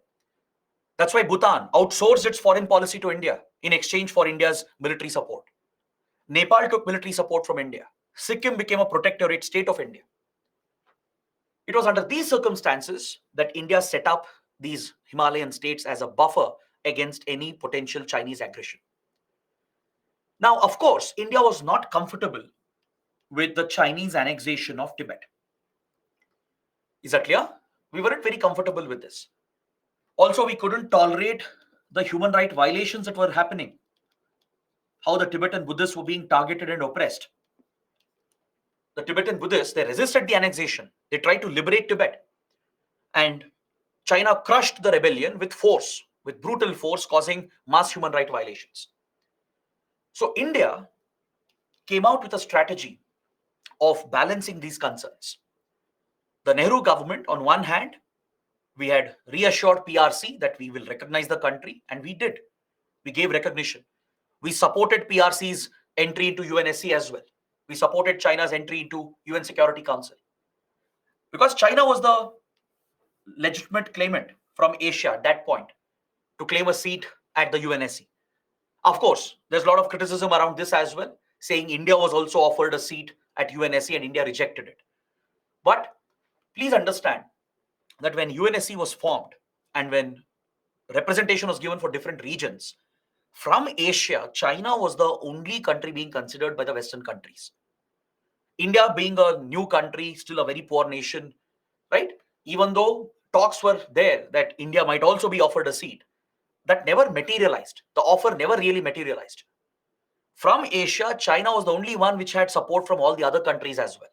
That's why Bhutan outsourced its foreign policy to India in exchange for India's military support. Nepal took military support from India. Sikkim became a protectorate state of India. It was under these circumstances that India set up these Himalayan states as a buffer against any potential Chinese aggression. Now, of course, India was not comfortable with the Chinese annexation of Tibet. Is that clear? We weren't very comfortable with this. Also, we couldn't tolerate the human right violations that were happening, how the Tibetan Buddhists were being targeted and oppressed. The Tibetan Buddhists, they resisted the annexation. They tried to liberate Tibet. And China crushed the rebellion with force, with brutal force, causing mass human right violations. So India came out with a strategy of balancing these concerns. The Nehru government, on one hand, we had reassured PRC that we will recognize the country, and we did. We gave recognition. We supported PRC's entry into UNSC as well. We supported China's entry into UN Security Council. Because China was the legitimate claimant from Asia at that point to claim a seat at the UNSC. Of course, there's a lot of criticism around this as well, saying India was also offered a seat at UNSC and India rejected it. But please understand that when UNSC was formed and when representation was given for different regions, from Asia, China was the only country being considered by the Western countries. India being a new country, still a very poor nation, right? Even though talks were there that India might also be offered a seat, that never materialized. The offer never really materialized. From Asia, China was the only one which had support from all the other countries as well.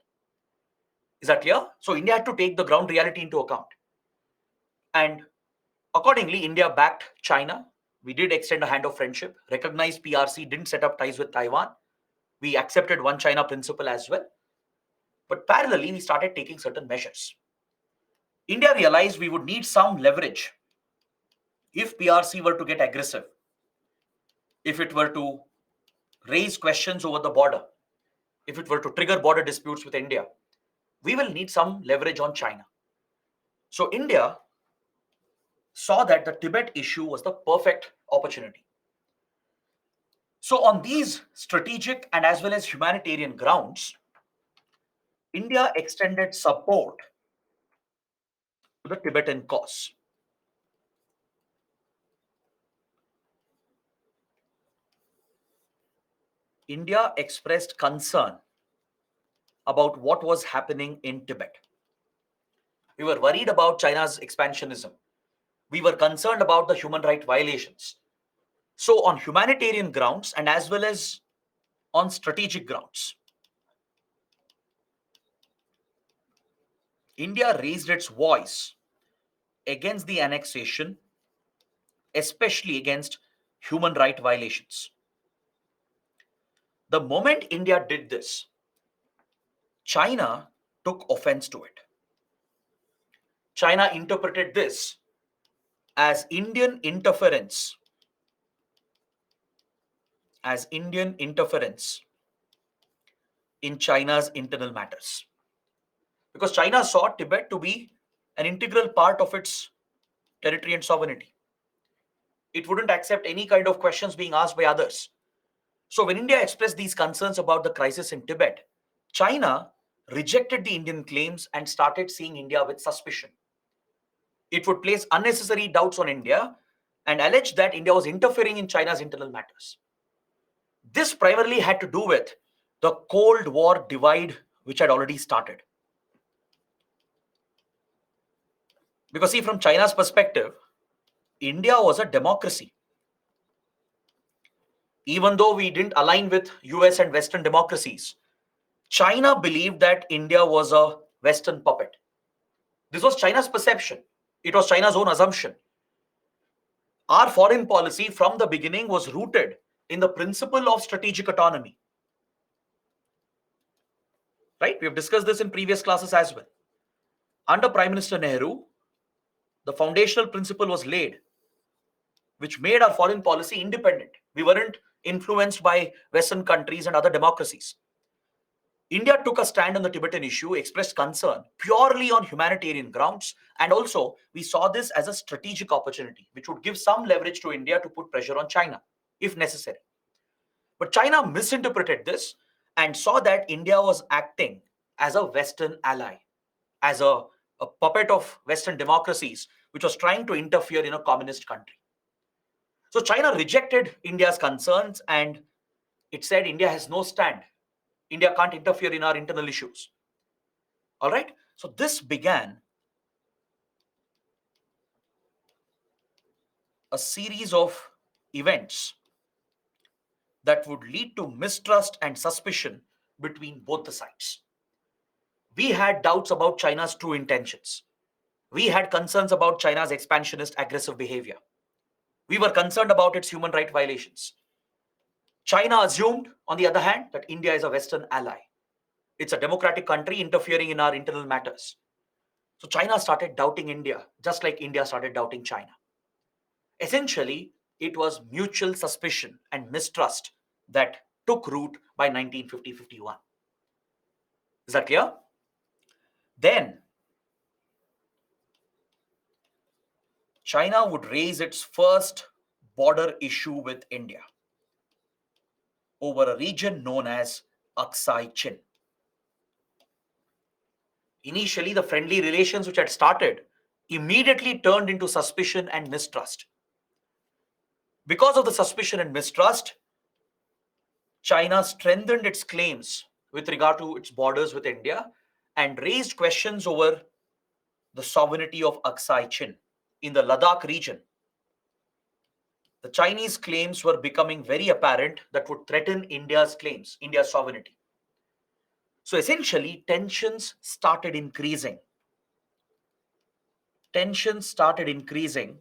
Is that clear? So India had to take the ground reality into account. And accordingly, India backed China. We did extend a hand of friendship, recognized PRC, didn't set up ties with Taiwan. We accepted one China principle as well. But parallelly, we started taking certain measures. India realized we would need some leverage if PRC were to get aggressive, if it were to raise questions over the border, if it were to trigger border disputes with India, we will need some leverage on China. So India saw that the Tibet issue was the perfect opportunity. So on these strategic and as well as humanitarian grounds, India extended support to the Tibetan cause. India expressed concern about what was happening in Tibet. We were worried about China's expansionism. We were concerned about the human right violations. So, on humanitarian grounds and as well as on strategic grounds, India raised its voice against the annexation, especially against human right violations. The moment India did this, China took offense to it. China interpreted this as Indian interference, in China's internal matters. Because China saw Tibet to be an integral part of its territory and sovereignty. It wouldn't accept any kind of questions being asked by others. So when India expressed these concerns about the crisis in Tibet, China rejected the Indian claims and started seeing India with suspicion. It would place unnecessary doubts on India and allege that India was interfering in China's internal matters. This primarily had to do with the Cold War divide, which had already started. Because see, from China's perspective, India was a democracy. Even though we didn't align with US and Western democracies, China believed that India was a Western puppet. This was China's perception. It was China's own assumption. Our foreign policy from the beginning was rooted in the principle of strategic autonomy. Right? We have discussed this in previous classes as well. Under Prime Minister Nehru, the foundational principle was laid, which made our foreign policy independent. We weren't influenced by Western countries and other democracies. India took a stand on the Tibetan issue, expressed concern purely on humanitarian grounds, and also we saw this as a strategic opportunity, which would give some leverage to India to put pressure on China, if necessary. But China misinterpreted this and saw that India was acting as a Western ally, as a puppet of Western democracies, which was trying to interfere in a communist country. So China rejected India's concerns and it said India has no stand. India can't interfere in our internal issues. All right. So this began a series of events that would lead to mistrust and suspicion between both the sides. We had doubts about China's true intentions. We had concerns about China's expansionist aggressive behavior. We were concerned about its human rights violations. China assumed, on the other hand, that India is a Western ally. It's a democratic country interfering in our internal matters. So China started doubting India, just like India started doubting China. Essentially, it was mutual suspicion and mistrust that took root by 1950-51. Is that clear? Then, China would raise its first border issue with India over a region known as Aksai Chin. Initially, the friendly relations which had started immediately turned into suspicion and mistrust. Because of the suspicion and mistrust, China strengthened its claims with regard to its borders with India and raised questions over the sovereignty of Aksai Chin in the Ladakh region. The Chinese claims were becoming very apparent that would threaten India's claims, India's sovereignty. So essentially, tensions started increasing. Tensions started increasing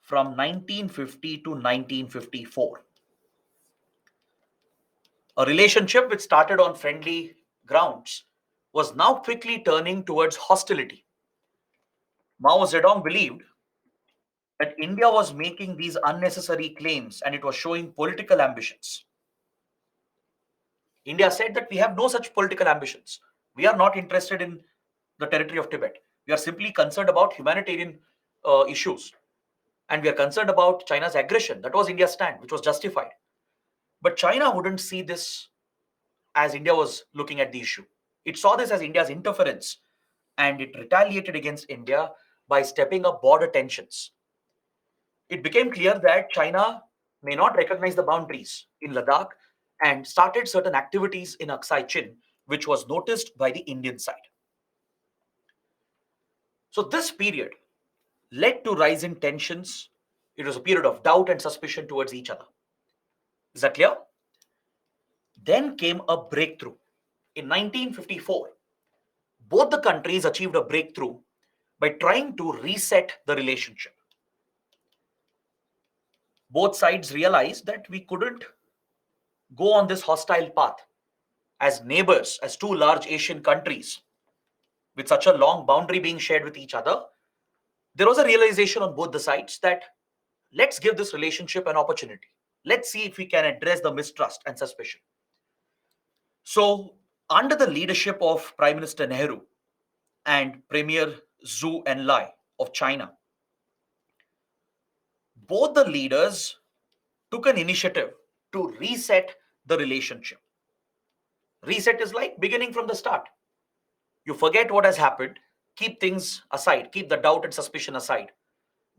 from 1950 to 1954. A relationship which started on friendly grounds was now quickly turning towards hostility. Mao Zedong believed that India was making these unnecessary claims and it was showing political ambitions. India said that we have no such political ambitions. We are not interested in the territory of Tibet. We are simply concerned about humanitarian issues. And we are concerned about China's aggression. That was India's stand, which was justified. But China wouldn't see this as India was looking at the issue. It saw this as India's interference and it retaliated against India by stepping up border tensions. It became clear that China may not recognize the boundaries in Ladakh and started certain activities in Aksai Chin, which was noticed by the Indian side. So this period led to rising tensions. It was a period of doubt and suspicion towards each other. Is that clear? Then came a breakthrough. In 1954, both the countries achieved a breakthrough by trying to reset the relationship. Both sides realized that we couldn't go on this hostile path as neighbors, as two large Asian countries with such a long boundary being shared with each other. There was a realization on both the sides that let's give this relationship an opportunity. Let's see if we can address the mistrust and suspicion. So, under the leadership of Prime Minister Nehru and Premier Zhou Enlai of China, both the leaders took an initiative to reset the relationship. Reset is like beginning from the start. You forget what has happened, keep things aside, keep the doubt and suspicion aside.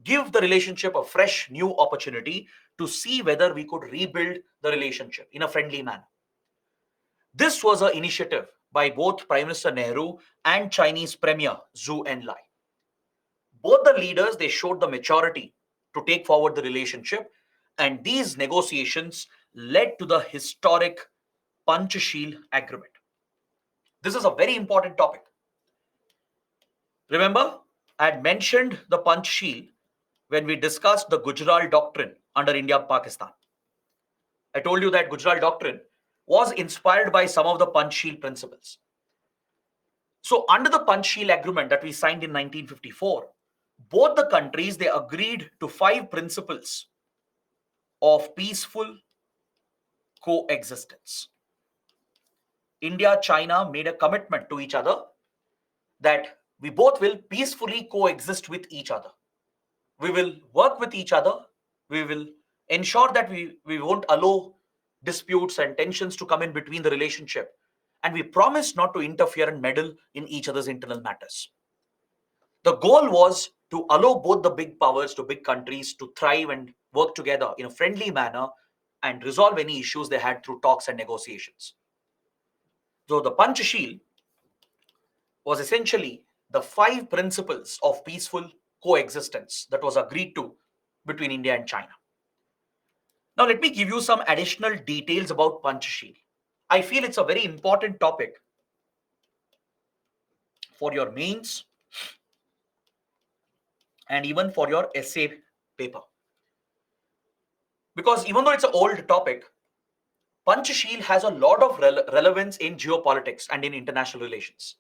give the relationship a fresh new opportunity to see whether we could rebuild the relationship in a friendly manner. This was an initiative by both Prime Minister Nehru and Chinese Premier Zhou Enlai. Both the leaders, they showed the maturity to take forward the relationship, and these negotiations led to the historic Panchsheel Agreement. This is a very important topic. Remember, I had mentioned the Panchsheel when we discussed the Gujarat Doctrine under India-Pakistan. I told you that Gujarat Doctrine was inspired by some of the Panchsheel principles. So under the Panchsheel Agreement that we signed in 1954, both the countries, they agreed to 5 principles of peaceful coexistence. India, China made a commitment to each other that we both will peacefully coexist with each other. We will work with each other. We will ensure that we won't allow disputes and tensions to come in between the relationship. And we promise not to interfere and meddle in each other's internal matters. The goal was to allow both the big powers, to big countries, to thrive and work together in a friendly manner and resolve any issues they had through talks and negotiations. So the Panchsheel was essentially the 5 principles of peaceful coexistence that was agreed to between India and China. Now, let me give you some additional details about Panchsheel. I feel it's a very important topic for your mains and even for your essay paper. Because even though it's an old topic, Panchsheel has a lot of relevance in geopolitics and in international relations.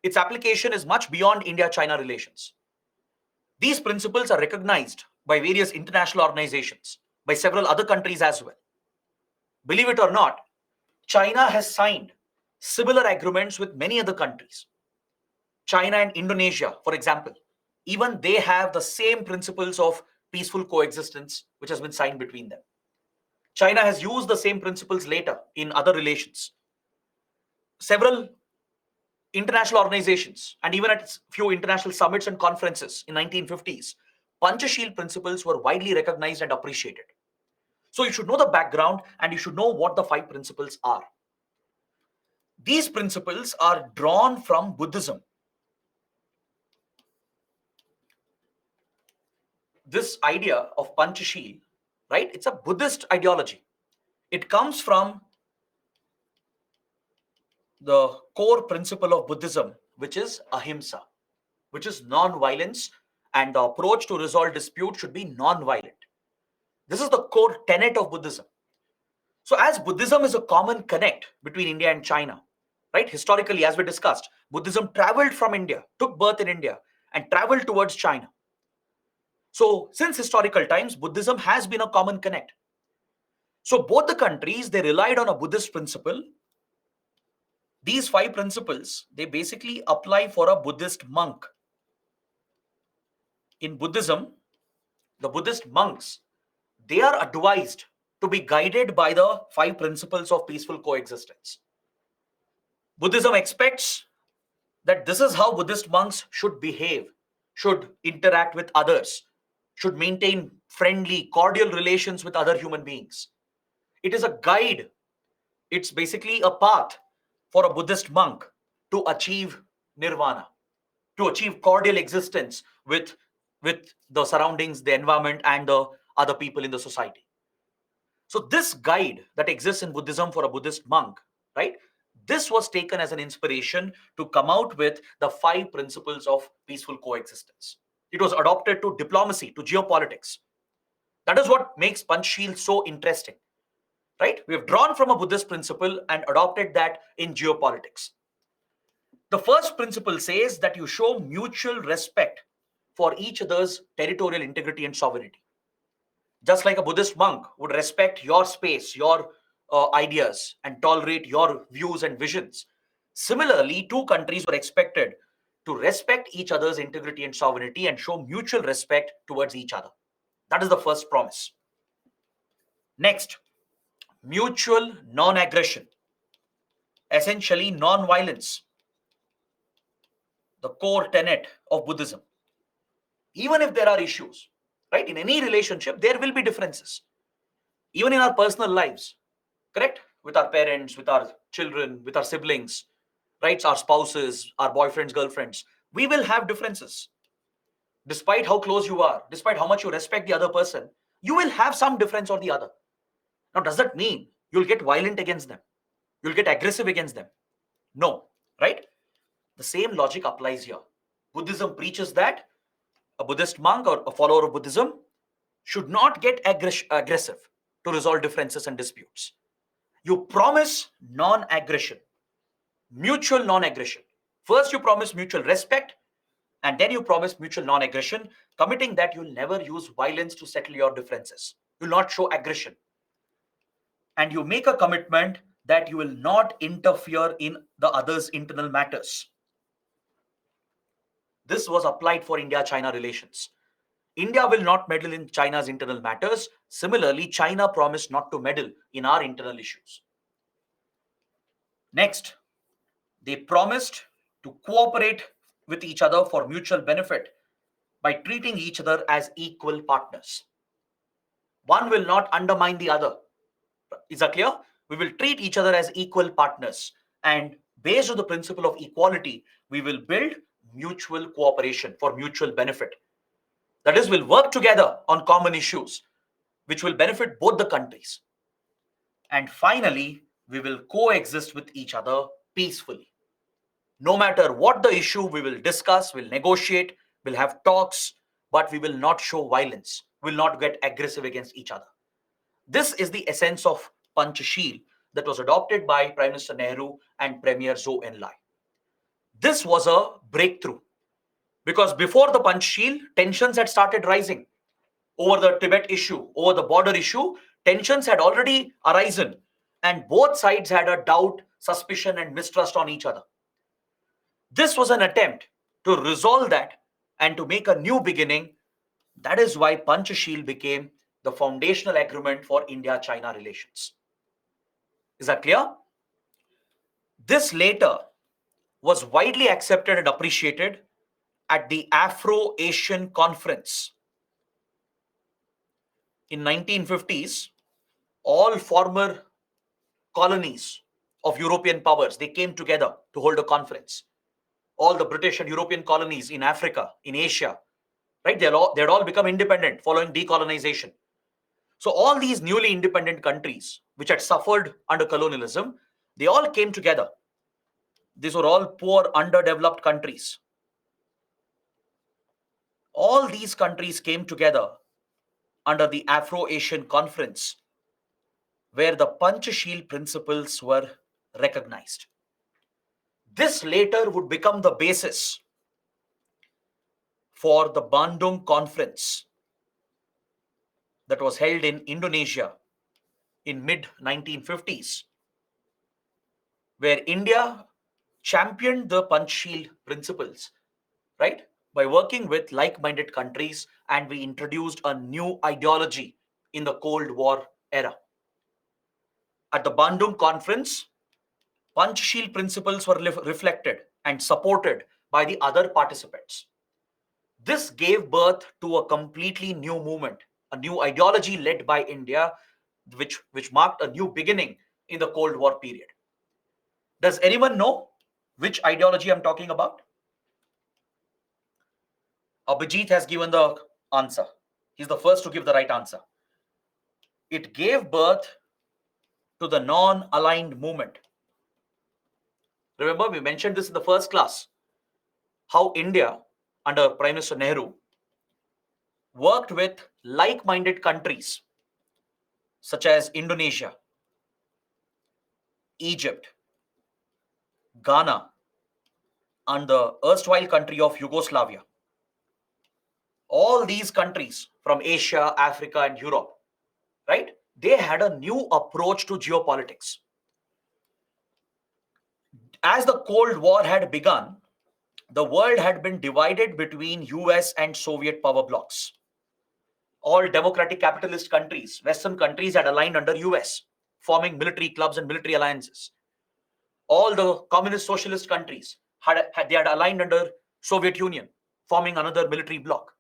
Its application is much beyond India-China relations. These principles are recognized by various international organizations, by several other countries as well. Believe it or not, China has signed similar agreements with many other countries. China and Indonesia, for example, even they have the same principles of peaceful coexistence which has been signed between them. China has used the same principles later in other relations. Several international organizations and even at few international summits and conferences in 1950s, Panchsheel principles were widely recognized and appreciated. So you should know the background and you should know what the 5 principles are. These principles are drawn from Buddhism. This idea of Panchsheel, right? It's a Buddhist ideology. It comes from the core principle of Buddhism, which is ahimsa, which is non-violence, and the approach to resolve dispute should be non-violent. This is the core tenet of Buddhism. So as Buddhism is a common connect between India and China, right? Historically, as we discussed, Buddhism traveled from India, took birth in India, and traveled towards China. So since historical times, Buddhism has been a common connect. So both the countries, they relied on a Buddhist principle. These 5 principles, they basically apply for a Buddhist monk. In Buddhism, the Buddhist monks, they are advised to be guided by the 5 principles of peaceful coexistence. Buddhism expects that this is how Buddhist monks should behave, should interact with others, should maintain friendly, cordial relations with other human beings. It is a guide. It's basically a path for a Buddhist monk to achieve nirvana, to achieve cordial existence with the surroundings, the environment, and the other people in the society. So this guide that exists in Buddhism for a Buddhist monk, right? This was taken as an inspiration to come out with the 5 principles of peaceful coexistence. It was adopted to diplomacy, to geopolitics. That is what makes Panchsheel so interesting, right? We have drawn from a Buddhist principle and adopted that in geopolitics. The first principle says that you show mutual respect for each other's territorial integrity and sovereignty. Just like a Buddhist monk would respect your space, your ideas, and tolerate your views and visions. Similarly, 2 countries were expected to respect each other's integrity and sovereignty and show mutual respect towards each other. That is the first promise. Next, mutual non-aggression, essentially non-violence, the core tenet of Buddhism. Even if there are issues, right? In any relationship, there will be differences, even in our personal lives, correct? With our parents, with our children, with our siblings, right? Our spouses, our boyfriends, girlfriends, we will have differences. Despite how close you are, despite how much you respect the other person, you will have some difference or the other. Now, does that mean you'll get violent against them? You'll get aggressive against them? No, right? The same logic applies here. Buddhism preaches that a Buddhist monk or a follower of Buddhism should not get aggressive to resolve differences and disputes. You promise non aggression, mutual non aggression. First, you promise mutual respect, and then you promise mutual non aggression, committing that you'll never use violence to settle your differences. You'll not show aggression. And you make a commitment that you will not interfere in the other's internal matters. This was applied for India China relations. India will not meddle in China's internal matters. Similarly, China promised not to meddle in our internal issues. Next, they promised to cooperate with each other for mutual benefit by treating each other as equal partners. One will not undermine the other. Is that clear? We will treat each other as equal partners. And based on the principle of equality, we will build mutual cooperation for mutual benefit. That is, we'll work together on common issues, which will benefit both the countries. And finally, we will coexist with each other peacefully. No matter what the issue, we will discuss, we'll negotiate, we'll have talks, but we will not show violence, will not get aggressive against each other. This is the essence of Panchashil that was adopted by Prime Minister Nehru and Premier Zhou Enlai. This was a breakthrough because before the Panchashil, tensions had started rising over the Tibet issue, over the border issue. Tensions had already arisen, and both sides had a doubt, suspicion, and mistrust on each other. This was an attempt to resolve that and to make a new beginning. That is why Panchashil became the foundational agreement for India-China relations. Is that clear? This later was widely accepted and appreciated at the Afro-Asian Conference. In 1950s, all former colonies of European powers, they came together to hold a conference. All the British and European colonies in Africa, in Asia, right? They'd all become independent following decolonization. So all these newly independent countries, which had suffered under colonialism, they all came together. These were all poor, underdeveloped countries. All these countries came together under the Afro-Asian Conference, where the Panchashil principles were recognized. This later would become the basis for the Bandung Conference that was held in Indonesia in mid-1950s, where India championed the Panchashil principles, right? By working with like-minded countries, and we introduced a new ideology in the Cold War era. At the Bandung Conference, Panchashil principles were reflected and supported by the other participants. This gave birth to a completely new movement, a new ideology led by India, which marked a new beginning in the Cold War period. Does anyone know which ideology I'm talking about? Abhijit has given the answer. He's the first to give the right answer. It gave birth to the non-aligned movement. Remember, we mentioned this in the first class, how India, under Prime Minister Nehru, worked with like-minded countries such as Indonesia, Egypt, Ghana, and the erstwhile country of Yugoslavia. All these countries from Asia, Africa, and Europe, right? They had a new approach to geopolitics. As the Cold War had begun, the world had been divided between US and Soviet power blocs. All democratic capitalist countries, Western countries, had aligned under US, forming military clubs and military alliances. All the communist socialist countries had aligned under Soviet Union, forming another military bloc.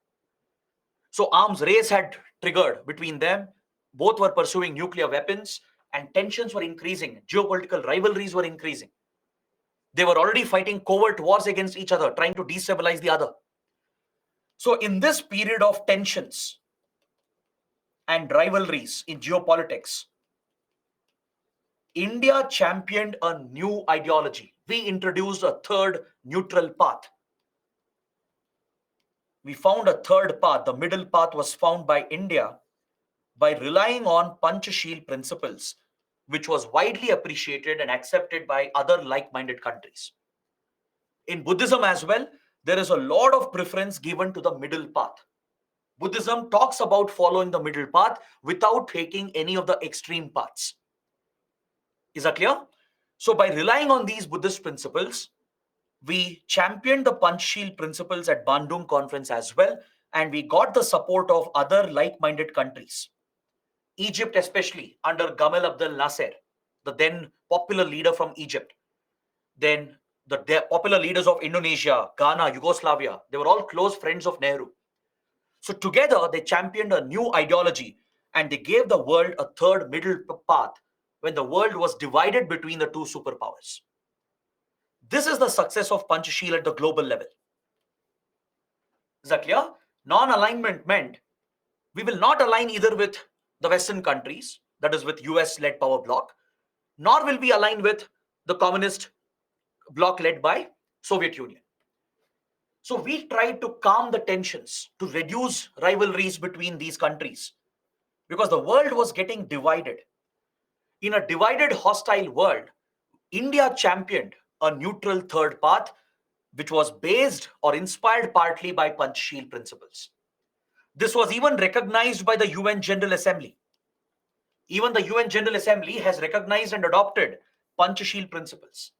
So arms race had triggered between them. Both were pursuing nuclear weapons and tensions were increasing. Geopolitical rivalries were increasing. They were already fighting covert wars against each other, trying to destabilize the other. So in this period of tensions and rivalries in geopolitics, India championed a new ideology. We introduced a third neutral path. We found a third path. The middle path was found by India by relying on Panchashil principles, which was widely appreciated and accepted by other like-minded countries. In Buddhism as well, there is a lot of preference given to the middle path. Buddhism talks about following the middle path without taking any of the extreme paths. Is that clear? So by relying on these Buddhist principles, we championed the Panchshil principles at Bandung conference as well, and we got the support of other like-minded countries. Egypt especially, under Gamal Abdel Nasser, the then popular leader from Egypt. Then the popular leaders of Indonesia, Ghana, Yugoslavia, they were all close friends of Nehru. So together they championed a new ideology and they gave the world a third middle path when the world was divided between the two superpowers. This is the success of Panchashil at the global level. Is that clear? Non-alignment meant we will not align either with the Western countries, that is with US-led power bloc, nor will we align with the communist bloc led by Soviet Union. So we tried to calm the tensions, to reduce rivalries between these countries, because the world was getting divided. In a divided, hostile world, India championed a neutral third path, which was based or inspired partly by Panchshil principles. This was even recognized by the UN General Assembly. Even the UN General Assembly has recognized and adopted Panchashil principles.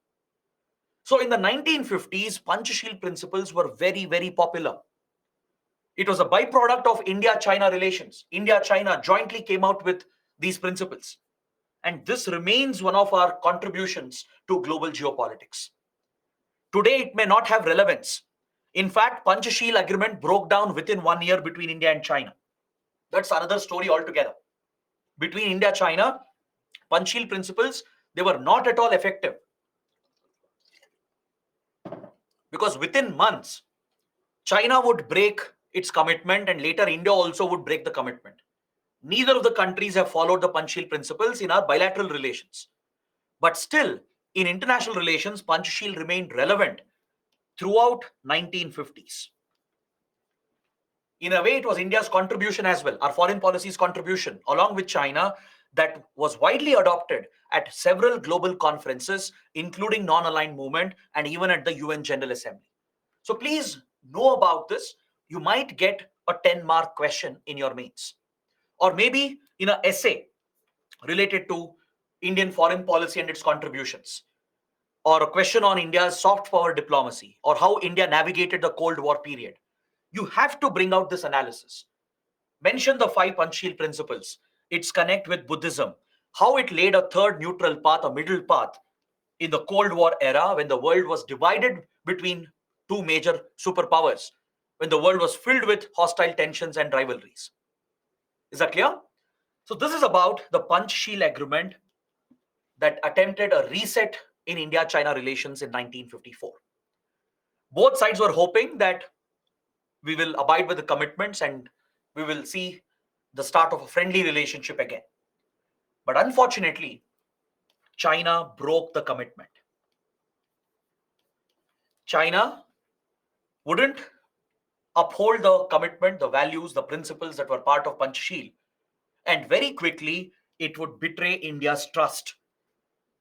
So in the 1950s, Panchashil principles were very, very popular. It was a byproduct of India-China relations. India-China jointly came out with these principles. And this remains one of our contributions to global geopolitics. Today, it may not have relevance. In fact, Panchashil agreement broke down within 1 year between India and China. That's another story altogether. Between India and China, Panchashil principles, they were not at all effective. Because within months, China would break its commitment and later India also would break the commitment. Neither of the countries have followed the Panchashil principles in our bilateral relations. But still, in international relations, Panchashil remained relevant throughout 1950s. In a way, it was India's contribution as well, our foreign policy's contribution, along with China, that was widely adopted at several global conferences, including non-aligned movement and even at the UN General Assembly. So please know about this. You might get a 10-mark question in your mains, or maybe in an essay related to Indian foreign policy and its contributions, or a question on India's soft power diplomacy, or how India navigated the Cold War period. You have to bring out this analysis. Mention the 5 Panchashil principles, its connect with Buddhism, how it laid a third neutral path, a middle path, in the Cold War era when the world was divided between two major superpowers, when the world was filled with hostile tensions and rivalries. Is that clear? So this is about the Panchashil agreement that attempted a reset in India-China relations in 1954. Both sides were hoping that we will abide with the commitments and we will see the start of a friendly relationship again. But unfortunately, China broke the commitment. China wouldn't uphold the commitment, the values, the principles that were part of Panchashil. And very quickly, it would betray India's trust.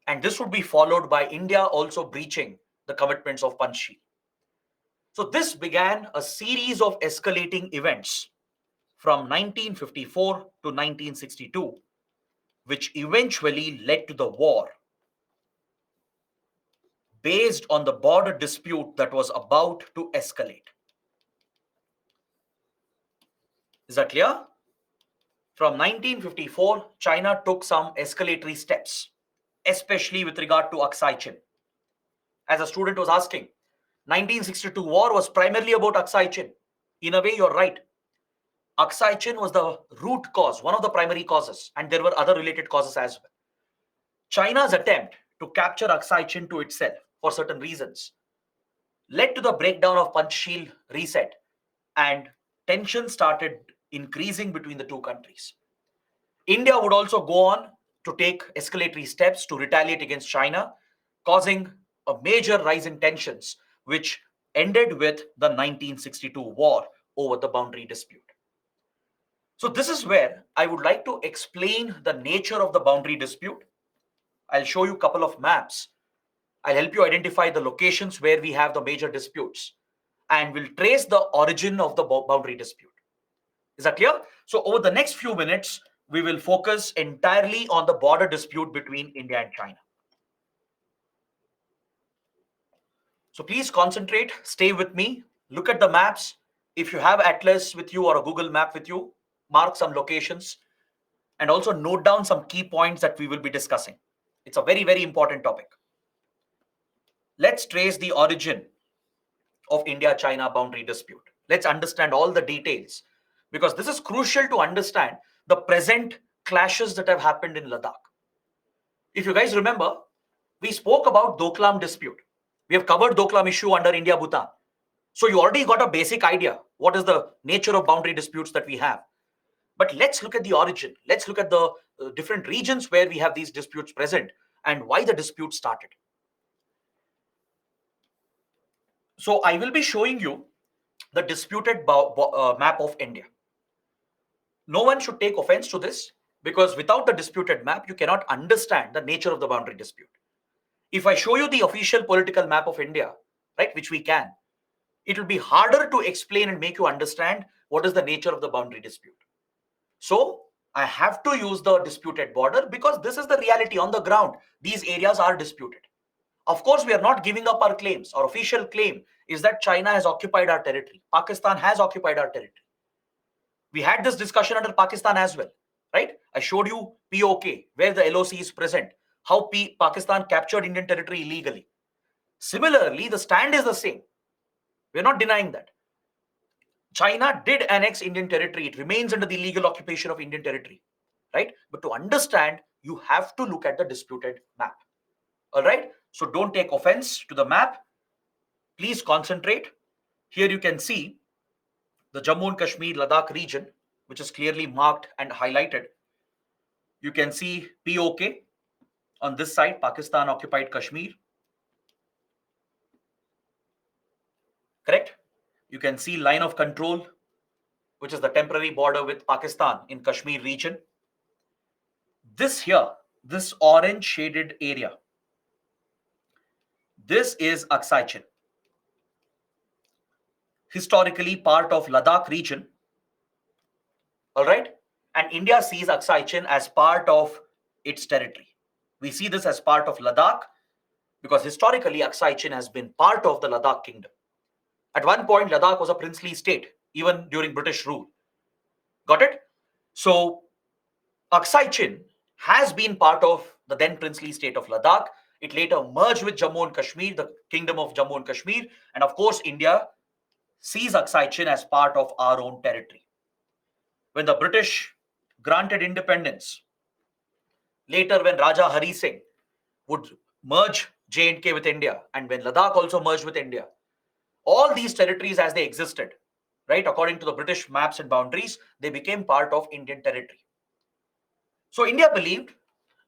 And this would be followed by India also breaching the commitments of Panchashil. So this began a series of escalating events from 1954 to 1962, which eventually led to the war based on the border dispute that was about to escalate. Is that clear? From 1954, China took some escalatory steps, especially with regard to Aksai Chin. As a student was asking, 1962 war was primarily about Aksai Chin. In a way, you're right. Aksai Chin was the root cause, one of the primary causes, and there were other related causes as well. China's attempt to capture Aksai Chin to itself for certain reasons led to the breakdown of Panchsheel reset, and tension started increasing between the two countries. India would also go on to take escalatory steps to retaliate against China, causing a major rise in tensions, which ended with the 1962 war over the boundary dispute. So, this is where I would like to explain the nature of the boundary dispute. I'll show you a couple of maps. I'll help you identify the locations where we have the major disputes, and we'll trace the origin of the boundary dispute. Is that clear? So over the next few minutes, we will focus entirely on the border dispute between India and China. So please concentrate, stay with me, look at the maps. If you have Atlas with you or a Google map with you, mark some locations and also note down some key points that we will be discussing. It's a very, very important topic. Let's trace the origin of India-China boundary dispute. Let's understand all the details, because this is crucial to understand the present clashes that have happened in Ladakh. If you guys remember, we spoke about Doklam dispute. We have covered Doklam issue under India-Bhutan. So you already got a basic idea what is the nature of boundary disputes that we have. But let's look at the origin. Let's look at the different regions where we have these disputes present and why the dispute started. So I will be showing you the disputed map of India. No one should take offense to this, because without the disputed map, you cannot understand the nature of the boundary dispute. If I show you the official political map of India, right, which we can, it will be harder to explain and make you understand what is the nature of the boundary dispute. So I have to use the disputed border because this is the reality on the ground. These areas are disputed. Of course, we are not giving up our claims. Our official claim is that China has occupied our territory. Pakistan has occupied our territory. We had this discussion under Pakistan as well, right? I showed you POK, where the LOC is present, how Pakistan captured Indian territory illegally. Similarly, the stand is the same. We're not denying that. China did annex Indian territory. It remains under the illegal occupation of Indian territory, right? But to understand, you have to look at the disputed map. All right? So don't take offense to the map. Please concentrate. Here you can see the Jammu and Kashmir Ladakh region, which is clearly marked and highlighted. You can see POK on this side, Pakistan occupied Kashmir. Correct? You can see line of control, which is the temporary border with Pakistan in Kashmir region. This here, this orange shaded area, this is Aksai Chin. Historically part of Ladakh region. All right? And India sees Aksai Chin as part of its territory. We see this as part of Ladakh because historically Aksai Chin has been part of the Ladakh kingdom. At one point, Ladakh was a princely state, even during British rule. Got it? So Aksai Chin has been part of the then princely state of Ladakh. It later merged with Jammu and Kashmir, the kingdom of Jammu and Kashmir. And of course, India sees Aksai Chin as part of our own territory. When the British granted independence, later when Raja Hari Singh would merge J&K with India, and when Ladakh also merged with India, all these territories as they existed, right, according to the British maps and boundaries, they became part of Indian territory. So India believed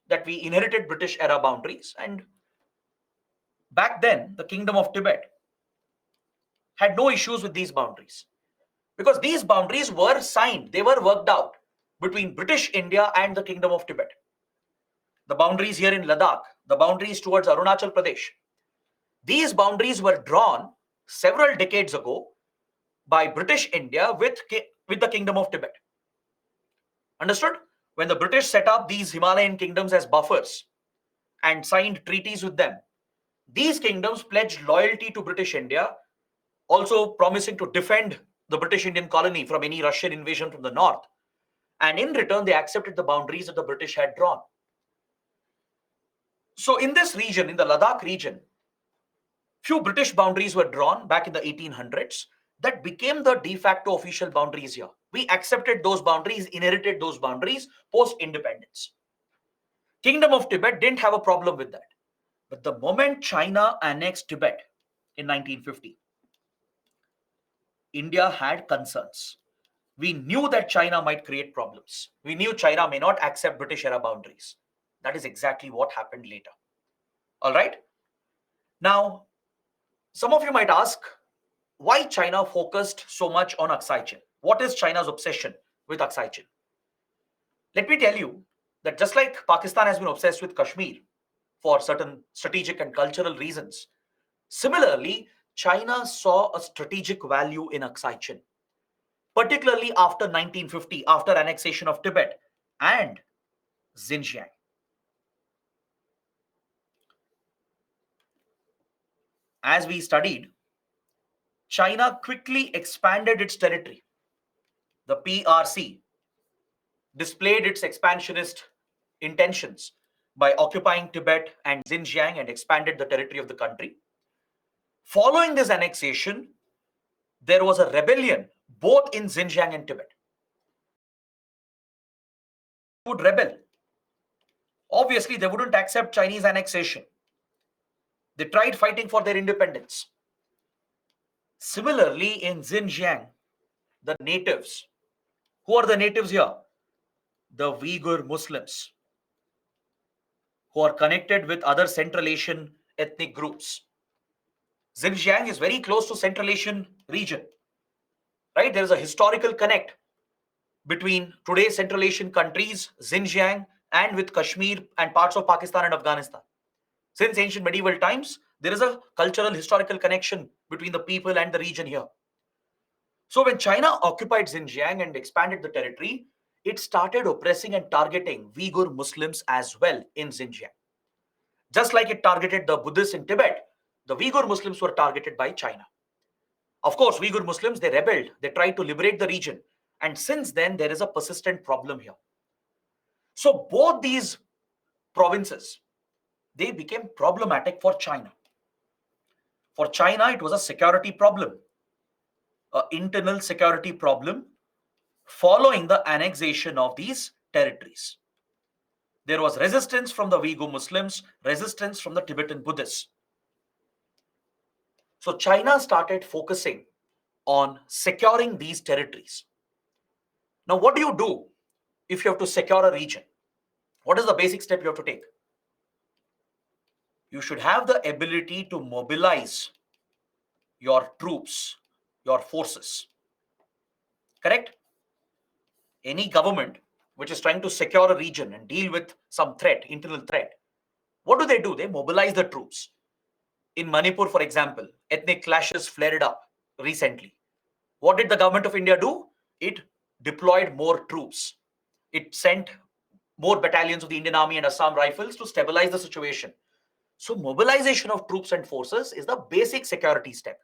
that we inherited British era boundaries, and back then the Kingdom of Tibet had no issues with these boundaries because these boundaries were signed, they were worked out between British India and the Kingdom of Tibet. The boundaries here in Ladakh, the boundaries towards Arunachal Pradesh, these boundaries were drawn several decades ago by British India with the Kingdom of Tibet. Understood? When the British set up these Himalayan kingdoms as buffers and signed treaties with them, these kingdoms pledged loyalty to British India, also promising to defend the British Indian colony from any Russian invasion from the north. And in return, they accepted the boundaries that the British had drawn. So in this region, in the Ladakh region, few British boundaries were drawn back in the 1800s that became the de facto official boundaries here, We accepted those boundaries, inherited those boundaries post-independence. Kingdom of Tibet didn't have a problem with that. But the moment China annexed Tibet in 1950, India had concerns. We knew that China might create problems. We knew China may not accept British era boundaries. That is exactly what happened later. All right. Now, some of you might ask why China focused so much on Aksai Chin. What is China's obsession with Aksai Chin? Let me tell you that just like Pakistan has been obsessed with Kashmir for certain strategic and cultural reasons, similarly, China saw a strategic value in Aksai Chin, particularly after 1950, after annexation of Tibet and Xinjiang. As we studied, China quickly expanded its territory. The PRC displayed its expansionist intentions by occupying Tibet and Xinjiang and expanded the territory of the country. Following this annexation, there was a rebellion both in Xinjiang and Tibet. Would rebel. Obviously, they wouldn't accept Chinese annexation. They tried fighting for their independence. Similarly, in Xinjiang, the natives, who are the natives here? The Uyghur Muslims, who are connected with other Central Asian ethnic groups. Xinjiang is very close to Central Asian region, right? There is a historical connect between today's Central Asian countries, Xinjiang, and with Kashmir and parts of Pakistan and Afghanistan. Since ancient medieval times, there is a cultural historical connection between the people and the region here. So when China occupied Xinjiang and expanded the territory, it started oppressing and targeting Uyghur Muslims as well in Xinjiang. Just like it targeted the Buddhists in Tibet, the Uyghur Muslims were targeted by China. Of course, Uyghur Muslims, they rebelled. They tried to liberate the region. And since then, there is a persistent problem here. So both these provinces, they became problematic for China. For China, it was a security problem, an internal security problem following the annexation of these territories. There was resistance from the Uyghur Muslims, resistance from the Tibetan Buddhists. So China started focusing on securing these territories. Now, what do you do if you have to secure a region? What is the basic step you have to take? You should have the ability to mobilize your troops, your forces. Correct? Any government which is trying to secure a region and deal with some threat, internal threat, what do? They mobilize the troops. In Manipur, for example, ethnic clashes flared up recently. What did the government of India do? It deployed more troops. It sent more battalions of the Indian Army and Assam Rifles to stabilize the situation. So mobilization of troops and forces is the basic security step.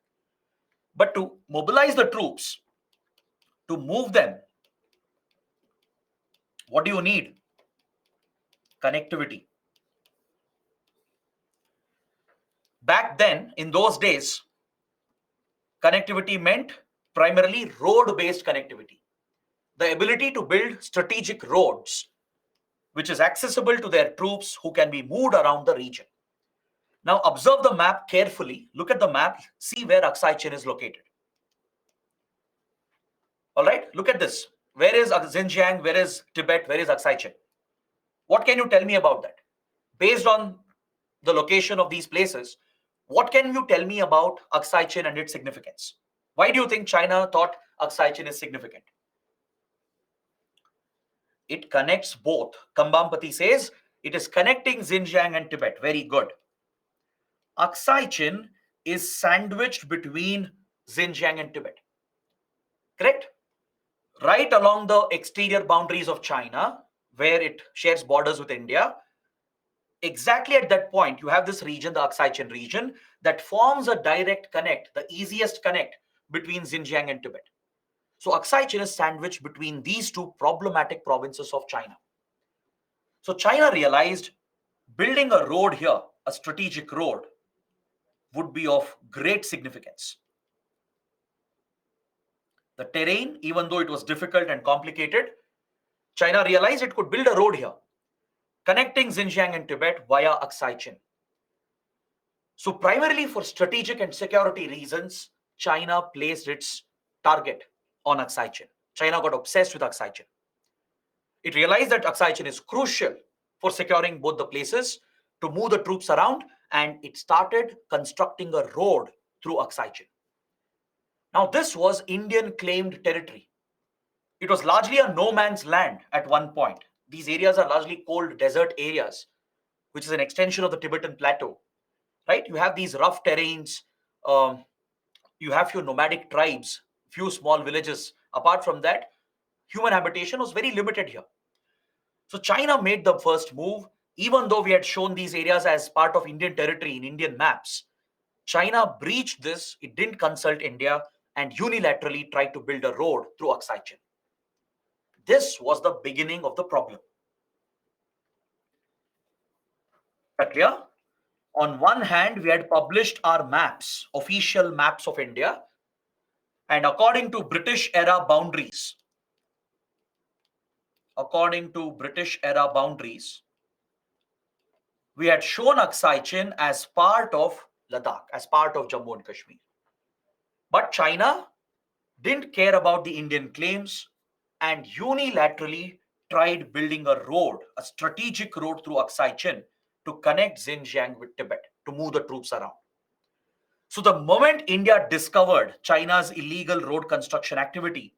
But to mobilize the troops, to move them, what do you need? Connectivity. Back then, in those days, connectivity meant primarily road-based connectivity. The ability to build strategic roads, which is accessible to their troops who can be moved around the region. Now observe the map carefully. Look at the map. See where Aksai Chin is located. All right, look at this. Where is Xinjiang? Where is Tibet? Where is Aksai Chin? What can you tell me about that? Based on the location of these places, what can you tell me about Aksai Chin and its significance? Why do you think China thought Aksai Chin is significant? It connects both. Kambampati says it is connecting Xinjiang and Tibet. Very good. Aksai Chin is sandwiched between Xinjiang and Tibet. Correct? Right along the exterior boundaries of China, where it shares borders with India, exactly at that point, you have this region, the Aksai Chin region, that forms a direct connect, the easiest connect between Xinjiang and Tibet. So Aksai Chin is sandwiched between these two problematic provinces of China. So China realized building a road here, a strategic road, would be of great significance. The terrain, even though it was difficult and complicated, China realized it could build a road here, connecting Xinjiang and Tibet via Aksai Chin. So primarily for strategic and security reasons, China placed its target on Aksai Chin. China got obsessed with Aksai Chin. It realized that Aksai Chin is crucial for securing both the places to move the troops around, and it started constructing a road through Aksai Chin. Now, this was Indian claimed territory. It was largely a no man's land at one point. These areas are largely cold desert areas, which is an extension of the Tibetan plateau, right? You have these rough terrains, um, you have few nomadic tribes, few small villages. Apart from that, human habitation was very limited here. So China made the first move, even though we had shown these areas as part of Indian territory in Indian maps. China breached this, it didn't consult India, and unilaterally tried to build a road through Aksai Chin. This was the beginning of the problem. Clear? On one hand, we had published our maps, official maps of India, and according to British era boundaries, we had shown Aksai Chin as part of Ladakh, as part of Jammu and Kashmir. But China didn't care about the Indian claims and unilaterally tried building a road, a strategic road through Aksai Chin to connect Xinjiang with Tibet, to move the troops around. So the moment India discovered China's illegal road construction activity,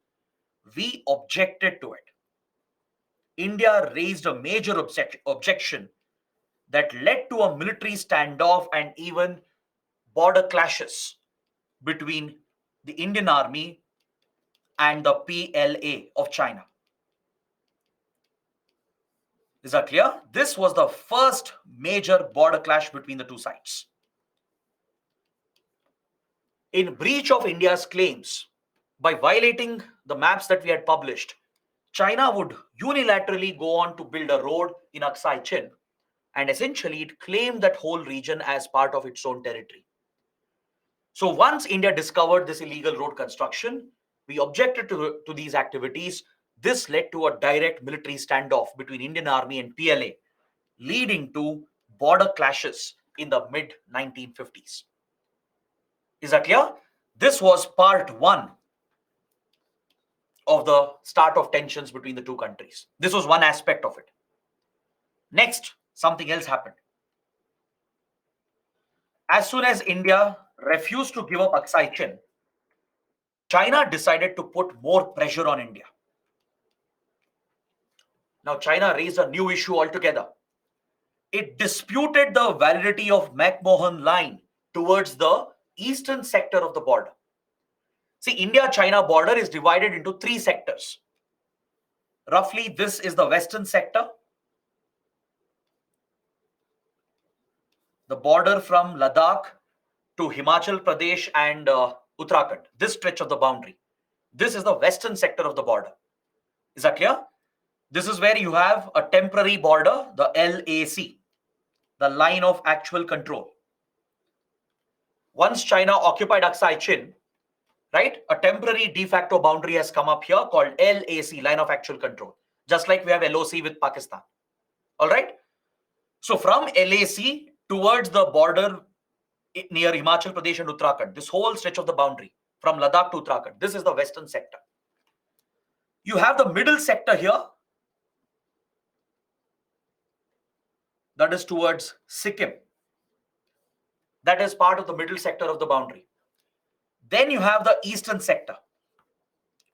we objected to it. India raised a major objection that led to a military standoff and even border clashes between the Indian Army and the PLA of China. Is that clear? This was the first major border clash between the two sides. In breach of India's claims, by violating the maps that we had published, China would unilaterally go on to build a road in Aksai Chin, and essentially it claimed that whole region as part of its own territory. So once India discovered this illegal road construction, we objected to these activities. This led to a direct military standoff between Indian Army and PLA, leading to border clashes in the mid 1950s. Is that clear? This was part one of the start of tensions between the two countries. This was one aspect of it. Next, something else happened. As soon as India refused to give up Aksai Chin, China decided to put more pressure on India. Now, China raised a new issue altogether. It disputed the validity of McMahon Line towards the eastern sector of the border. See, India-China border is divided into three sectors. Roughly, this is the western sector. The border from Ladakh to Himachal Pradesh and Uttarakhand, this stretch of the boundary. This is the western sector of the border. Is that clear? This is where you have a temporary border, the LAC, the line of actual control. Once China occupied Aksai Chin, right, a temporary de facto boundary has come up here called LAC, line of actual control, just like we have LOC with Pakistan. All right. So from LAC towards the border near Himachal Pradesh and Uttarakhand, this whole stretch of the boundary from Ladakh to Uttarakhand, this is the western sector. You have the middle sector here, that is towards Sikkim. That is part of the middle sector of the boundary. Then you have the eastern sector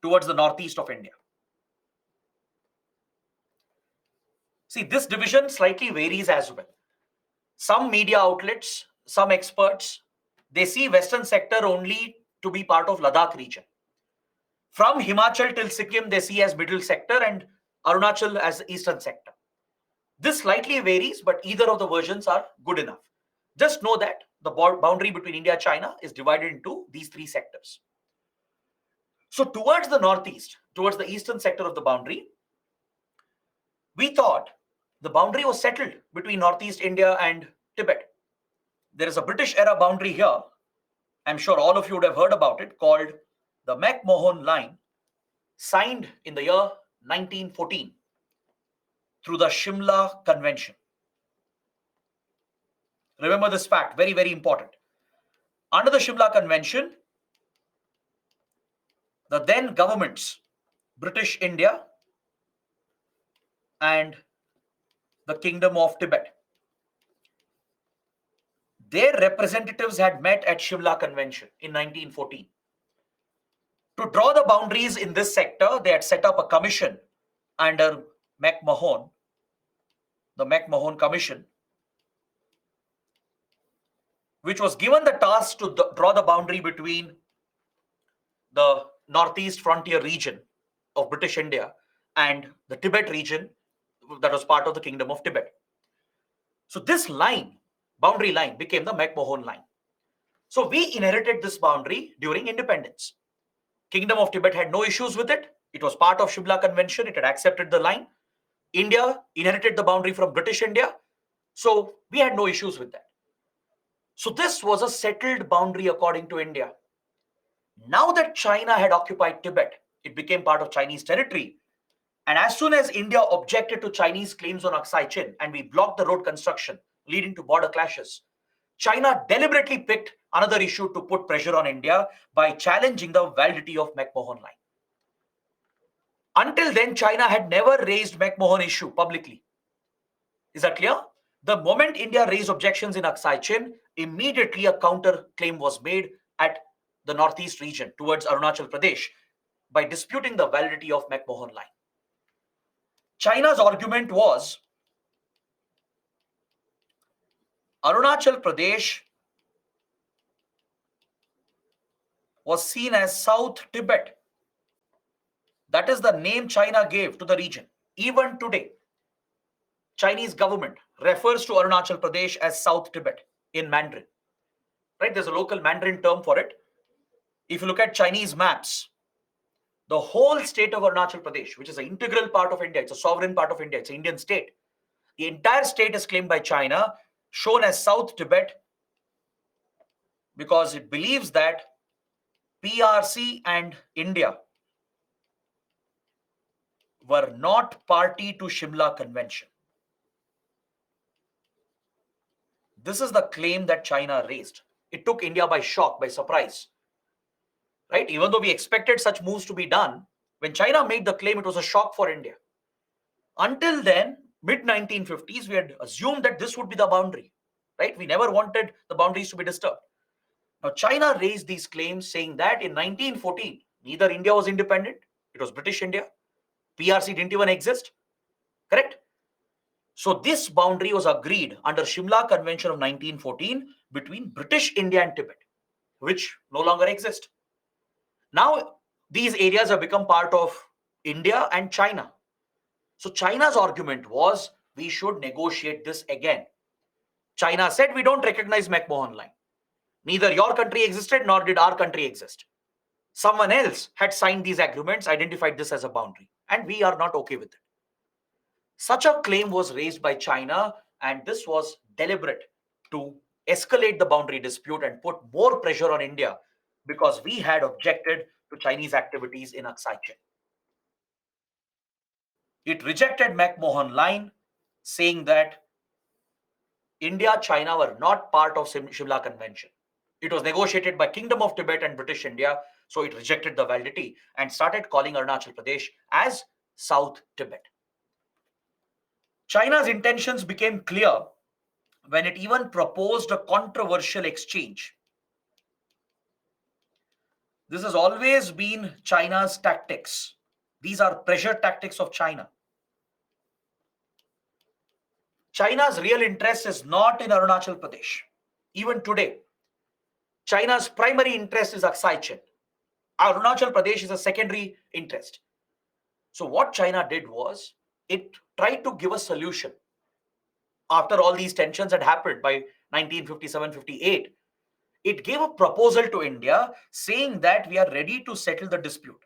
towards the northeast of India. See, this division slightly varies as well. Some media outlets, some experts, they see western sector only to be part of Ladakh region. From Himachal till Sikkim, they see as middle sector and Arunachal as eastern sector. This slightly varies, but either of the versions are good enough. Just know that the boundary between India and China is divided into these three sectors. So towards the northeast, towards the eastern sector of the boundary, we thought the boundary was settled between northeast India and Tibet. There is a British era boundary here. I'm sure all of you would have heard about it, called the McMahon Line, signed in the year 1914 through the Shimla Convention. Remember this fact, very, very important. Under the Shimla Convention, the then governments, British India and the Kingdom of Tibet, their representatives had met at Shimla Convention in 1914. To draw the boundaries in this sector, they had set up a commission under McMahon, the McMahon Commission, which was given the task to draw the boundary between the northeast frontier region of British India and the Tibet region that was part of the Kingdom of Tibet. So this line, boundary line, became the McMahon Line. So we inherited this boundary during independence. Kingdom of Tibet had no issues with it. It was part of Shimla Convention. It had accepted the line. India inherited the boundary from British India. So we had no issues with that. So this was a settled boundary according to India. Now that China had occupied Tibet, it became part of Chinese territory. And as soon as India objected to Chinese claims on Aksai Chin and we blocked the road construction, leading to border clashes, China deliberately picked another issue to put pressure on India by challenging the validity of McMahon Line. Until then, China had never raised McMahon issue publicly. Is that clear? The moment India raised objections in Aksai Chin, immediately a counter claim was made at the northeast region towards Arunachal Pradesh by disputing the validity of McMahon Line. China's argument was Arunachal Pradesh was seen as South Tibet. That is the name China gave to the region. Even today, Chinese government refers to Arunachal Pradesh as South Tibet in Mandarin. Right? There's a local Mandarin term for it. If you look at Chinese maps, the whole state of Arunachal Pradesh, which is an integral part of India, it's a sovereign part of India, it's an Indian state. The entire state is claimed by China, shown as South Tibet, because it believes that PRC and India were not party to Shimla Convention. This is the claim that China raised. It took India by shock, by surprise. Right? Even though we expected such moves to be done, when China made the claim, it was a shock for India. Until then, mid-1950s, we had assumed that this would be the boundary. Right? We never wanted the boundaries to be disturbed. Now, China raised these claims saying that in 1914, neither India was independent, it was British India. PRC didn't even exist. Correct? So this boundary was agreed under Shimla Convention of 1914 between British India and Tibet, which no longer exist. Now, these areas have become part of India and China. So China's argument was we should negotiate this again. China said we don't recognize McMahon Line. Neither your country existed nor did our country exist. Someone else had signed these agreements, identified this as a boundary, and we are not okay with it. Such a claim was raised by China, and this was deliberate to escalate the boundary dispute and put more pressure on India because we had objected to Chinese activities in Aksai Chin. It rejected McMahon Line, saying that India, China were not part of Shimla Convention. It was negotiated by Kingdom of Tibet and British India, so it rejected the validity and started calling Arunachal Pradesh as South Tibet. China's intentions became clear when it even proposed a controversial exchange. This has always been China's tactics. These are pressure tactics of China. China's real interest is not in Arunachal Pradesh. Even today, China's primary interest is Aksai Chin. Arunachal Pradesh is a secondary interest. So what China did was, it tried to give a solution. After all these tensions had happened by 1957-58, it gave a proposal to India saying that we are ready to settle the dispute.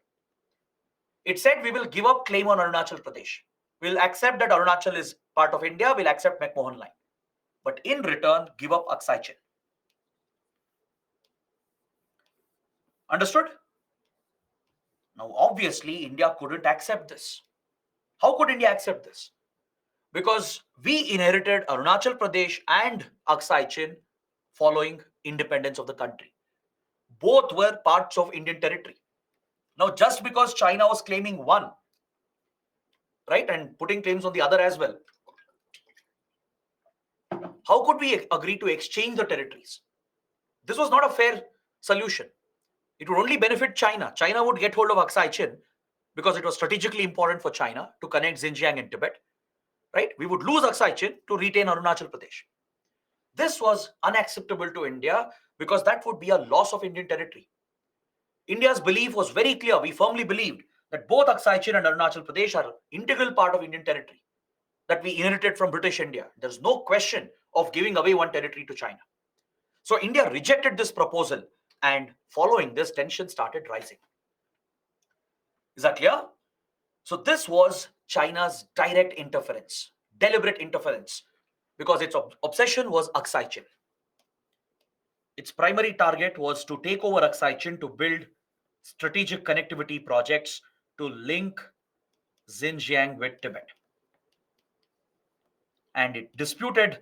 It said we will give up claim on Arunachal Pradesh. We'll accept that Arunachal is part of India. We'll accept McMahon Line. But in return, give up Aksai Chin. Understood? Now, obviously, India couldn't accept this. How could India accept this? Because we inherited Arunachal Pradesh and Aksai Chin following independence of the country. Both were parts of Indian territory. Now, just because China was claiming one, right, and putting claims on the other as well, how could we agree to exchange the territories? This was not a fair solution. It would only benefit China. China would get hold of Aksai Chin because it was strategically important for China to connect Xinjiang and Tibet, right? We would lose Aksai Chin to retain Arunachal Pradesh. This was unacceptable to India because that would be a loss of Indian territory. India's belief was very clear. We firmly believed that both Aksai Chin and Arunachal Pradesh are an integral part of Indian territory that we inherited from British India. There's no question of giving away one territory to China. So India rejected this proposal, and following this, tension started rising. Is that clear? So this was China's direct interference, deliberate interference, because its obsession was Aksai Chin. Its primary target was to take over Aksai Chin to build strategic connectivity projects to link Xinjiang with Tibet. And it disputed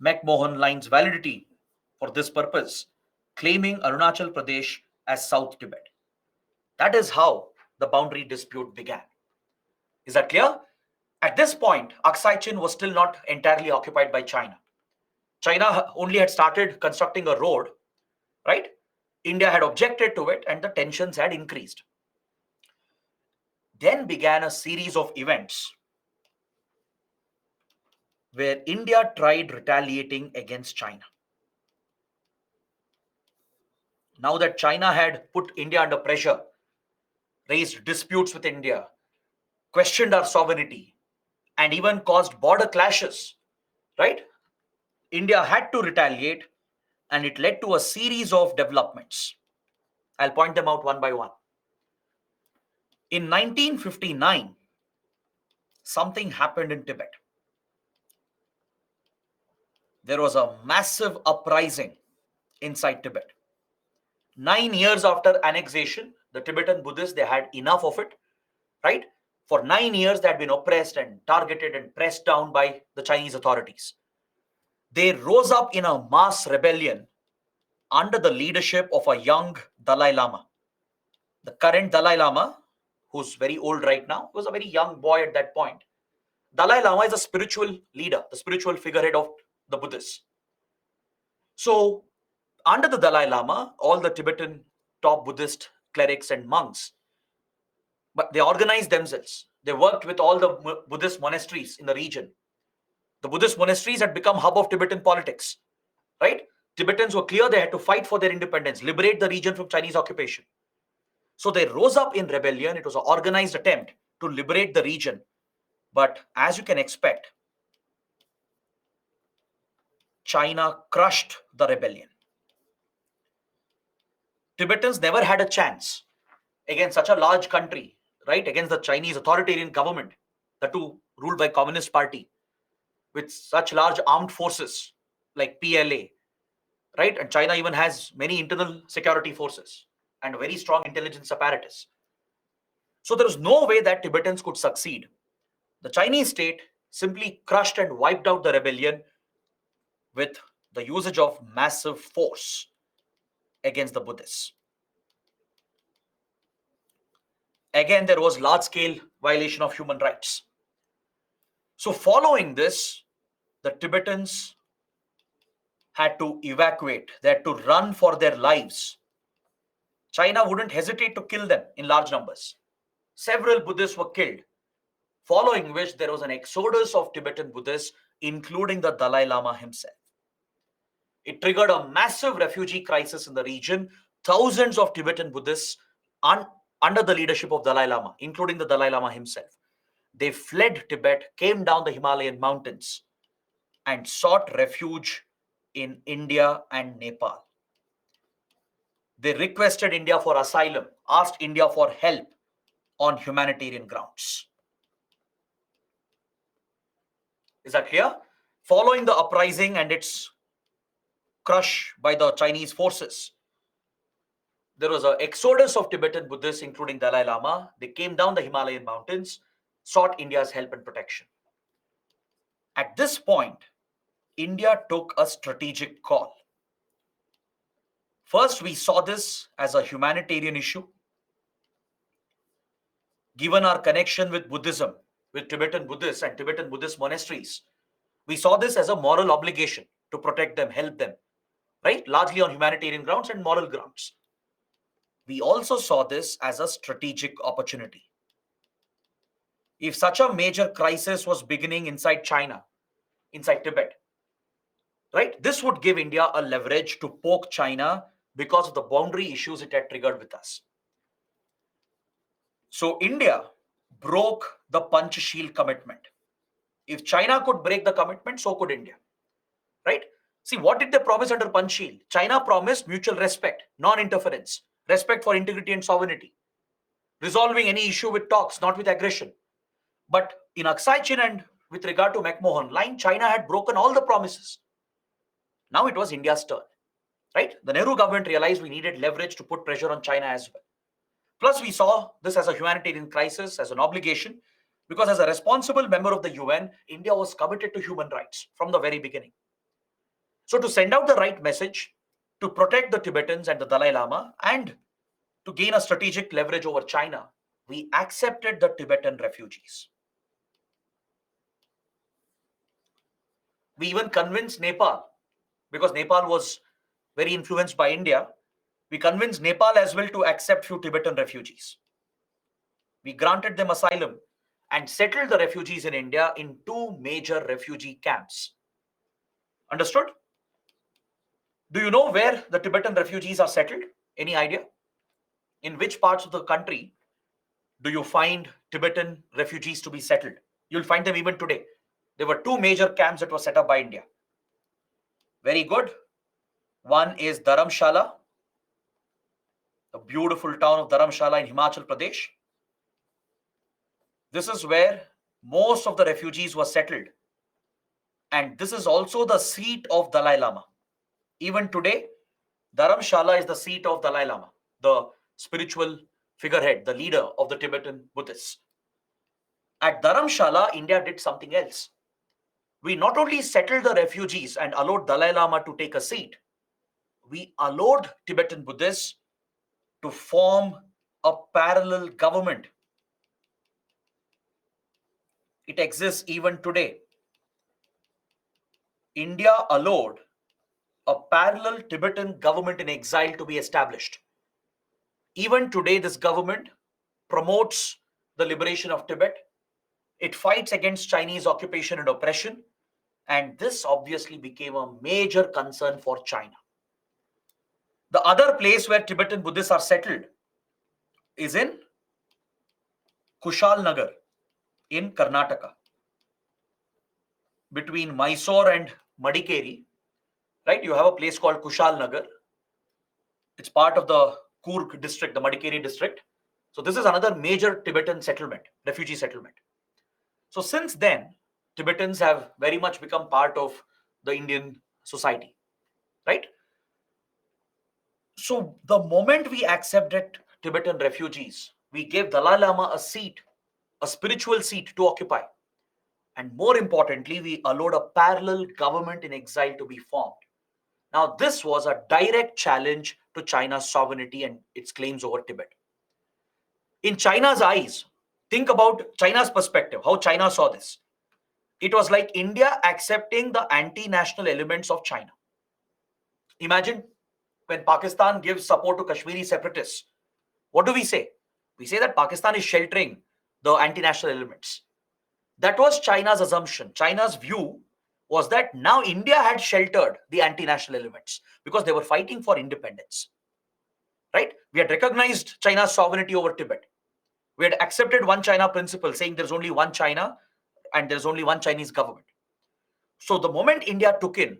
McMahon Line's validity for this purpose, claiming Arunachal Pradesh as South Tibet. That is how the boundary dispute began. Is that clear? At this point, Aksai Chin was still not entirely occupied by China. China only had started constructing a road, right? India had objected to it and the tensions had increased. Then began a series of events where India tried retaliating against China. Now that China had put India under pressure, raised disputes with India, questioned our sovereignty, and even caused border clashes, right? India had to retaliate, and it led to a series of developments. I'll point them out one by one. In 1959, something happened in Tibet. There was a massive uprising inside Tibet. 9 years after annexation, the Tibetan Buddhists, they had enough of it, right? For 9 years, they had been oppressed and targeted and pressed down by the Chinese authorities. They rose up in a mass rebellion under the leadership of a young Dalai Lama. The current Dalai Lama, who's very old right now, was a very young boy at that point. Dalai Lama is a spiritual leader, the spiritual figurehead of the Buddhists. So, under the Dalai Lama, all the Tibetan top Buddhist clerics and monks, but they organized themselves. They worked with all the Buddhist monasteries in the region. The Buddhist monasteries had become hub of Tibetan politics, right? Tibetans were clear they had to fight for their independence, liberate the region from Chinese occupation. So they rose up in rebellion. It was an organized attempt to liberate the region. But as you can expect, China crushed the rebellion. Tibetans never had a chance against such a large country, right? Against the Chinese authoritarian government, the two ruled by Communist Party, with such large armed forces like PLA, right? And China even has many internal security forces and a very strong intelligence apparatus. So there was no way that Tibetans could succeed. The Chinese state simply crushed and wiped out the rebellion with the usage of massive force against the Buddhists. Again, there was large-scale violation of human rights. So following this, the Tibetans had to evacuate. They had to run for their lives. China wouldn't hesitate to kill them in large numbers. Several Buddhists were killed, following which there was an exodus of Tibetan Buddhists, including the Dalai Lama himself. It triggered a massive refugee crisis in the region. Thousands of Tibetan Buddhists under the leadership of Dalai Lama, including the Dalai Lama himself, they fled Tibet, came down the Himalayan mountains, and sought refuge in India and Nepal. They requested India for asylum, asked India for help on humanitarian grounds. Is that clear? Following the uprising and its crush by the Chinese forces, there was an exodus of Tibetan Buddhists, including Dalai Lama. They came down the Himalayan mountains, sought India's help and protection. At this point, India took a strategic call. First, we saw this as a humanitarian issue. Given our connection with Buddhism, with Tibetan Buddhists and Tibetan Buddhist monasteries, we saw this as a moral obligation to protect them, help them, right? Largely on humanitarian grounds and moral grounds. We also saw this as a strategic opportunity. If such a major crisis was beginning inside China, inside Tibet, right, this would give India a leverage to poke China because of the boundary issues it had triggered with us. So India broke the Panchsheel commitment. If China could break the commitment, so could India, right? See, what did they promise under Panchsheel? China promised mutual respect, non-interference, respect for integrity and sovereignty, resolving any issue with talks, not with aggression. But in Aksai Chin and with regard to McMahon line, China had broken all the promises. Now it was India's turn, right? The Nehru government realized we needed leverage to put pressure on China as well. Plus, we saw this as a humanitarian crisis, as an obligation, because as a responsible member of the UN, India was committed to human rights from the very beginning. So to send out the right message, to protect the Tibetans and the Dalai Lama, and to gain a strategic leverage over China, we accepted the Tibetan refugees. We even convinced Nepal, because Nepal was very influenced by India. We convinced Nepal as well to accept few Tibetan refugees. We granted them asylum and settled the refugees in India in two major refugee camps. Understood? Do you know where the Tibetan refugees are settled? Any idea? In which parts of the country do you find Tibetan refugees to be settled? You'll find them even today. There were two major camps that were set up by India. Very good. One is Dharamshala, the beautiful town of Dharamshala in Himachal Pradesh. This is where most of the refugees were settled. And this is also the seat of Dalai Lama. Even today, Dharamshala is the seat of Dalai Lama, the spiritual figurehead, the leader of the Tibetan Buddhists. At Dharamshala, India did something else. We not only settled the refugees and allowed Dalai Lama to take a seat, we allowed Tibetan Buddhists to form a parallel government. It exists even today. India allowed a parallel Tibetan government in exile to be established. Even today, this government promotes the liberation of Tibet. It fights against Chinese occupation and oppression. And this obviously became a major concern for China. The other place where Tibetan Buddhists are settled is in Kushalnagar in Karnataka. Between Mysore and Madikeri, right, you have a place called Kushalnagar. It's part of the Coorg district, the Madikeri district. So this is another major Tibetan settlement, refugee settlement. So since then, Tibetans have very much become part of the Indian society, right? So the moment we accepted Tibetan refugees, we gave Dalai Lama a seat, a spiritual seat to occupy. And more importantly, we allowed a parallel government in exile to be formed. Now, this was a direct challenge to China's sovereignty and its claims over Tibet. In China's eyes, think about China's perspective, how China saw this. It was like India accepting the anti-national elements of China. Imagine when Pakistan gives support to Kashmiri separatists. What do we say? We say that Pakistan is sheltering the anti-national elements. That was China's assumption. China's view was that now India had sheltered the anti-national elements because they were fighting for independence. Right? We had recognized China's sovereignty over Tibet. We had accepted one China principle, saying there's only one China and there's only one Chinese government. So the moment India took in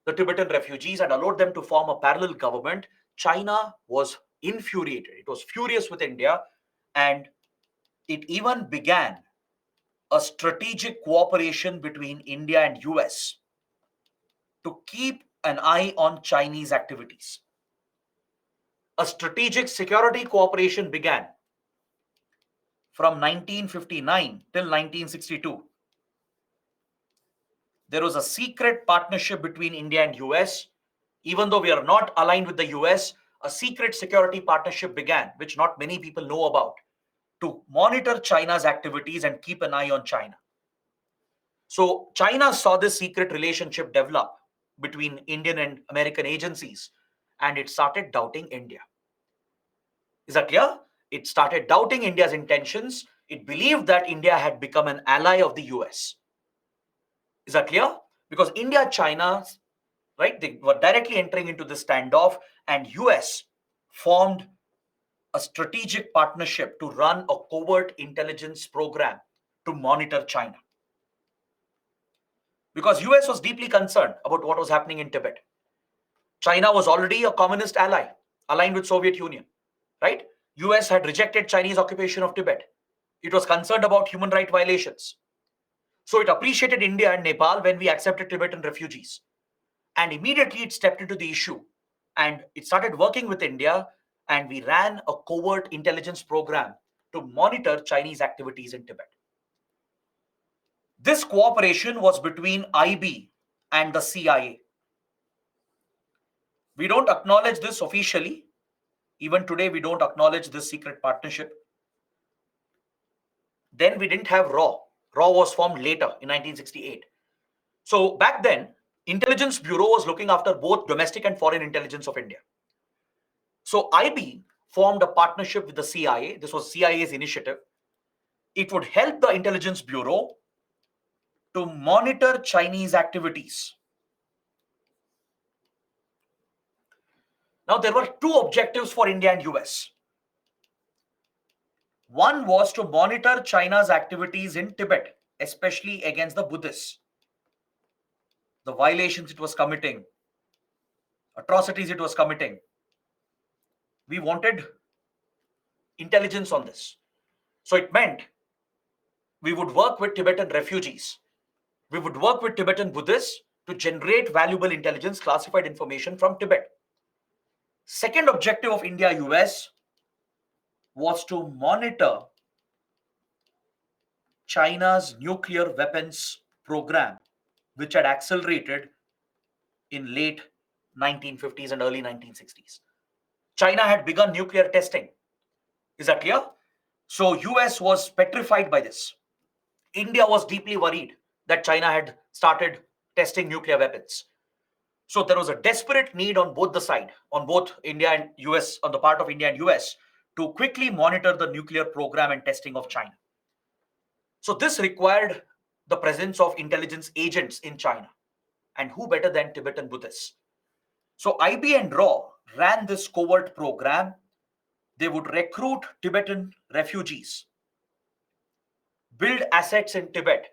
the Tibetan refugees and allowed them to form a parallel government, China was infuriated. It was furious with India, and it even began a strategic cooperation between India and US to keep an eye on Chinese activities. a strategic security cooperation began from 1959 till 1962. There was a secret partnership between India and US. Even though we are not aligned with the US, a secret security partnership began, which not many people know about, to monitor China's activities and keep an eye on China. So China saw this secret relationship develop between Indian and American agencies, and it started doubting India. Is that clear? It started doubting India's intentions. It believed that India had become an ally of the US. Is that clear? Because India, China, right, they were directly entering into this standoff, and US formed a strategic partnership to run a covert intelligence program to monitor China. Because US was deeply concerned about what was happening in Tibet. China was already a communist ally, aligned with Soviet Union, right? US had rejected Chinese occupation of Tibet. It was concerned about human rights violations. So it appreciated India and Nepal when we accepted Tibetan refugees. And immediately it stepped into the issue and it started working with India, and we ran a covert intelligence program to monitor Chinese activities in Tibet. This cooperation was between IB and the CIA. We don't acknowledge this officially. Even today, we don't acknowledge this secret partnership. Then we didn't have RAW. RAW was formed later in 1968. So back then, Intelligence Bureau was looking after both domestic and foreign intelligence of India. So IB formed a partnership with the CIA. This was CIA's initiative. It would help the Intelligence Bureau to monitor Chinese activities. Now, there were two objectives for India and US. One was to monitor China's activities in Tibet, especially against the Buddhists, the violations it was committing, atrocities it was committing. We wanted intelligence on this. So it meant we would work with Tibetan refugees. We would work with Tibetan Buddhists to generate valuable intelligence, classified information from Tibet. Second objective of India-US was to monitor China's nuclear weapons program, which had accelerated in late 1950s and early 1960s. China had begun nuclear testing. Is that clear? So US was petrified by this. India was deeply worried that China had started testing nuclear weapons. So there was a desperate need on both the side, on both India and US, on the part of India and US, to quickly monitor the nuclear program and testing of China. So this required the presence of intelligence agents in China. And who better than Tibetan Buddhists? So IB and RAW ran this covert program. They would recruit Tibetan refugees, build assets in Tibet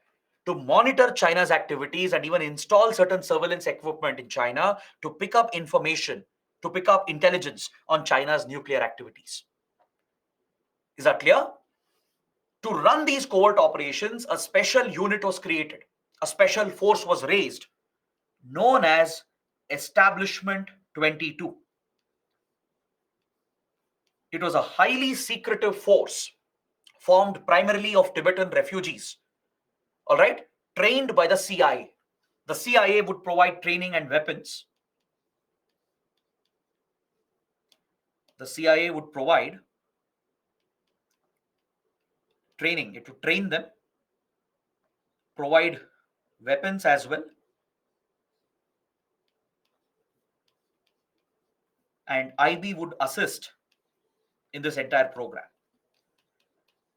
to monitor China's activities, and even install certain surveillance equipment in China to pick up information, to pick up intelligence on China's nuclear activities. Is that clear? To run these covert operations, a special unit was created. A special force was raised, known as Establishment 22. It was a highly secretive force formed primarily of Tibetan refugees, all right, trained by the CIA. The CIA would provide training and weapons. The CIA would provide training. It would train them, provide weapons as well, and IB would assist in this entire program.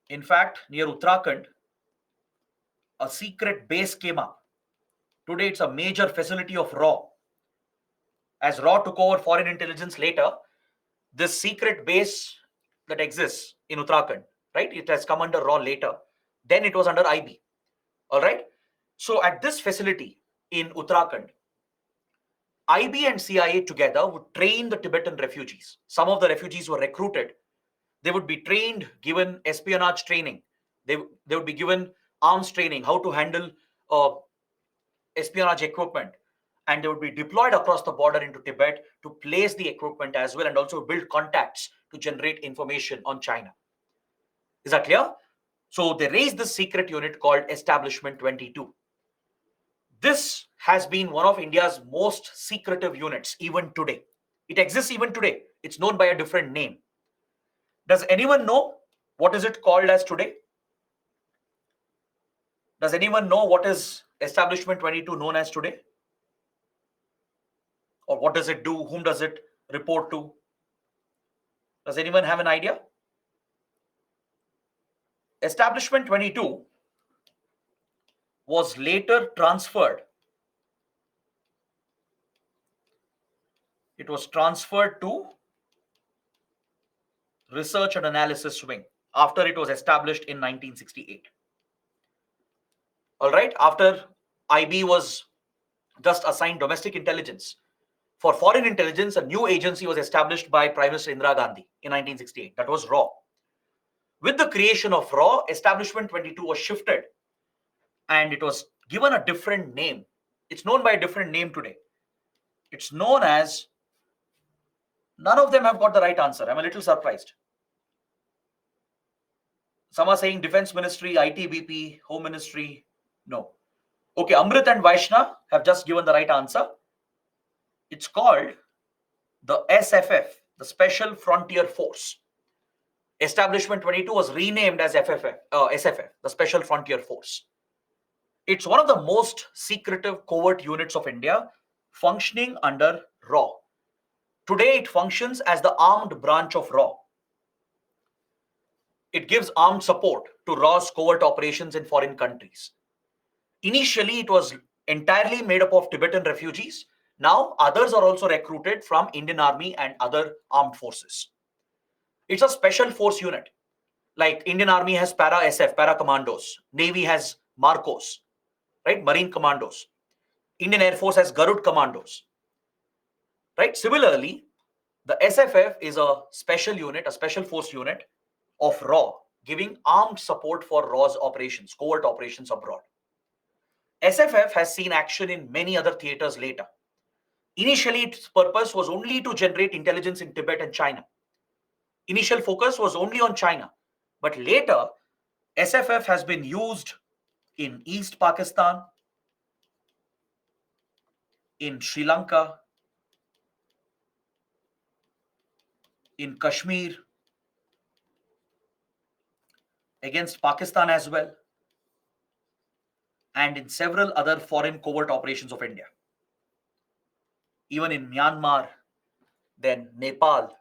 In fact, near Uttarakhand, a secret base came up. Today, it's a major facility of RAW. As RAW took over foreign intelligence later, this secret base that exists in Uttarakhand, right? It has come under RAW later. Then it was under IB. All right. So at this facility in Uttarakhand, IB and CIA together would train the Tibetan refugees. Some of the refugees were recruited. They would be trained, given espionage training. They would be given arms training, how to handle espionage equipment. and they would be deployed across the border into Tibet to place the equipment as well and also build contacts to generate information on China. Is that clear? So they raised this secret unit called Establishment 22. This has been one of India's most secretive units even today. It exists even today. It's known by a different name. Does anyone know what is it called as today? Does anyone know what is Establishment 22 known as today? Or what does it do? Whom does it report to? Does anyone have an idea? Establishment 22 was later transferred. It was transferred to Research and Analysis Wing after it was established in 1968. All right, after IB was just assigned domestic intelligence, for foreign intelligence, a new agency was established by Prime Minister Indira Gandhi in 1968. That was RAW. With the creation of RAW, Establishment 22 was shifted and it was given a different name. It's known by a different name today. It's known as, none of them have got the right answer. I'm a little surprised. Some are saying Defense Ministry, ITBP, Home Ministry. No. Okay, Amrit and Vaishna have just given the right answer. It's called the SFF, the Special Frontier Force. Establishment 22 was renamed as SFF, the Special Frontier Force. It's one of the most secretive covert units of India, functioning under RAW. Today, it functions as the armed branch of RAW. It gives armed support to RAW's covert operations in foreign countries. Initially, it was entirely made up of Tibetan refugees. Now, others are also recruited from Indian Army and other armed forces. It's a special force unit. Like Indian Army has Para-SF, Para Commandos. Navy has Marcos, right? Marine Commandos. Indian Air Force has Garud Commandos, right? Similarly, the SFF is a special unit, a special force unit of RAW, giving armed support for RAW's operations, covert operations abroad. SFF has seen action in many other theaters later. Initially, its purpose was only to generate intelligence in Tibet and China. Initial focus was only on China, but later, SFF has been used in East Pakistan, in Sri Lanka, in Kashmir, against Pakistan as well, and in several other foreign covert operations of India. Even in Myanmar, then Nepal,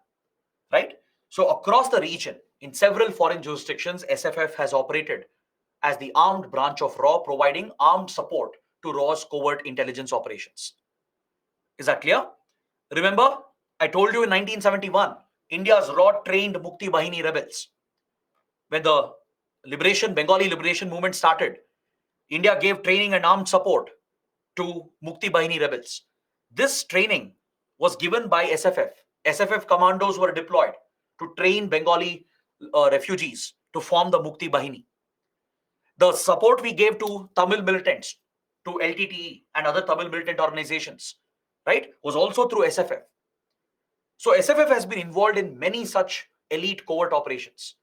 right? So across the region, in several foreign jurisdictions, SFF has operated as the armed branch of RAW, providing armed support to RAW's covert intelligence operations. Is that clear? Remember, I told you in 1971, India's RAW trained Mukti Bahini rebels. When the Bengali liberation movement started, India gave training and armed support to Mukti Bahini rebels. This training was given by SFF. SFF commandos were deployed to train Bengali refugees to form the Mukti Bahini. The support we gave to Tamil militants, to LTTE and other Tamil militant organizations, right, was also through SFF. So SFF has been involved in many such elite covert operations.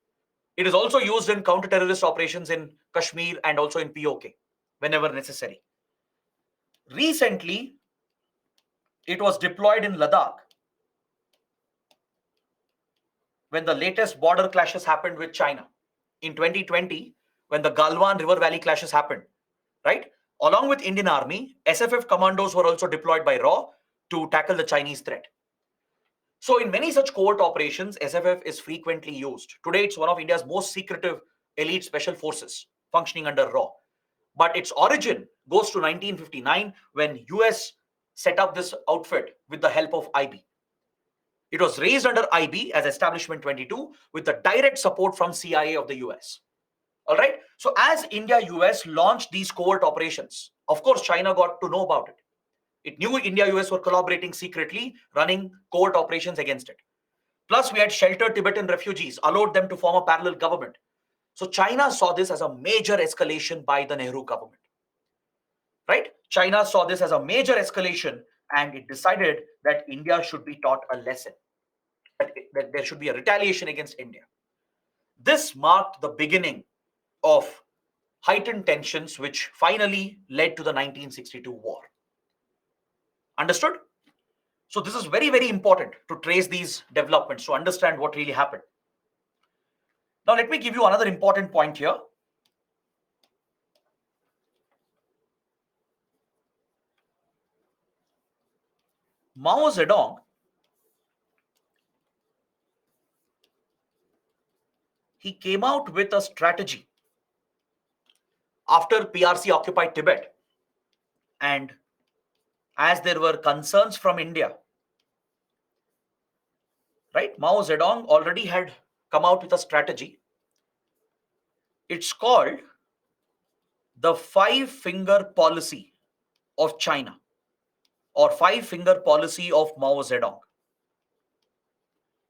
It is also used in counter-terrorist operations in Kashmir and also in POK whenever necessary. Recently, it was deployed in Ladakh when the latest border clashes happened with China. In 2020, when the Galwan River Valley clashes happened, right? Along with Indian Army, SFF commandos were also deployed by RAW to tackle the Chinese threat. So in many such covert operations, SFF is frequently used. Today, it's one of India's most secretive elite special forces functioning under RAW. But its origin goes to 1959 when US set up this outfit with the help of IB. It was raised under IB as Establishment 22 with the direct support from CIA of the US. All right. So as India-US launched these covert operations, of course, China got to know about it. It knew India-US were collaborating secretly, running covert operations against it. Plus, we had sheltered Tibetan refugees, allowed them to form a parallel government. So China saw this as a major escalation by the Nehru government. Right? China saw this as a major escalation and it decided that India should be taught a lesson, that there should be a retaliation against India. This marked the beginning of heightened tensions, which finally led to the 1962 war. Understood? So, this is very, very important to trace these developments to understand what really happened. Now, let me give you another important point here. Mao Zedong he came out with a strategy after PRC occupied Tibet, and as there were concerns from India, right? Mao Zedong already had come out with a strategy. It's called the five-finger policy of China, or five-finger policy of Mao Zedong.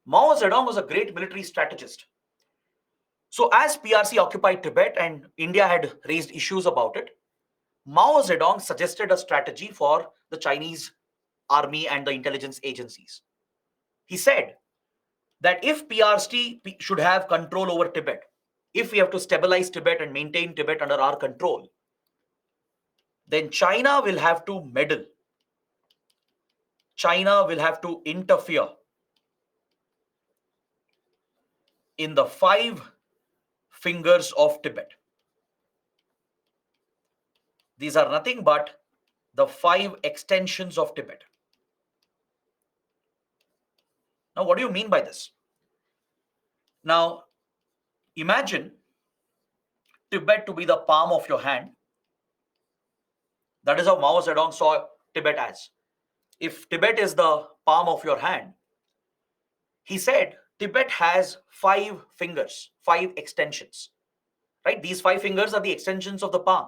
Mao Zedong was a great military strategist. So as PRC occupied Tibet and India had raised issues about it, Mao Zedong suggested a strategy for the Chinese army and the intelligence agencies. He said that if PRC should have control over Tibet, if we have to stabilize Tibet and maintain Tibet under our control, then China will have to meddle. China will have to interfere in the five fingers of Tibet. These are nothing but the five extensions of Tibet. Now, what do you mean by this? Now, imagine Tibet to be the palm of your hand. That is how Mao Zedong saw Tibet as. If Tibet is the palm of your hand, he said Tibet has five fingers, five extensions, right? These five fingers are the extensions of the palm.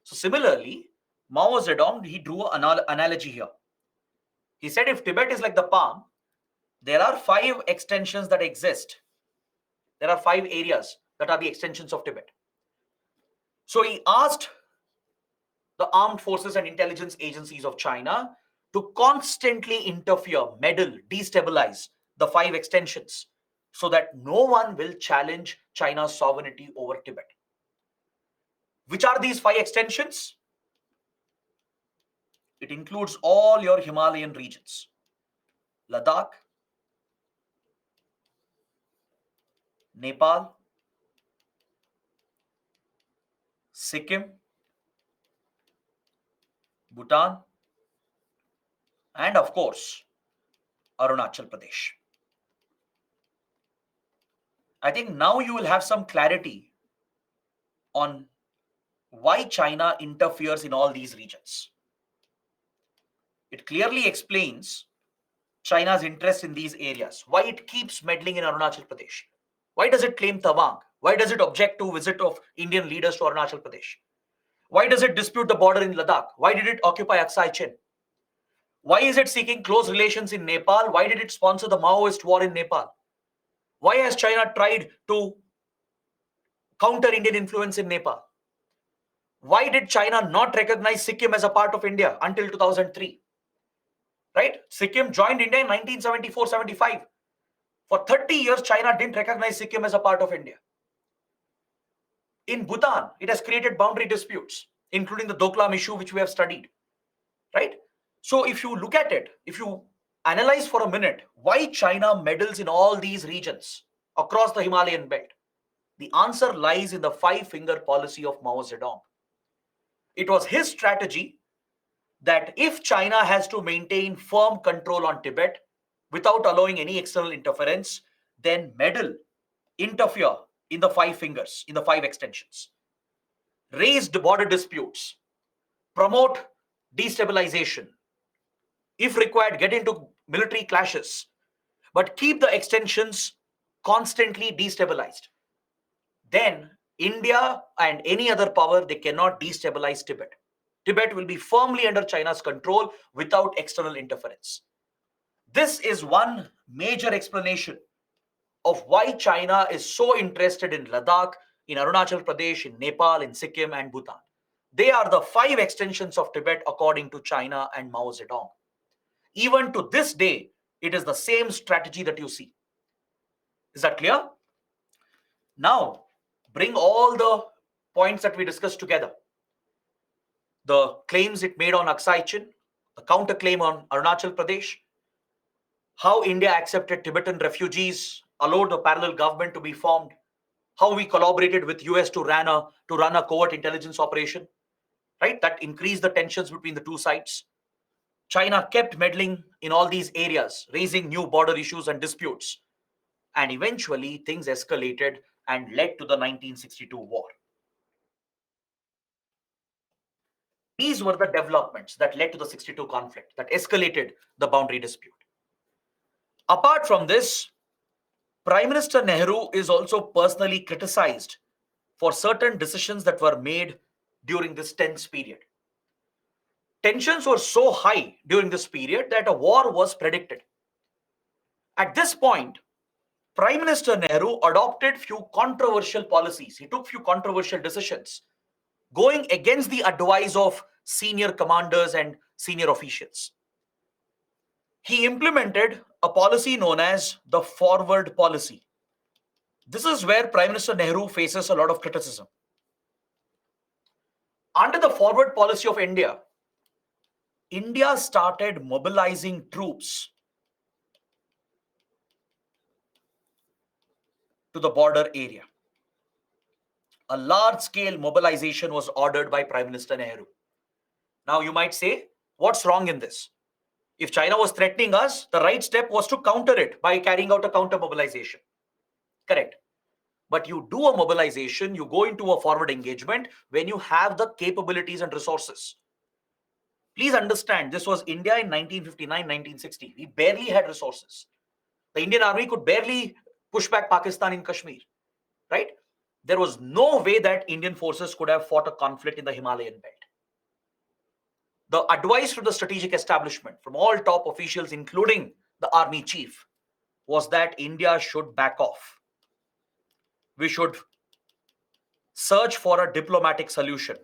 So similarly, Mao Zedong, he drew an analogy here. He said if Tibet is like the palm, there are five extensions that exist. There are five areas that are the extensions of Tibet. So he asked the armed forces and intelligence agencies of China to constantly interfere, meddle, destabilize the five extensions so that no one will challenge China's sovereignty over Tibet. Which are these five extensions? It includes all your Himalayan regions, Ladakh, Nepal, Sikkim, Bhutan, and of course, Arunachal Pradesh. I think now you will have some clarity on why China interferes in all these regions. It clearly explains China's interest in these areas, why it keeps meddling in Arunachal Pradesh. Why does it claim Tawang? Why does it object to visit of Indian leaders to Arunachal Pradesh? Why does it dispute the border in Ladakh? Why did it occupy Aksai Chin? Why is it seeking close relations in Nepal? Why did it sponsor the Maoist war in Nepal? Why has China tried to counter Indian influence in Nepal? Why did China not recognize Sikkim as a part of India until 2003? Right? Sikkim joined India in 1974-75. For 30 years, China didn't recognize Sikkim as a part of India. In Bhutan, it has created boundary disputes, including the Doklam issue, which we have studied. Right? So if you look at it, if you analyze for a minute why China meddles in all these regions across the Himalayan belt, the answer lies in the five-finger policy of Mao Zedong. It was his strategy that if China has to maintain firm control on Tibet without allowing any external interference, then meddle, interfere in the five fingers, in the five extensions, raise the border disputes, promote destabilization, if required, get into military clashes, but keep the extensions constantly destabilized. Then India and any other power, they cannot destabilize Tibet. Tibet will be firmly under China's control without external interference. This is one major explanation of why China is so interested in Ladakh, in Arunachal Pradesh, in Nepal, in Sikkim, and Bhutan. They are the 5 extensions of Tibet according to China and Mao Zedong. Even to this day, it is the same strategy that you see. Is that clear? Now, bring all the points that we discussed together. The claims it made on Aksai Chin, the counterclaim on Arunachal Pradesh, how India accepted Tibetan refugees, allowed a parallel government to be formed, how we collaborated with US to run a covert intelligence operation, right? That increased the tensions between the two sides. China kept meddling in all these areas, raising new border issues and disputes. And eventually, things escalated and led to the 1962 war. These were the developments that led to the 62 conflict, that escalated the boundary dispute. Apart from this, Prime Minister Nehru is also personally criticized for certain decisions that were made during this tense period. Tensions were so high during this period that a war was predicted. At this point, Prime Minister Nehru adopted few controversial policies. He took few controversial decisions, going against the advice of senior commanders and senior officials. He implemented a policy known as the forward policy. This is where Prime Minister Nehru faces a lot of criticism. Under the forward policy of India, India started mobilizing troops to the border area. A large-scale mobilization was ordered by Prime Minister Nehru. Now you might say, what's wrong in this? If China was threatening us, the right step was to counter it by carrying out a counter mobilization. Correct. But you do a mobilization, you go into a forward engagement when you have the capabilities and resources. Please understand, this was India in 1959, 1960. We barely had resources. The Indian army could barely push back Pakistan in Kashmir, right? There was no way that Indian forces could have fought a conflict in the Himalayan belt. The advice from the strategic establishment, from all top officials, including the army chief, was that India should back off. We should search for a diplomatic solution.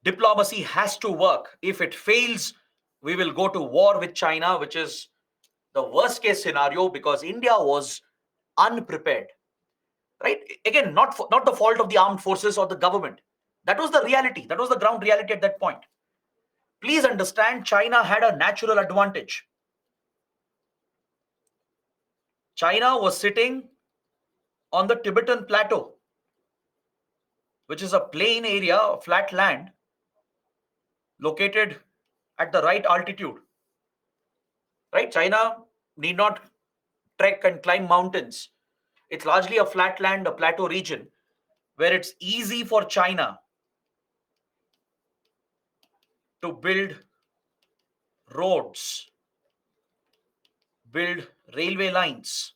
Diplomacy has to work. If it fails, we will go to war with China, which is the worst case scenario because India was unprepared. Right? Again, not the fault of the armed forces or the government. That was the reality. That was the ground reality at that point. Please understand, China had a natural advantage. China was sitting on the Tibetan plateau, which is a plain area of flat land located at the right altitude. Right? China need not trek and climb mountains. It's largely a flat land, a plateau region, where it's easy for China to build roads, build railway lines,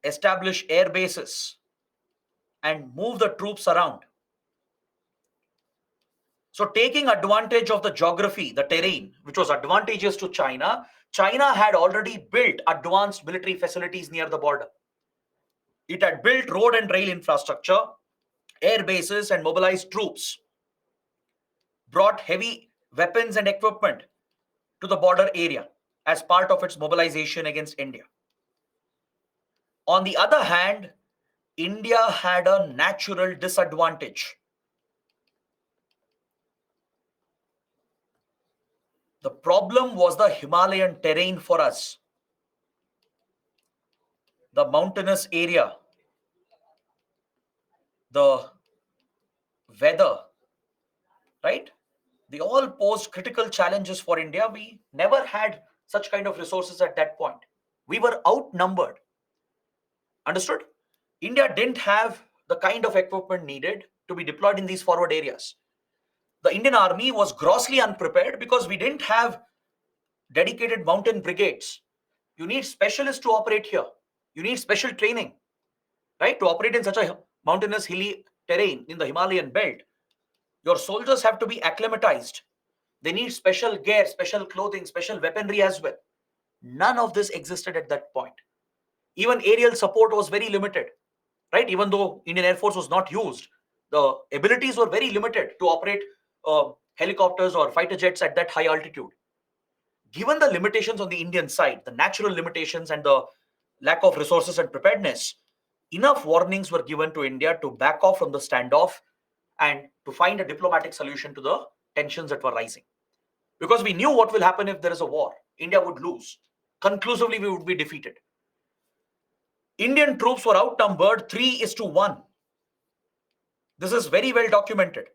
establish air bases, and move the troops around. So taking advantage of the geography, the terrain, which was advantageous to China, China had already built advanced military facilities near the border. It had built road and rail infrastructure, air bases, and mobilized troops, brought heavy weapons and equipment to the border area as part of its mobilization against India. On the other hand, India had a natural disadvantage. The problem was the Himalayan terrain for us, the mountainous area, the weather, right? They all posed critical challenges for India. We never had such kind of resources at that point. We were outnumbered. Understood? India didn't have the kind of equipment needed to be deployed in these forward areas. The Indian army was grossly unprepared because we didn't have dedicated mountain brigades. You need specialists to operate here. You need special training, right? To operate in such a mountainous, hilly terrain in the Himalayan belt. Your soldiers have to be acclimatized. They need special gear, special clothing, special weaponry as well. None of this existed at that point. Even aerial support was very limited, right? Even though Indian Air Force was not used, The abilities were very limited to operate helicopters or fighter jets at that high altitude. Given the limitations on the Indian side, the natural limitations and the lack of resources and preparedness, enough warnings were given to India to back off from the standoff and to find a diplomatic solution to the tensions that were rising. Because we knew what will happen if there is a war. India would lose. Conclusively, we would be defeated. Indian troops were outnumbered 3:1. This is very well documented.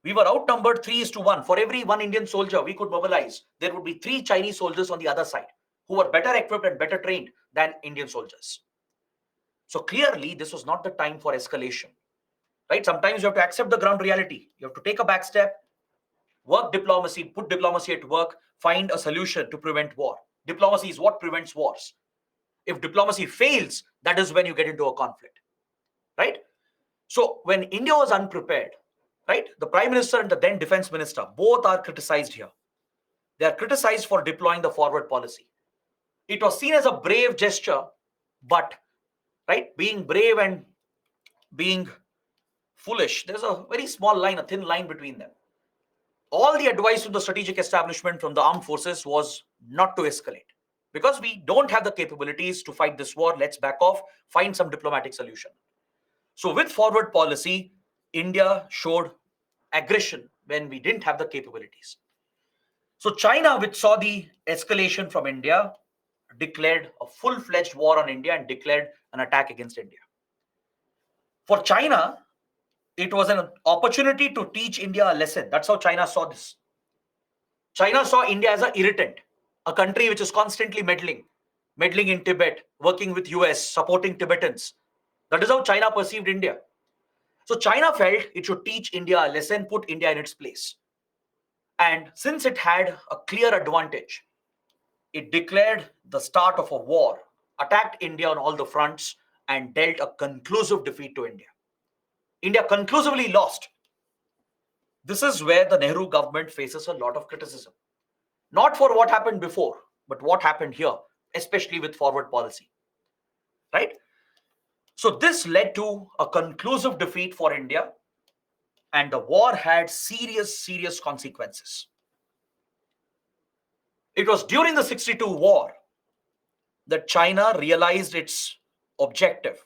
We were outnumbered 3:1. For every one Indian soldier we could mobilize, there would be 3 Chinese soldiers on the other side who were better equipped and better trained than Indian soldiers. So clearly, this was not the time for escalation. Right? Sometimes you have to accept the ground reality. You have to take a back step, work diplomacy, put diplomacy at work, find a solution to prevent war. Diplomacy is what prevents wars. If diplomacy fails, that is when you get into a conflict. Right? So when India was unprepared, right, the Prime Minister and the then Defense Minister both are criticized here. They are criticized for deploying the forward policy. It was seen as a brave gesture, but right, being brave and being foolish, there's a very small line, a thin line between them. All the advice from the strategic establishment from the armed forces was not to escalate. Because we don't have the capabilities to fight this war, let's back off, find some diplomatic solution. So with forward policy, India showed aggression when we didn't have the capabilities. So China, which saw the escalation from India, declared a full-fledged war on India and declared an attack against India. For China, it was an opportunity to teach India a lesson. That's how China saw this. China saw India as an irritant, a country which is constantly meddling in Tibet, working with US, supporting Tibetans. That is how China perceived India. So China felt it should teach India a lesson, put India in its place. And since it had a clear advantage, it declared the start of a war, attacked India on all the fronts, and dealt a conclusive defeat to India. India conclusively lost. This is where the Nehru government faces a lot of criticism. Not for what happened before, but what happened here, especially with forward policy. Right? So this led to a conclusive defeat for India, and the war had serious consequences. It was during the 62 war that China realized its objective.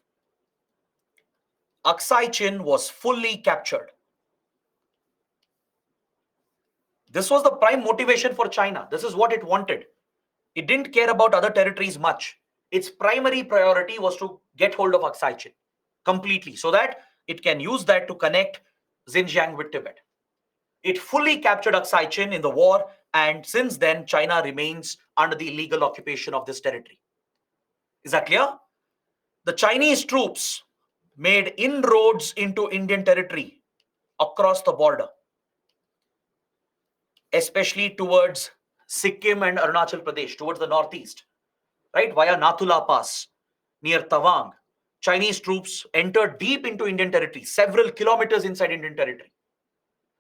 Aksai Chin was fully captured. This was the prime motivation for China. This is what it wanted. It didn't care about other territories much. Its primary priority was to get hold of Aksai Chin completely so that it can use that to connect Xinjiang with Tibet. It fully captured Aksai Chin in the war, and since then, China remains under the illegal occupation of this territory. Is that clear? The Chinese troops made inroads into Indian territory across the border, especially towards Sikkim and Arunachal Pradesh, towards the northeast, right, via Nathula Pass, near Tawang. Chinese troops entered deep into Indian territory, several kilometers inside Indian territory.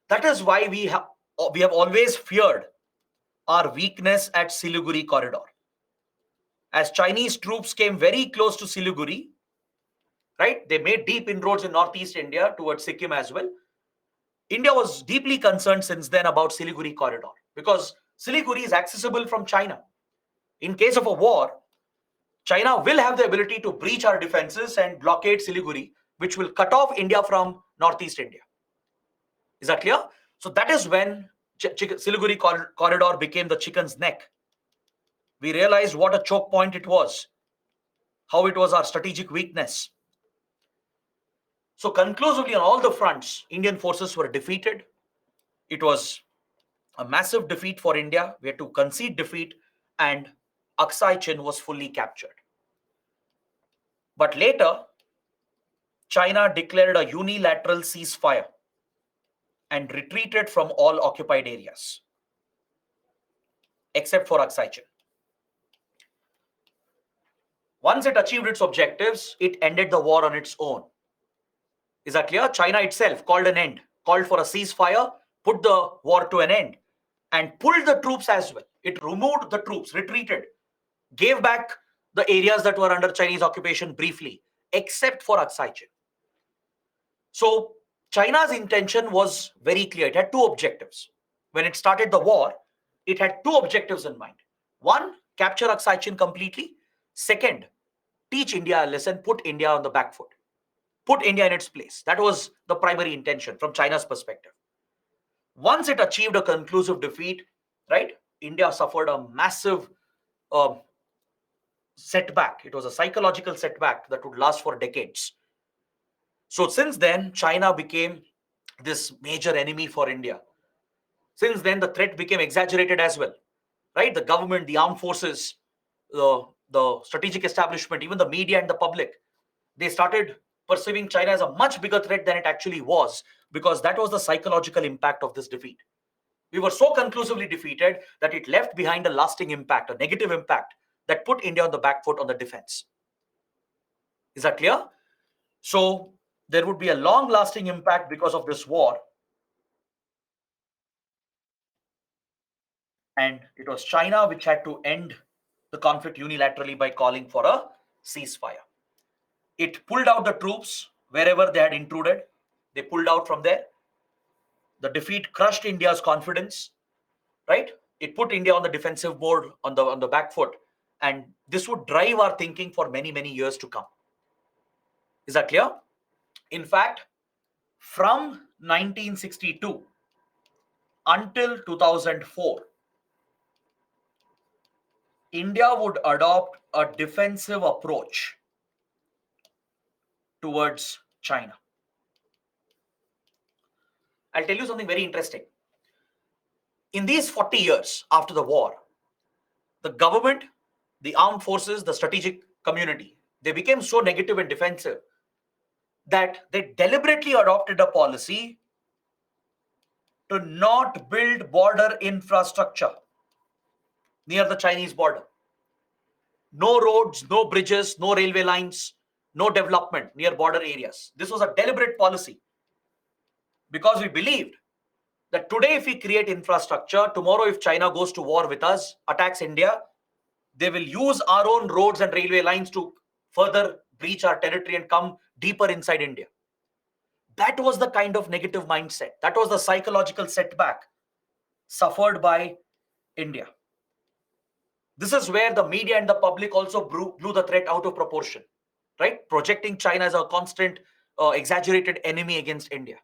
That is why we have always feared our weakness at Siliguri corridor. As Chinese troops came very close to Siliguri, right, they made deep inroads in northeast India towards Sikkim as well. India was deeply concerned since then about Siliguri corridor because Siliguri is accessible from China. In case of a war, China will have the ability to breach our defenses and blockade Siliguri, which will cut off India from northeast India. Is that clear? So that is when Siliguri corridor became the chicken's neck. We realized what a choke point it was, how it was our strategic weakness. So conclusively, on all the fronts, Indian forces were defeated. It was a massive defeat for India. We had to concede defeat, and Aksai Chin was fully captured. But later, China declared a unilateral ceasefire and retreated from all occupied areas, except for Aksai Chin. Once it achieved its objectives, it ended the war on its own. Is that clear? China itself called an end, called for a ceasefire, put the war to an end, and pulled the troops as well. It removed the troops, retreated, gave back the areas that were under Chinese occupation briefly, except for Aksai Chin. So China's intention was very clear. It had two objectives. When it started the war, it had two objectives in mind. One, capture Aksai Chin completely. Second, teach India a lesson, put India on the back foot, put India in its place. That was the primary intention from China's perspective. Once it achieved a conclusive defeat, right, India suffered a massive um, setback. It was a psychological setback that would last for decades. So since then, China became this major enemy for India. Since then, the threat became exaggerated as well, right? The government, the armed forces, the strategic establishment, even the media and the public, they started perceiving China as a much bigger threat than it actually was, because that was the psychological impact of this defeat. We were so conclusively defeated that it left behind a lasting impact, a negative impact that put India on the back foot on the defense. Is that clear? So there would be a long lasting impact because of this war. And it was China which had to end the conflict unilaterally by calling for a ceasefire. It pulled out the troops wherever they had intruded. They pulled out from there. The defeat crushed India's confidence, right? It put India on the defensive mode, on the back foot, and this would drive our thinking for many, many years to come. Is that clear? In fact, from 1962 until 2004, India would adopt a defensive approach towards China. I'll tell you something very interesting. In these 40 years after the war, the government, the armed forces, the strategic community, they became so negative and defensive that they deliberately adopted a policy to not build border infrastructure near the Chinese border. No roads, no bridges, no railway lines, no development near border areas. This was a deliberate policy because we believed that today, if we create infrastructure, tomorrow, if China goes to war with us, attacks India, they will use our own roads and railway lines to further breach our territory and come deeper inside India. That was the kind of negative mindset. That was the psychological setback suffered by India. This is where the media and the public also blew the threat out of proportion, right? Projecting China as a constant, exaggerated enemy against India.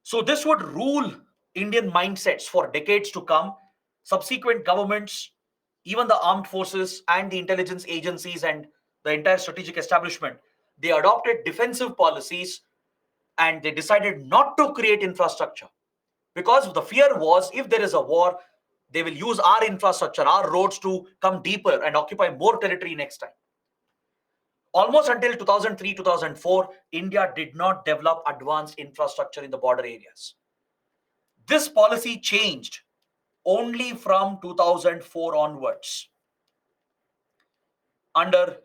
So this would rule Indian mindsets for decades to come. Subsequent governments, even the armed forces and the intelligence agencies and the entire strategic establishment, they adopted defensive policies and they decided not to create infrastructure, because the fear was if there is a war, they will use our infrastructure, our roads to come deeper and occupy more territory next time. Almost until 2003, 2004, India did not develop advanced infrastructure in the border areas. This policy changed only from 2004 onwards. Under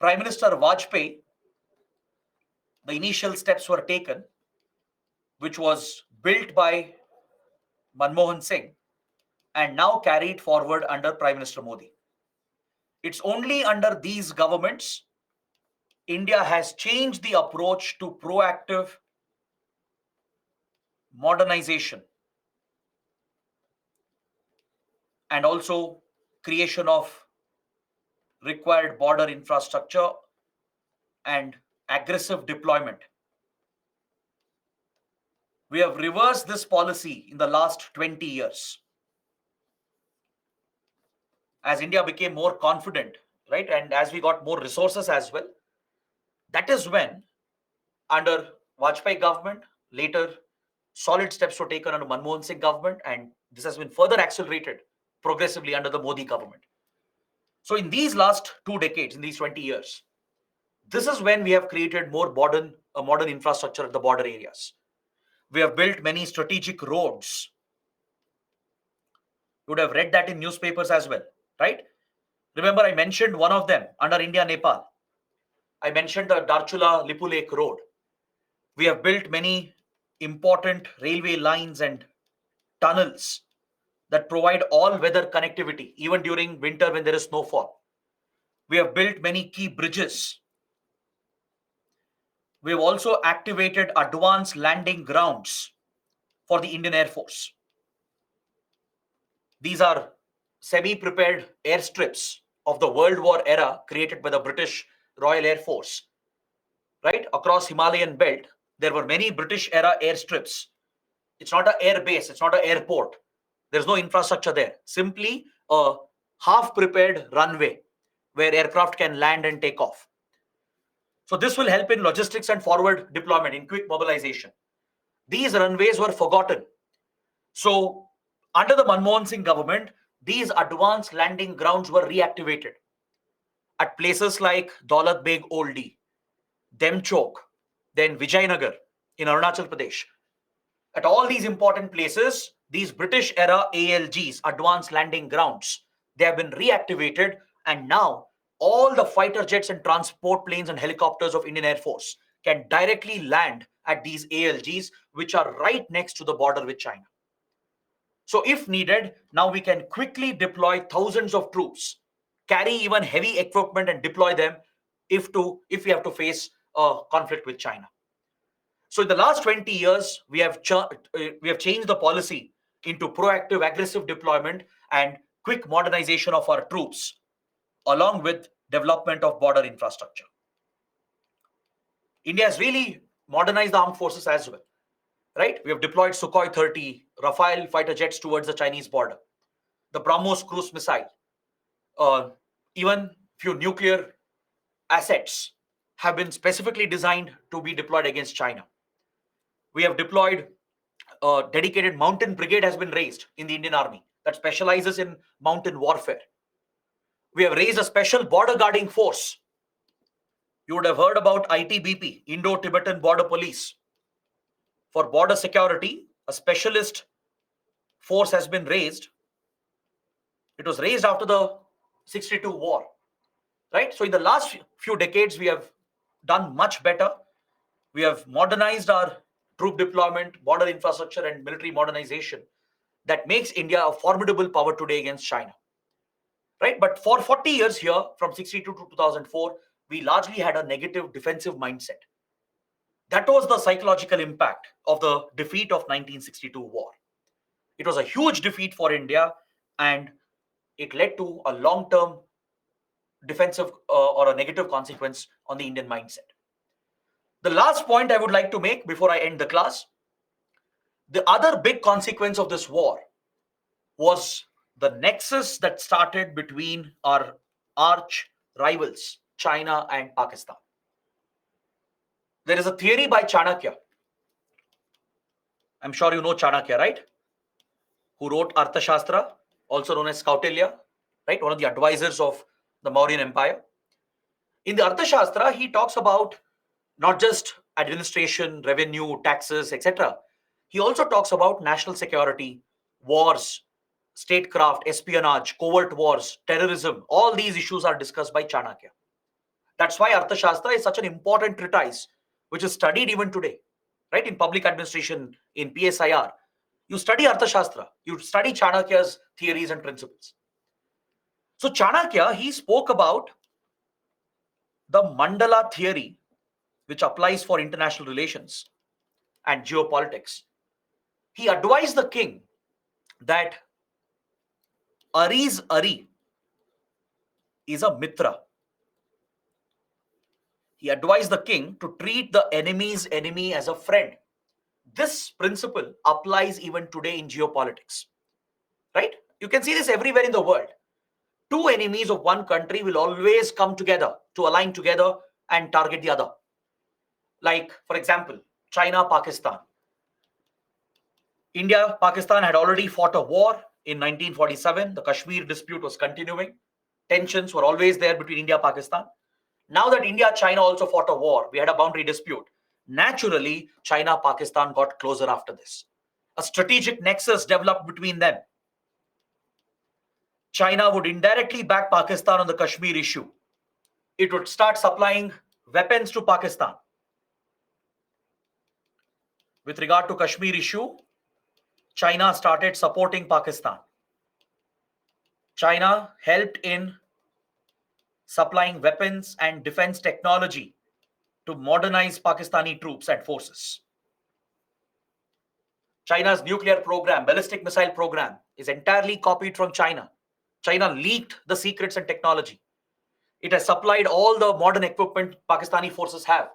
Prime Minister Vajpayee, the initial steps were taken, which was built by Manmohan Singh and now carried forward under Prime Minister Modi. It's only under these governments India has changed the approach to proactive modernization and also creation of required border infrastructure and aggressive deployment. We have reversed this policy in the last 20 years. As India became more confident, right, and as we got more resources as well, that is when, under Vajpayee government, later solid steps were taken under Manmohan Singh government, and this has been further accelerated progressively under the Modi government. So in these last 2 decades, in these 20 years, this is when we have created more modern infrastructure at the border areas. We have built many strategic roads. You would have read that in newspapers as well, right? Remember, I mentioned one of them under India-Nepal. I mentioned the Darchula-Lipu Lake Road. We have built many important railway lines and tunnels that provide all-weather connectivity, even during winter when there is snowfall. We have built many key bridges. We've also activated advanced landing grounds for the Indian Air Force. These are semi-prepared airstrips of the World War era created by the British Royal Air Force. Right across Himalayan belt, there were many British era airstrips. It's not an air base, it's not an airport. There's no infrastructure there. Simply a half-prepared runway where aircraft can land and take off. So this will help in logistics and forward deployment, in quick mobilization. These runways were forgotten. So under the Manmohan Singh government, these advanced landing grounds were reactivated at places like Daulat Beg Oldi, Demchok, then Vijayanagar in Arunachal Pradesh. At all these important places, these British era ALGs, advanced landing grounds, they have been reactivated, and now all the fighter jets and transport planes and helicopters of Indian Air Force can directly land at these ALGs, which are right next to the border with China. So if needed, now we can quickly deploy thousands of troops, carry even heavy equipment and deploy them if we have to face a conflict with China. So in the last 20 years, we have changed the policy into proactive, aggressive deployment and quick modernization of our troops, along with development of border infrastructure. India has really modernized the armed forces as well, right? We have deployed Sukhoi 30 Rafale fighter jets towards the Chinese border, the BrahMos cruise missile, even few nuclear assets have been specifically designed to be deployed against China. We have deployed a dedicated mountain brigade has been raised in the Indian Army that specializes in mountain warfare. We have raised a special border guarding force. You would have heard about ITBP, Indo-Tibetan Border Police. For border security, a specialist force has been raised. It was raised after the 62 war, right? So in the last few decades, we have done much better. We have modernized our troop deployment, border infrastructure, and military modernization that makes India a formidable power today against China, right? But for 40 years here, from 62 to 2004, we largely had a negative defensive mindset. That was the psychological impact of the defeat of 1962 war. It was a huge defeat for India, and it led to a long-term defensive or a negative consequence on the Indian mindset. The last point I would like to make before I end the class, the other big consequence of this war was the nexus that started between our arch rivals, China and Pakistan. There is a theory by Chanakya. I'm sure you know Chanakya, right? Who wrote Arthashastra, also known as Kautilya, right? One of the advisors of the Mauryan Empire. In the Arthashastra, he talks about not just administration, revenue, taxes, etc. He also talks about national security, wars, statecraft, espionage, covert wars, terrorism. All these issues are discussed by Chanakya. That's why Arthashastra is such an important treatise, which is studied even today, right? In public administration, in PSIR. You study Arthashastra, you study Chanakya's theories and principles. So Chanakya, he spoke about the mandala theory, which applies for international relations and geopolitics. He advised the king that Ari's Ari is a Mitra. He advised the king to treat the enemy's enemy as a friend. This principle applies even today in geopolitics, right? You can see this everywhere in the world. Two enemies of one country will always come together to align together and target the other. Like, for example, China, Pakistan. India, Pakistan had already fought a war in 1947. The Kashmir dispute was continuing. Tensions were always there between India and Pakistan. Now that India, China also fought a war, we had a boundary dispute. Naturally, China, Pakistan got closer after this. A strategic nexus developed between them. China would indirectly back Pakistan on the Kashmir issue. It would start supplying weapons to Pakistan. With regard to Kashmir issue, China started supporting Pakistan. China helped in supplying weapons and defense technology to modernize Pakistani troops and forces. China's nuclear program, ballistic missile program, is entirely copied from China. China leaked the secrets and technology. It has supplied all the modern equipment Pakistani forces have,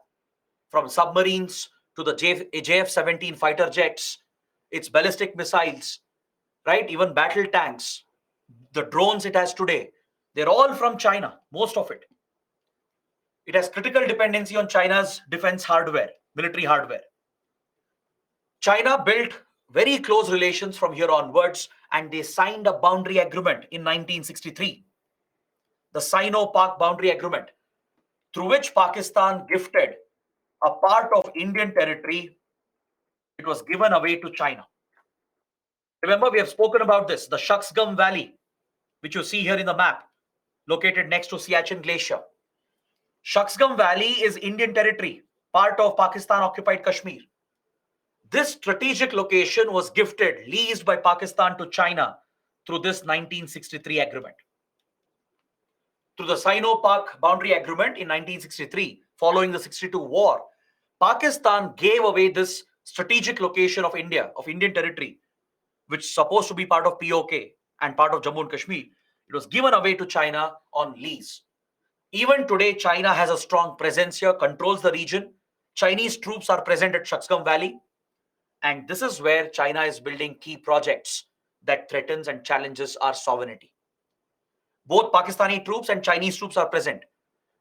from submarines to the JF-17 fighter jets, its ballistic missiles, right? Even battle tanks, the drones it has today, they're all from China, most of it. It has critical dependency on China's defense hardware, military hardware. China built very close relations from here onwards, and they signed a boundary agreement in 1963, the Sino-Pak Boundary Agreement, through which Pakistan gifted a part of Indian territory. It was given away to China. Remember, we have spoken about this, the Shaksgam Valley, which you see here in the map, located next to Siachen Glacier. Shaksgam Valley is Indian territory, part of Pakistan-occupied Kashmir. This strategic location was gifted, leased by Pakistan to China through this 1963 agreement. Through the Sino-Pak Boundary Agreement in 1963, following the 62 war, Pakistan gave away this strategic location of India, of Indian territory, which is supposed to be part of POK and part of Jammu and Kashmir. It was given away to China on lease. Even today, China has a strong presence here, controls the region. Chinese troops are present at Shaksgam Valley. And this is where China is building key projects that threatens and challenges our sovereignty. Both Pakistani troops and Chinese troops are present.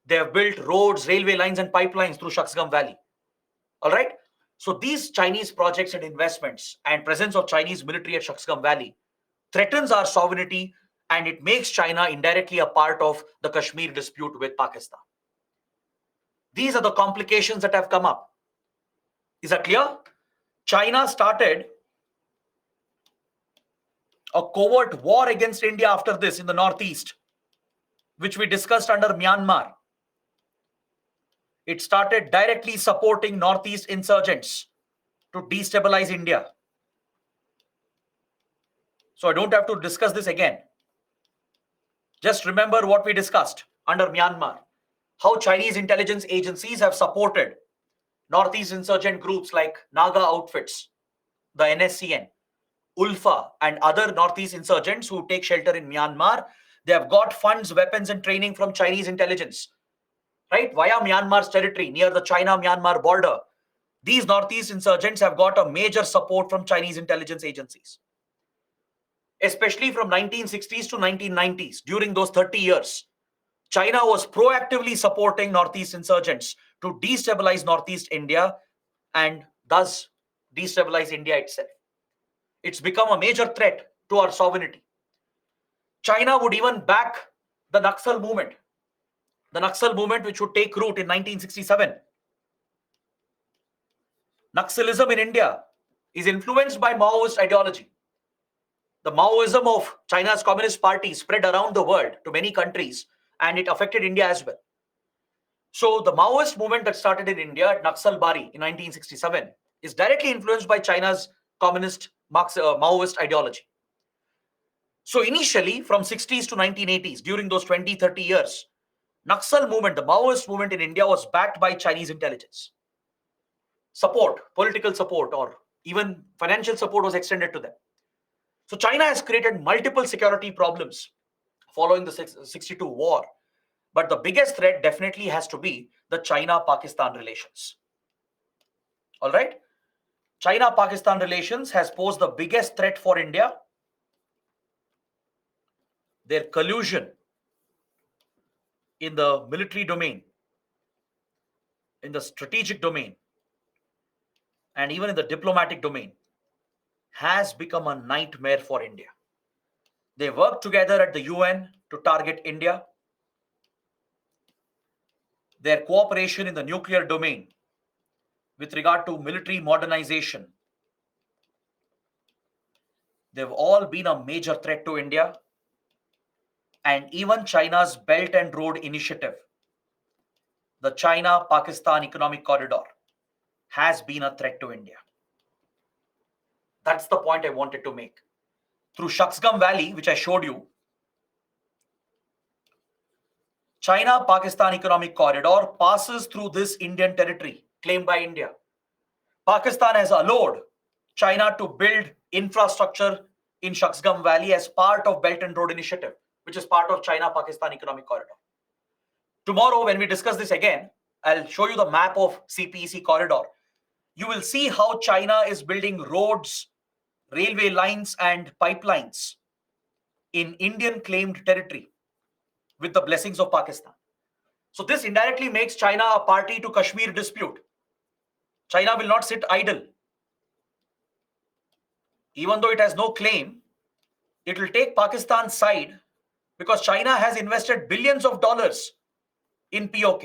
They have built roads, railway lines, and pipelines through Shaksgam Valley. All right? So these Chinese projects and investments and presence of Chinese military at Shaksgam Valley threatens our sovereignty, and it makes China indirectly a part of the Kashmir dispute with Pakistan. These are the complications that have come up. Is that clear? China started a covert war against India after this in the northeast, which we discussed under Myanmar. It started directly supporting northeast insurgents to destabilize India. So I don't have to discuss this again. Just remember what we discussed under Myanmar, how Chinese intelligence agencies have supported northeast insurgent groups like Naga outfits, the NSCN, ULFA, and other northeast insurgents who take shelter in Myanmar. They have got funds, weapons, and training from Chinese intelligence, right? Via Myanmar's territory near the China-Myanmar border. These northeast insurgents have got a major support from Chinese intelligence agencies. Especially from 1960s to 1990s, during those 30 years, China was proactively supporting northeast insurgents to destabilize northeast India and thus destabilize India itself. It's become a major threat to our sovereignty. China would even back the Naxal movement which would take root in 1967. Naxalism in India is influenced by Maoist ideology. The Maoism of China's Communist Party spread around the world to many countries, and it affected India as well. So the Maoist movement that started in India at Naxal Bari in 1967 is directly influenced by China's communist Maoist ideology. So initially, from 60s to 1980s, during those 20-30 years, Naxal movement, the Maoist movement in India, was backed by Chinese intelligence. Support, political support, or even financial support was extended to them. So China has created multiple security problems following the 62 war. But the biggest threat definitely has to be the China-Pakistan relations. All right? China-Pakistan relations has posed the biggest threat for India. Their collusion in the military domain, in the strategic domain, and even in the diplomatic domain has become a nightmare for India. They work together at the UN to target India. Their cooperation in the nuclear domain with regard to military modernization, they've all been a major threat to India. And even China's Belt and Road Initiative, the China-Pakistan Economic Corridor, has been a threat to India. That's the point I wanted to make. Through Shaksgam Valley, which I showed you, China-Pakistan Economic Corridor passes through this Indian territory claimed by India. Pakistan has allowed China to build infrastructure in Shaksgam Valley as part of Belt and Road Initiative, which is part of China-Pakistan Economic Corridor. Tomorrow, when we discuss this again, I'll show you the map of CPEC corridor. You will see how China is building roads, railway lines, and pipelines in Indian claimed territory with the blessings of Pakistan. So this indirectly makes China a party to Kashmir dispute. China will not sit idle. Even though it has no claim, it will take Pakistan's side because China has invested billions of dollars in POK.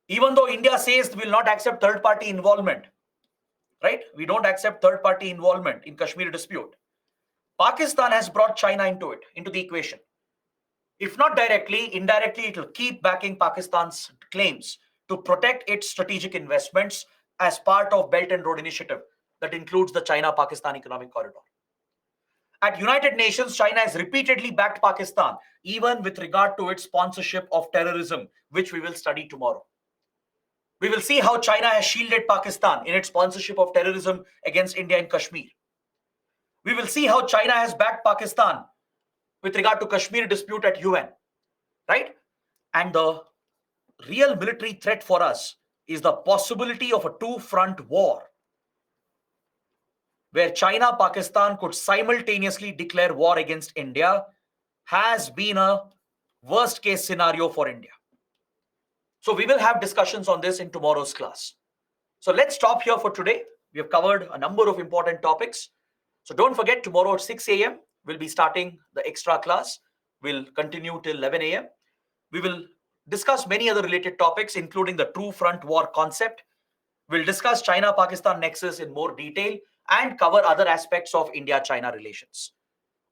Even though India says will not accept third-party involvement, right? We don't accept third-party involvement in Kashmir dispute. Pakistan has brought China into the equation. If not directly, indirectly, it will keep backing Pakistan's claims to protect its strategic investments as part of Belt and Road Initiative that includes the China-Pakistan Economic Corridor. At United Nations, China has repeatedly backed Pakistan, even with regard to its sponsorship of terrorism, which we will study tomorrow. We will see how China has shielded Pakistan in its sponsorship of terrorism against India in Kashmir. We will see how China has backed Pakistan with regard to Kashmir dispute at UN, right? And the real military threat for us is the possibility of a two-front war where China, Pakistan could simultaneously declare war against India has been a worst case scenario for India. So we will have discussions on this in tomorrow's class. So let's stop here for today. We have covered a number of important topics. So don't forget, tomorrow at 6 a.m. we'll be starting the extra class. We'll continue till 11 a.m. We will discuss many other related topics, including the true front war concept. We'll discuss China-Pakistan nexus in more detail and cover other aspects of India-China relations.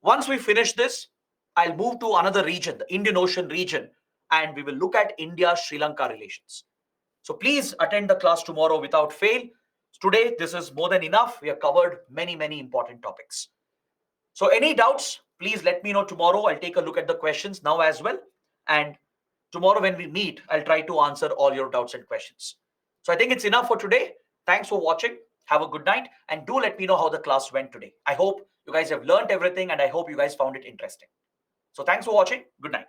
Once we finish this, I'll move to another region, the Indian Ocean region, and we will look at India-Sri Lanka relations. So please attend the class tomorrow without fail. Today, this is more than enough. We have covered many, many important topics. So any doubts, please let me know tomorrow. I'll take a look at the questions now as well. And tomorrow when we meet, I'll try to answer all your doubts and questions. So I think it's enough for today. Thanks for watching. Have a good night. And do let me know how the class went today. I hope you guys have learned everything and I hope you guys found it interesting. So thanks for watching. Good night.